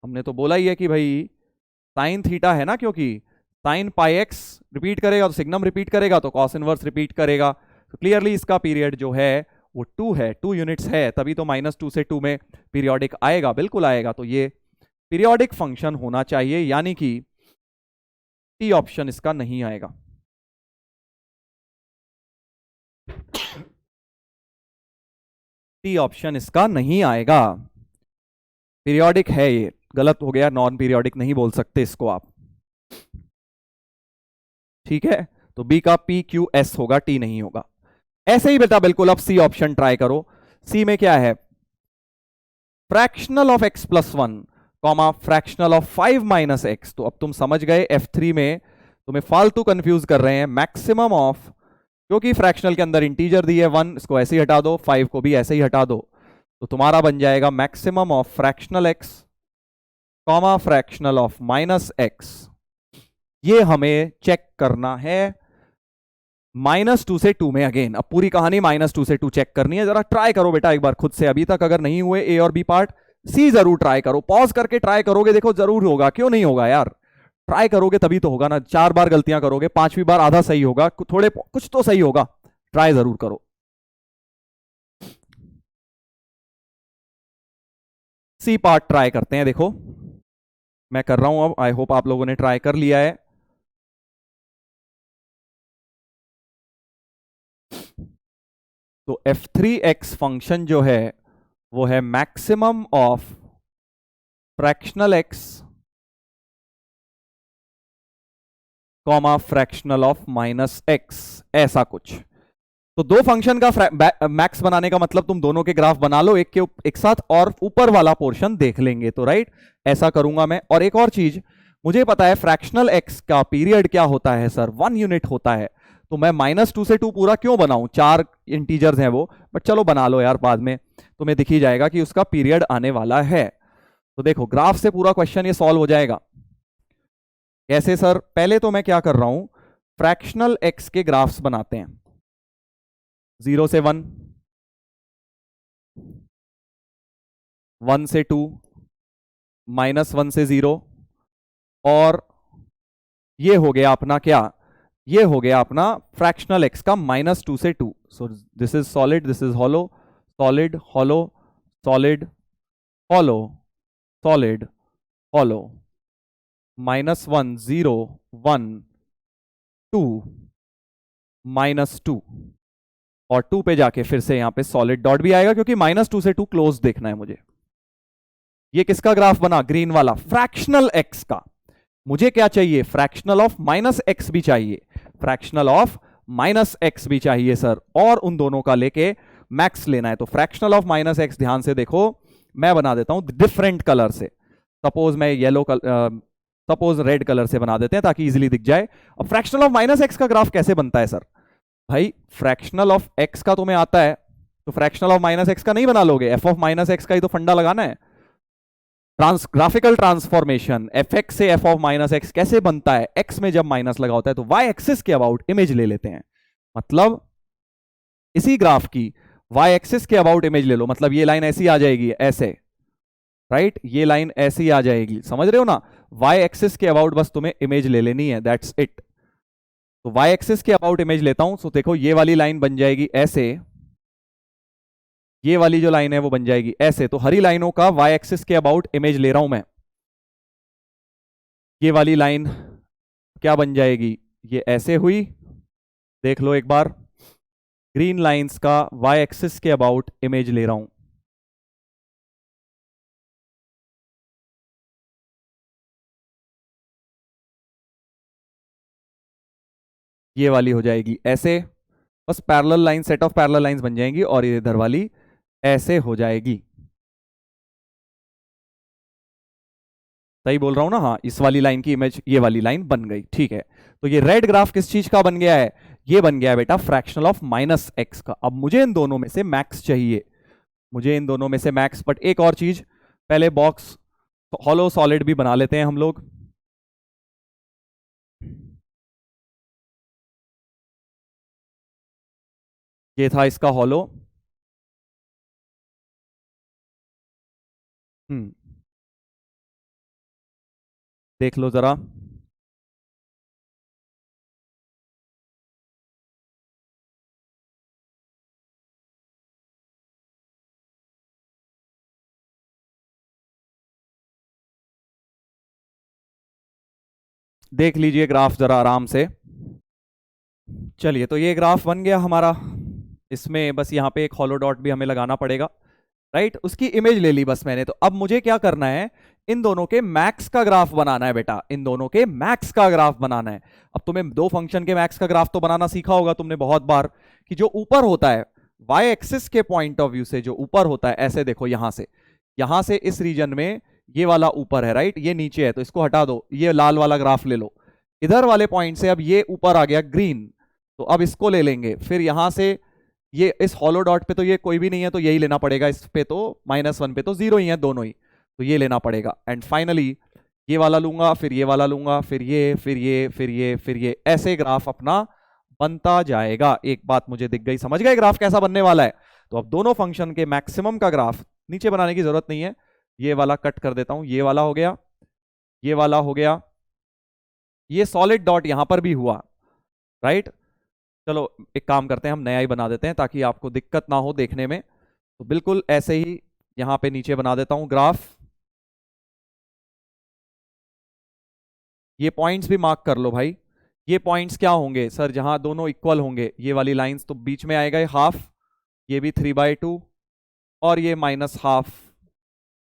हमने तो बोला ही है कि भाई साइन थीटा है ना, क्योंकि साइन पाई एक्स रिपीट करेगा तो सिग्नम रिपीट करेगा तो कॉस इनवर्स रिपीट करेगा। तो क्लियरली इसका पीरियड जो है वो 2 है, 2 यूनिट्स है, तभी तो -2 से 2 में पीरियोडिक आएगा, बिल्कुल आएगा। तो ये पीरियोडिक फंक्शन होना चाहिए, यानी कि टी ऑप्शन इसका नहीं आएगा। टी ऑप्शन इसका नहीं आएगा। पीरियोडिक है, ये गलत हो गया, नॉन पीरियोडिक नहीं बोल सकते इसको आप। ठीक है, तो बी का पी क्यू एस होगा, टी नहीं होगा। ऐसे ही बेटा बिल्कुल अब सी ऑप्शन ट्राई करो। सी में क्या है, fractional of x plus one comma fractional of 5 minus x. तो अब तुम समझ गए F3 में तुम्हें फालतू कंफ्यूज कर रहे हैं। मैक्सिमम ऑफ, क्योंकि फ्रैक्शनल के अंदर इंटीजर दी है 1, इसको ऐसे ही हटा दो, 5 को भी ऐसे ही हटा दो, तो तुम्हारा बन जाएगा maximum of fractional x comma fractional of minus x. ये हमें चेक करना है -2 से 2 में। अगेन अब पूरी कहानी -2 से 2 चेक करनी है। जरा ट्राई करो बेटा एक बार खुद से, अभी तक अगर नहीं हुए ए और बी पार्ट, सी जरूर ट्राई करो, पॉज करके ट्राई करोगे, देखो जरूर होगा, क्यों नहीं होगा यार। ट्राई करोगे तभी तो होगा ना। 4 बार गलतियां करोगे, 5वीं बार आधा सही होगा, थोड़े कुछ तो सही होगा। ट्राई जरूर करो। सी पार्ट ट्राई करते हैं। देखो मैं कर रहा हूं अब, आई होप आप लोगों ने ट्राई कर लिया है। तो f3x फंक्शन जो है वो है maximum of fractional x comma fractional of minus x, ऐसा कुछ। तो दो फंक्शन का मैक्स बनाने का मतलब तुम दोनों के ग्राफ बना लो एक के एक साथ, और ऊपर वाला पोर्शन देख लेंगे। तो राइट, ऐसा करूंगा मैं। और एक और चीज मुझे पता है, फ्रैक्शनल एक्स का पीरियड क्या होता है सर, 1 यूनिट होता है। तो मैं -2 से 2 पूरा क्यों बनाऊं, 4 इंटीजर्स हैं वो, बट चलो बना लो यार, बाद में तुम्हें दिख ही जाएगा कि उसका पीरियड आने वाला है। तो देखो ग्राफ से पूरा क्वेश्चन ये सॉल्व हो जाएगा। कैसे सर, पहले तो मैं क्या कर रहा हूं, फ्रैक्शनल एक्स के ग्राफ्स बनाते हैं। 0 से 1, 1 से 2, -1 से 0, और ये हो गया अपना क्या, ये हो गया अपना फ्रैक्शनल एक्स का -2 से 2। सो this is solid, this is hollow, solid hollow, solid hollow, solid hollow, -1 0 1 2 -2, और 2 पे जाके फिर से यहां पे सॉलिड डॉट भी आएगा, क्योंकि -2 से 2 क्लोज देखना है मुझे। ये किसका ग्राफ बना, ग्रीन वाला, फ्रैक्शनल एक्स का। मुझे क्या चाहिए, फ्रैक्शनल ऑफ माइनस एक्स भी चाहिए, फ्रैक्शनल ऑफ माइनस एक्स भी चाहिए सर, और उन दोनों का लेके मैक्स लेना है। तो फ्रैक्शनल ऑफ माइनस एक्स, ध्यान से देखो, मैं बना देता हूं डिफरेंट कलर से। सपोज मैं yellow colour, suppose red colour से बना देते हैं ताकि इजीली दिख जाए। अब फ्रैक्शनल ऑफ माइनस एक्स का ग्राफ कैसे बनता है सर, भाई फ्रैक्शनल ऑफ एक्स का तुम्हें आता है, तो फ्रैक्शनल ऑफ माइनस एक्स का नहीं बना लोगे, एफ ऑफ माइनस एक्स का ही तो फंडा लगाना है। ग्राफिकल ट्रांसफॉर्मेशन, एफ एक्स से एफ ऑफ माइनस एक्स कैसे बनता है, एक्स में जब माइनस लगा होता है तो वाई एक्सिस के अबाउट इमेज ले लेते हैं। मतलब इसी ग्राफ की वाई एक्सिस के अबाउट इमेज ले लो, मतलब ये लाइन ऐसी आ जाएगी, ऐसे, राइट, ये लाइन ऐसी आ जाएगी, समझ रहे हो ना। वाई एक्सिस के अबाउट बस तुम्हें इमेज ले लेनी है, दैट्स इट। तो वाई एक्सिस के अबाउट इमेज लेता हूं, तो देखो ये वाली लाइन बन जाएगी ऐसे, ये वाली जो लाइन है वो बन जाएगी ऐसे। तो हरी लाइनों का वाई एक्सिस के अबाउट इमेज ले रहा हूं मैं। ये वाली लाइन क्या बन जाएगी, ये ऐसे हुई, देख लो एक बार, ग्रीन लाइंस का वाई एक्सिस के अबाउट इमेज ले रहा हूं। ये वाली हो जाएगी ऐसे, बस parallel line, set of parallel lines बन जाएंगी, और ये इधर वाली ऐसे हो जाएगी। सही बोल रहा हूं ना, हाँ, इस वाली लाइन की इमेज ये वाली लाइन बन गई, ठीक है। तो ये रेड ग्राफ किस चीज का बन गया है, ये बन गया है बेटा फ्रैक्शनल ऑफ माइनस एक्स का। अब मुझे इन दोनों में से मैक्स चाहिए, मुझे इन दोनों में से मैक्स। बट एक और चीज, पहले बॉक्स हॉलो सॉलिड भी बना लेते हैं हम लोग। ये था इसका हॉलो, देख लो जरा, देख लीजिए ग्राफ जरा आराम से। चलिए, तो ये ग्राफ बन गया हमारा। इसमें बस यहाँ पे एक हॉलो डॉट भी हमें लगाना पड़ेगा, राइट। उसकी इमेज ले ली बस मैंने। तो अब मुझे क्या करना है, इन दोनों के मैक्स का ग्राफ बनाना है बेटा, इन दोनों के मैक्स का ग्राफ बनाना है। अब तुम्हें दो फंक्शन के मैक्स का ग्राफ तो बनाना सीखा होगा तुमने बहुत बार, कि जो ऊपर होता है वाई एक्सिस के पॉइंट ऑफ व्यू से, जो ऊपर होता है ऐसे देखो, यहां से इस रीजन में ये वाला ऊपर है, राइट, ये नीचे है, तो इसको हटा दो, ये लाल वाला ग्राफ ले लो। इधर वाले पॉइंट से अब ये ऊपर आ गया ग्रीन, तो अब इसको ले लेंगे। फिर यहां से ये इस हॉलो डॉट पे तो ये कोई भी नहीं है, तो यही लेना पड़ेगा। इस पे तो -1 पे तो 0 ही है दोनों ही, तो ये लेना पड़ेगा। एंड फाइनली ये वाला लूंगा, फिर ये वाला लूंगा, फिर ये, फिर ये, फिर ये, फिर ये, ऐसे ग्राफ अपना बनता जाएगा। एक बात मुझे दिख गई, समझ गए ग्राफ कैसा बनने वाला है। तो अब दोनों फंक्शन के मैक्सिमम का ग्राफ नीचे बनाने की जरूरत नहीं है, ये वाला कट कर देता हूं, ये वाला हो गया, ये वाला हो गया, ये सॉलिड डॉट यहां पर भी हुआ, राइट। चलो एक काम करते हैं, हम नया ही बना देते हैं ताकि आपको दिक्कत ना हो देखने में। तो बिल्कुल ऐसे ही यहां पे नीचे बना देता हूं ग्राफ। ये पॉइंट्स भी मार्क कर लो भाई। ये पॉइंट्स क्या होंगे सर, जहां दोनों इक्वल होंगे, ये वाली लाइंस, तो बीच में आएगा ये हाफ, ये भी 3/2, और ये -½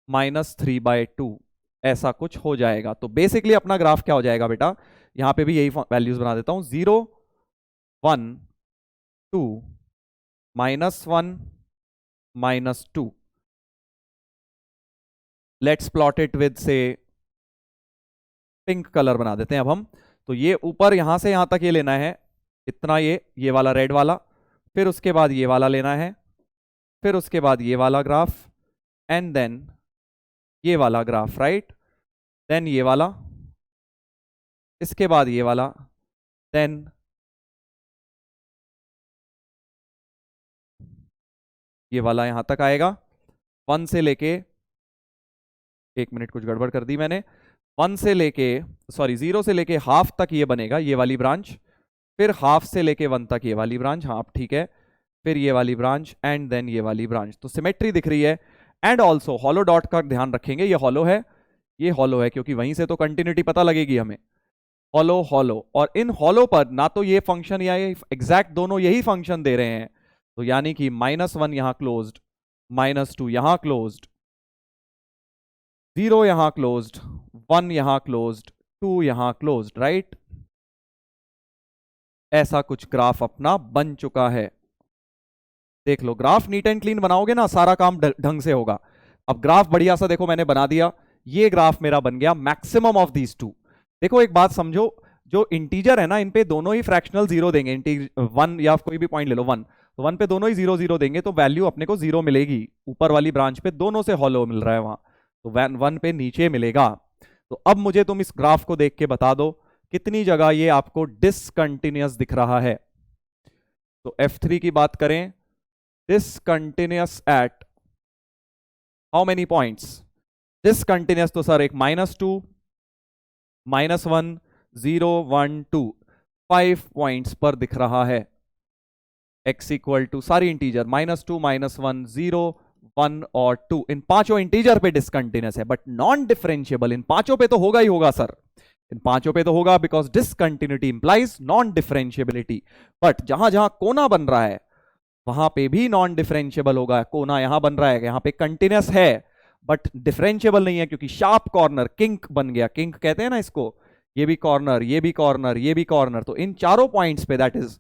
-3/2, ऐसा कुछ हो जाएगा। तो बेसिकली अपना ग्राफ क्या हो जाएगा बेटा, यहां पे भी यही वैल्यूज बना देता हूं, 0 1 2 -1 -2। लेट्स प्लॉट इट विद से पिंक कलर बना देते हैं अब हम। तो ये ऊपर यहां से यहां तक ये लेना है, इतना, ये वाला रेड वाला, फिर उसके बाद ये वाला लेना है, फिर उसके बाद ये वाला ग्राफ, एंड देन ये वाला ग्राफ, राइट, देन ये वाला, इसके बाद ये वाला, देन ये वाला यहां तक आएगा। 1 से लेके, 1 मिनट कुछ गड़बड़ कर दी मैंने, 1 से लेके, सॉरी 0 से लेके हाफ तक ये बनेगा, ये वाली ब्रांच, फिर हाफ से लेके 1 तक ये वाली ब्रांच, हाँ ठीक है, फिर ये वाली ब्रांच, एंड देन ये वाली ब्रांच। तो सिमेट्री दिख रही है। एंड ऑल्सो हॉलो डॉट का ध्यान रखेंगे, ये हॉलो है, ये हॉलो है, क्योंकि वहीं से तो कंटिन्यूटी पता लगेगी हमें। हॉलो हॉलो, और इन हॉलो पर ना तो ये फंक्शन या ये एग्जैक्ट दोनों यही फंक्शन दे रहे हैं, तो यानी कि -1 यहां क्लोज्ड, -2 यहां क्लोज्ड, 0 यहां क्लोज्ड, 1 यहां क्लोज्ड, 2 यहां क्लोज्ड, राइट। ऐसा कुछ ग्राफ अपना बन चुका है। देख लो, ग्राफ नीट एंड क्लीन बनाओगे ना, सारा काम ढंग से होगा। अब ग्राफ बढ़िया सा देखो मैंने बना दिया, ये ग्राफ मेरा बन गया मैक्सिमम ऑफ दीज टू। देखो एक बात समझो, जो इंटीजर है ना, इन पे दोनों ही फ्रैक्शनल 0 देंगे, 1 या कोई भी पॉइंट ले लो 1, तो 1 पे दोनों ही 0 0 देंगे, तो वैल्यू अपने को 0 मिलेगी। ऊपर वाली ब्रांच पे दोनों से हॉलो मिल रहा है वहां, तो 1 पे नीचे मिलेगा। तो अब मुझे तुम इस ग्राफ को देख के बता दो कितनी जगह ये आपको डिसकंटिन्यूअस दिख रहा है। तो F3 की बात करें, discontinuous at how many points? discontinuous तो सर एक -2 -1 0 1 2 5 पॉइंट्स पर दिख रहा है। x इक्वल टू सारी इंटीजर, -2 -1 0 1 और 2, इन पांचों इंटीजर पे डिसकंटिन्यूअस है, बट नॉन डिफरेंशिएबल इन पांचों पे तो होगा ही होगा सर, इन पांचों पे तो होगा, because discontinuity implies non differentiability. But जहां जहां कोना बन रहा है वहां पे भी नॉन डिफरेंशिएबल होगा। कोना यहां बन रहा है, यहां पे कंटिन्यूअस है बट डिफरेंशिएबल नहीं है, क्योंकि शार्प कॉर्नर किंक बन गया, किंक कहते हैं ना इसको, ये भी कॉर्नर, ये भी कॉर्नर, ये भी कॉर्नर। तो इन चारों पॉइंट्स पे, दैट इज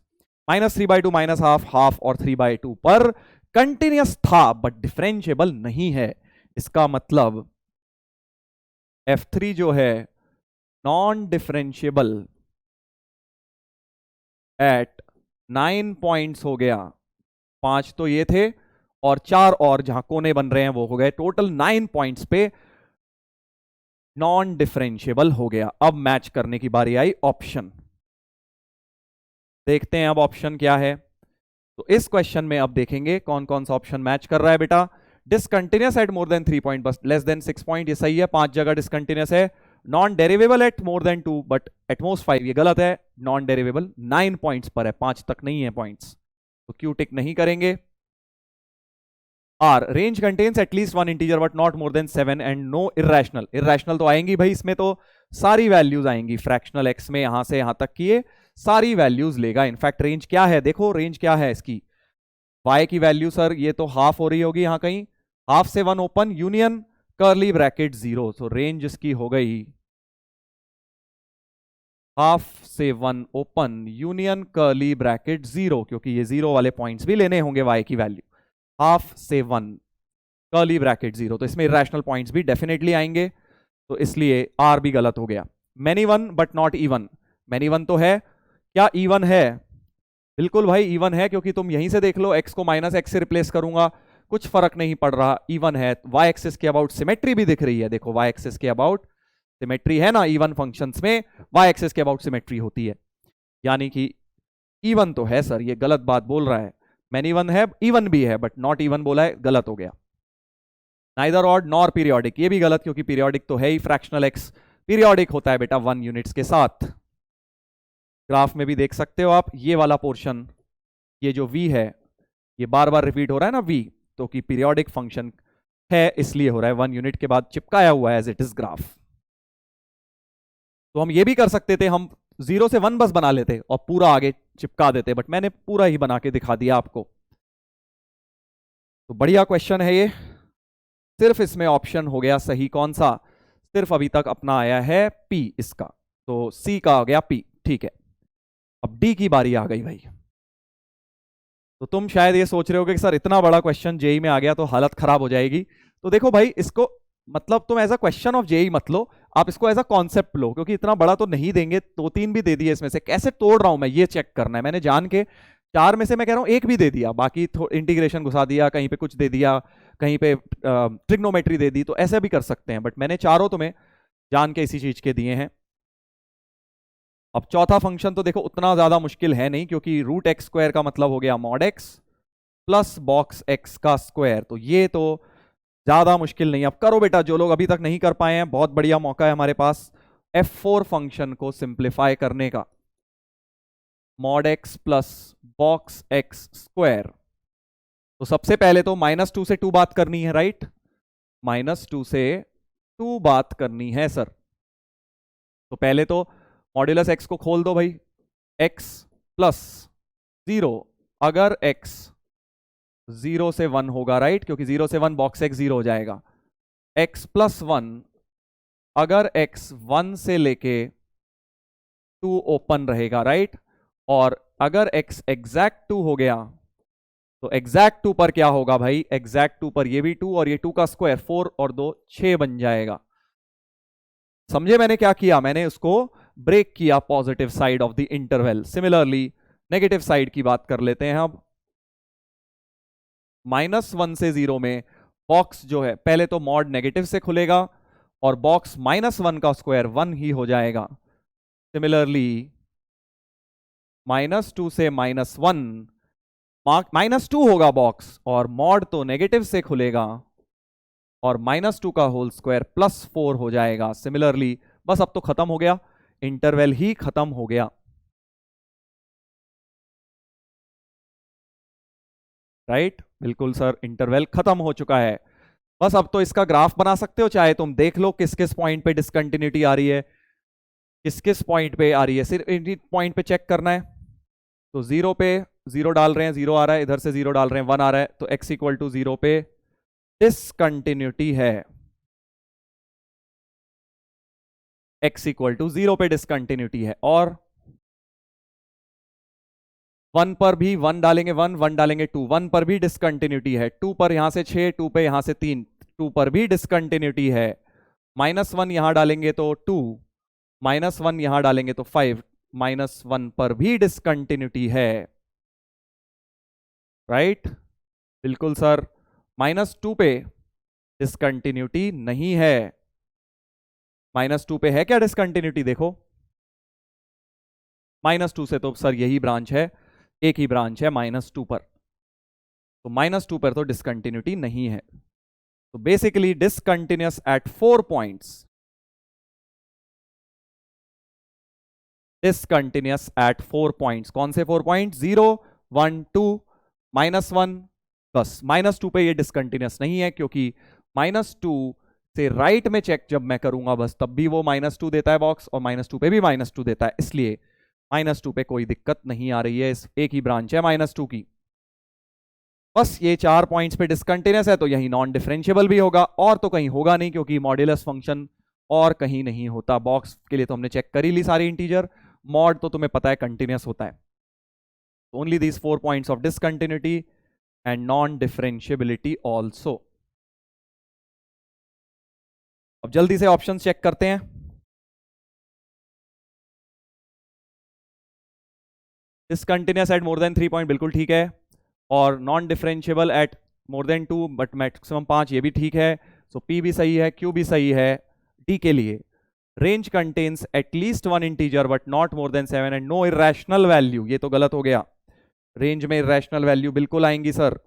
-3/2 -½ हाफ और 3/2 पर कंटिन्यूअस था बट डिफरेंशिएबल नहीं है। इसका मतलब F3 जो है नॉन डिफरेंशिएबल एट 9 पॉइंट्स हो गया। 5 तो ये थे और 4 और जहां कोने बन रहे हैं वो हो गए, टोटल 9 पॉइंट्स पे नॉन डिफरेंशिएबल हो गया। अब मैच करने की बारी आई ऑप्शन। देखते हैं अब ऑप्शन क्या है। तो इस क्वेश्चन में अब देखेंगे कौन कौन सा ऑप्शन मैच कर रहा है बेटा। Discontinuous at more than 3 point, बस लेस देन 6 पॉइंट, ये सही है, 5 जगह डिसकंटिन्यूअस है। Non derivable at more than 2 but at most 5, ये गलत है। नॉन डेरिवेबल 9 पॉइंट्स पर है, 5 तक नहीं है पॉइंट्स, तो क्यू टिक नहीं करेंगे। R, range contains at least 1 integer but not more than 7 and no irrational. Irrational तो आएंगी भाई इसमें, तो सारी वैल्यूज आएंगी फ्रैक्शनल एक्स में, यहां से यहां तक की ये सारी वैल्यूज लेगा। इनफैक्ट रेंज क्या है, देखो रेंज क्या है इसकी, y की वैल्यू सर ये तो हाफ हो रही होगी यहां कहीं, हाफ से 1 ओपन यूनियन कर्ली ब्रैकेट 0, तो रेंज इसकी हो गई हाफ से 1 ओपन यूनियन कर्ली ब्रैकेट 0, क्योंकि ये 0 वाले पॉइंट्स भी लेने होंगे y की वैल्यू, हाफ से 1 कर्ली ब्रैकेट 0, तो इसमें इरेशनल पॉइंट्स भी डेफिनेटली आएंगे, तो इसलिए r भी गलत हो गया। Many one but not even, many one तो है, क्या इवन है? बिल्कुल भाई इवन है, क्योंकि तुम यहीं से देख लो, x को माइनस एक्स से रिप्लेस करूंगा कुछ फर्क नहीं पड़ रहा, इवन है। y एक्सिस के अबाउट सिमेट्री भी दिख रही है, देखो y एक्सिस के अबाउट सिमेट्री है ना, इवन फंक्शंस में y एक्सिस के अबाउट सिमेट्री होती है, यानी कि इवन तो है सर, ये गलत बात बोल रहा है, मैनी वन है, इवन भी है, बट नॉट इवन बोला है, गलत हो गया। नाइदर ऑड नॉर पीरियोडिक, ये भी गलत, क्योंकि पीरियोडिक तो है ही, फ्रैक्शनल एक्स पीरियोडिक होता है बेटा 1 यूनिट्स के साथ। ग्राफ में भी देख सकते हो आप, ये वाला पोर्शन, ये जो v है ये बार बार रिपीट हो रहा है ना v, तो कि पीरियोडिक फंक्शन है इसलिए हो रहा है, 1 यूनिट के बाद चिपकाया हुआ है एज इट इज ग्राफ। तो हम ये भी कर सकते थे, हम 0 से 1 बस बना लेते और पूरा आगे चिपका देते, बट मैंने पूरा ही बना के दिखा दिया आपको। तो बढ़िया क्वेश्चन है ये, सिर्फ इसमें ऑप्शन हो गया सही कौन सा, सिर्फ अभी तक अपना आया है P इसका, तो C का आ गया P, ठीक है। अब D की बारी आ गई भाई। तो तुम शायद ये सोच रहे हो कि सर इतना बड़ा क्वेश्चन जेई में आ गया तो हालत खराब हो जाएगी, तो देखो भाई इसको मतलब तुम as a question of JEE मत लो, आप इसको एज अ कॉन्सेप्ट लो, क्योंकि इतना बड़ा तो नहीं देंगे, 2-3 भी दे दिए इसमें से, कैसे तोड़ रहा हूं मैं ये चेक करना है, मैंने जान के 4 में से मैं कह रहा हूं 1 भी दे दिया, बाकी इंटीग्रेशन घुसा दिया, कहीं पे कुछ दे दिया, कहीं पे ट्रिग्नोमेट्री दे दी, तो ऐसे भी कर सकते हैं, बट मैंने चारों तुम्हें जान के इसी चीज के दिए हैं। अब चौथा फंक्शन तो देखो उतना ज्यादा मुश्किल है नहीं, क्योंकि रूट एक्स स्क्वायर का मतलब हो गया mod x plus box x का स्क्वायर, तो ये तो ज्यादा मुश्किल नहीं। अब करो बेटा, जो लोग अभी तक नहीं कर पाए हैं, बहुत बढ़िया मौका है हमारे पास f4 फंक्शन को सिंप्लीफाई करने का, mod x plus box x square. तो सबसे पहले तो -2 से 2 बात करनी है, राइट, -2 से 2 बात करनी है सर। तो पहले तो मॉड्यूलस एक्स को खोल दो भाई, x प्लस 0, अगर x 0 से 1 होगा, राइट, क्योंकि 0 से 1 बॉक्स x 0 हो जाएगा, x प्लस 1, अगर x 1 से लेके 2 ओपन रहेगा, राइट, और अगर x एग्जैक्ट 2 हो गया, तो एग्जैक्ट 2 पर क्या होगा भाई, एग्जैक्ट 2 पर ये भी 2 और ये 2 का स्क्वायर 4 और 2 6 बन जाएगा। समझे मैंने क्या किया, मैंने उसको ब्रेक किया positive side of the interval. Similarly negative side की बात कर लेते हैं अब, -1 से 0 में बॉक्स जो है पहले तो मॉड नेगेटिव से खुलेगा और बॉक्स -1 का स्क्वायर 1 ही हो जाएगा। सिमिलरली -2 से -1 -2 होगा बॉक्स, और मॉड तो नेगेटिव से खुलेगा और -2 का होल स्क्वायर +4 हो जाएगा। सिमिलरली बस अब तो खत्म हो गया, इंटरवल ही खत्म हो गया, राइट, बिल्कुल सर, इंटरवल खत्म हो चुका है। बस अब तो इसका ग्राफ बना सकते हो, चाहे तुम देख लो किस किस पॉइंट पे डिसकंटिन्यूटी आ रही है, किस किस पॉइंट पे आ रही है, सिर्फ इन पॉइंट पे चेक करना है। तो 0 पे 0 डाल रहे हैं, 0 आ रहा है, इधर से 0 डाल रहे हैं 1 आ रहा है, तो x इक्वल टू 0 पे डिसकंटिन्यूटी है, x इक्वल टू 0 पे डिसकंटिन्यूटी है। और 1 पर भी 1 डालेंगे 1, 1 डालेंगे 2, 1 पर भी डिसकंटिन्यूटी है, 2 पर यहां से 6, 2 पे यहां से 3, 2 पर भी डिसकंटिन्यूटी है, -1 यहां डालेंगे तो 2, -1 यहां डालेंगे तो 5, -1 पर भी डिसकंटिन्यूटी है, राइट, बिल्कुल सर। -2 पे डिसकंटिन्यूटी नहीं है, -2 पे है क्या डिसकंटिन्यूटी, देखो -2 से तो सर यही ब्रांच है, एक ही ब्रांच है -2 पर, तो -2 पर तो डिसकंटिन्यूटी नहीं है। तो basically discontinuous at 4 points, discontinuous at 4 points, कौन से 4 पॉइंट, 0, 1, 2, -1, बस -2 पे ये डिसकंटिन्यूअस नहीं है, क्योंकि -2 से राइट में चेक जब मैं करूंगा बस तब भी वो -2 देता है बॉक्स, और -2 पे भी -2 देता है, इसलिए -2 पे कोई दिक्कत नहीं आ रही है, इस एक ही ब्रांच है -2 की। बस ये 4 पॉइंट्स पे डिसकंटिन्यूअस है तो यही नॉन डिफरेंशिएबल भी होगा, और तो कहीं होगा नहीं क्योंकि मॉड्यूलस फंक्शन और कहीं नहीं होता। बॉक्स के लिए तो हमने चेक कर ही ली सारी इंटीजर, मॉड तो तुम्हें पता है कंटिन्यूअस होता है। Only these 4 points of discontinuity and non differentiability also. अब जल्दी से ऑप्शन चेक करते हैं। Discontinuous at more than 3 point बिल्कुल ठीक है, और non differentiable at more than 2 but maximum 5 ये भी ठीक है। सो पी भी सही है, क्यू भी सही है। डी के लिए range contains at least 1 integer but not more than 7 and no irrational value, ये तो गलत हो गया। रेंज में इरेशनल वैल्यू बिल्कुल आएंगी सर,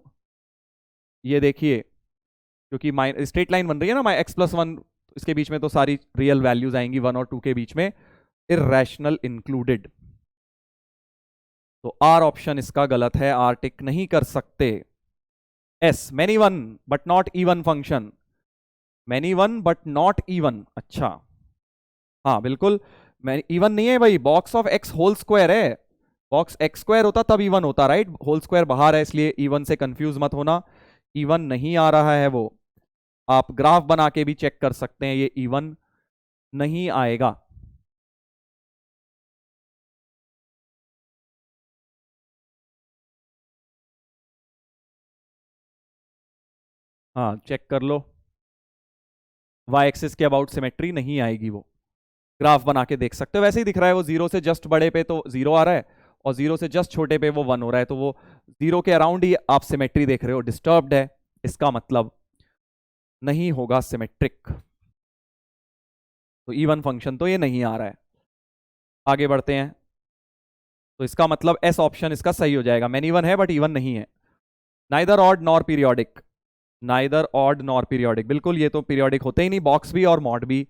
ये देखिए, क्योंकि स्ट्रेट लाइन बन रही है ना, x+1, इसके बीच में तो सारी रियल वैल्यूज आएंगी 1 और 2 के बीच में, इरेशनल इंक्लूडेड। तो आर ऑप्शन इसका गलत है, आर टिक नहीं कर सकते। As many one but not even function, many one but not even, अच्छा हाँ बिल्कुल इवन नहीं है भाई, box of x whole square है, बॉक्स एक्स स्क्वायर होता तब इवन होता, राइट, होल स्क्वायर बाहर है इसलिए इवन से कंफ्यूज मत होना, इवन नहीं आ रहा है वो। आप ग्राफ बना के भी चेक कर सकते हैं, ये इवन नहीं आएगा। हाँ चेक कर लो, वाई एक्सिस के अबाउट सिमेट्री नहीं आएगी, वो ग्राफ बना के देख सकते हो। वैसे ही दिख रहा है, वो 0 से जस्ट बड़े पे तो 0 आ रहा है, और 0 से जस्ट छोटे पे वो 1 हो रहा है, तो वो 0 के अराउंड ही आप सिमेट्री देख रहे हो, डिस्टर्ब्ड है, इसका मतलब नहीं होगा सिमेट्रिक, तो इवन फंक्शन तो ये नहीं आ रहा है। आगे बढ़ते हैं, तो इसका मतलब एस ऑप्शन इसका सही हो जाएगा, मैन इवन है बट इवन नहीं है। Neither odd nor periodic, neither odd nor periodic, बिल्कुल ये तो पीरियोडिक होते ही नहीं, बॉक्स भी और मॉड भी,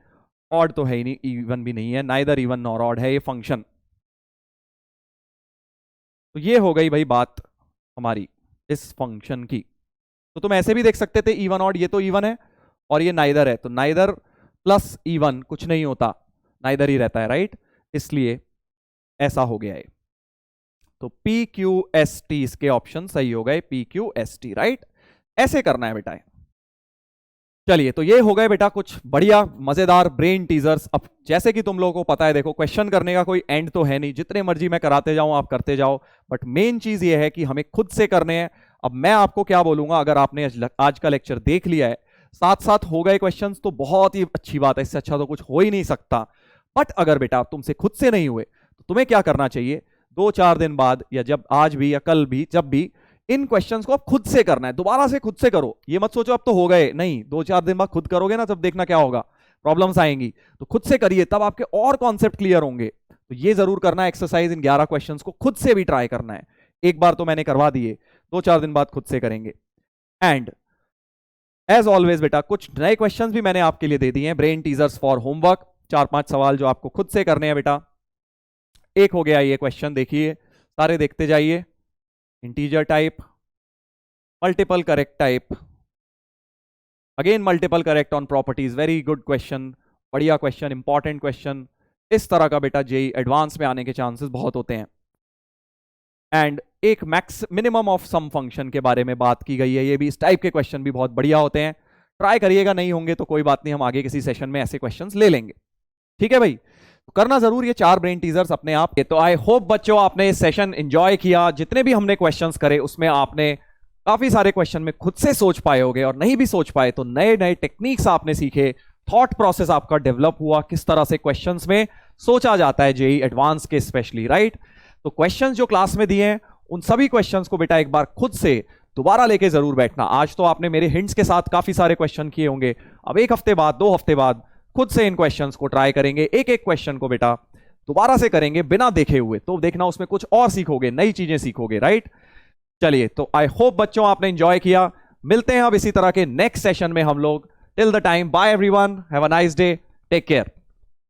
ऑड तो है ही नहीं, इवन भी नहीं है, नाइदर इवन नॉर ऑड है ये फंक्शन। तो ये हो गई भाई बात हमारी इस फंक्शन की। तो तुम ऐसे भी देख सकते थे इवन ऑड, ये तो इवन है और ये नाइदर है, तो नाइदर प्लस इवन कुछ नहीं होता, नाइदर ही रहता है, राइट, इसलिए ऐसा हो गया है। तो पी क्यू एस टी इसके ऑप्शन सही हो गए, P Q S T, right, ऐसे करना है बेटा। चलिए, तो ये हो गए बेटा कुछ बढ़िया मजेदार ब्रेन टीजर्स। अब जैसे कि तुम लोगों को पता है, देखो क्वेश्चन करने का कोई एंड तो है नहीं, जितने मर्जी मैं कराते जाऊं आप करते जाओ, बट मेन चीज ये है कि हमें खुद से करने हैं। अब मैं आपको क्या बोलूंगा, अगर आपने आज का लेक्चर देख लिया है, साथ साथ हो गए क्वेश्चंस, तो बहुत ही अच्छी बात है, इससे अच्छा तो कुछ हो ही नहीं सकता। बट अगर बेटा तुमसे खुद से नहीं हुए तो तुम्हें क्या करना चाहिए, 2-4 दिन बाद या जब आज भी या कल भी, जब भी इन क्वेश्चंस को आप खुद से करना है, दोबारा से खुद से करो। ये मत सोचो अब तो हो गए, नहीं, 2-4 दिन बाद खुद करोगे ना, तब देखना क्या होगा, प्रॉब्लम्स आएंगी। तो खुद से करिए, तब आपके और कॉन्सेप्ट क्लियर होंगे। तो ये जरूर करना है, एक्सरसाइज इन 11 क्वेश्चंस को खुद से भी ट्राई करना है। एक बार तो मैंने करवा दिए, 2-4 दिन बाद खुद से करेंगे। एंड एज ऑलवेज बेटा कुछ नए क्वेश्चंस भी मैंने आपके लिए दे दिए हैं, ब्रेन टीजर्स फॉर होमवर्क, 4-5 सवाल जो आपको खुद से करने हैं बेटा। एक हो गया ये क्वेश्चन, देखिए सारे देखते जाइए। Integer type, multiple correct type, again multiple correct on properties, very good question, बढ़िया क्वेश्चन, इंपॉर्टेंट क्वेश्चन। इस तरह का बेटा जेई एडवांस में आने के चांसेस बहुत होते हैं। एंड एक max minimum of some function के बारे में बात की गई है, ये भी इस टाइप के क्वेश्चन भी बहुत बढ़िया होते हैं, ट्राई करिएगा। नहीं होंगे तो कोई बात नहीं, हम आगे किसी सेशन में ऐसे क्वेश्चंस ले लेंगे, ठीक है भाई। तो करना जरूर ये 4 ब्रेन टीजर्स अपने आप के। तो आई होप बच्चों आपने ये सेशन एंजॉय किया, जितने भी हमने क्वेश्चंस करे उसमें आपने काफी सारे क्वेश्चन में खुद से सोच पाए होगे, और नहीं भी सोच पाए तो नए नए टेक्निक्स आपने सीखे, थॉट प्रोसेस आपका डेवलप हुआ, किस तरह से क्वेश्चंस में सोचा जाता है जेई एडवांस के स्पेशली, राइट। तो क्वेश्चंस जो क्लास में दिए हैं उन सभी क्वेश्चंस को बेटा एक बार खुद से दोबारा लेके जरूर बैठना। आज तो आपने मेरे हिंट्स के साथ काफी सारे क्वेश्चन किए होंगे, अब 1 हफ्ते बाद 2 हफ्ते बाद खुद से इन क्वेश्चंस को ट्राई करेंगे, एक एक क्वेश्चन को बेटा दोबारा से करेंगे बिना देखे हुए, तो देखना उसमें कुछ और सीखोगे, नई चीजें सीखोगे, राइट। चलिए, तो आई होप बच्चों आपने एंजॉय किया। मिलते हैं अब इसी तरह के नेक्स्ट सेशन में हम लोग। Till the time, bye everyone, have a nice day, take care.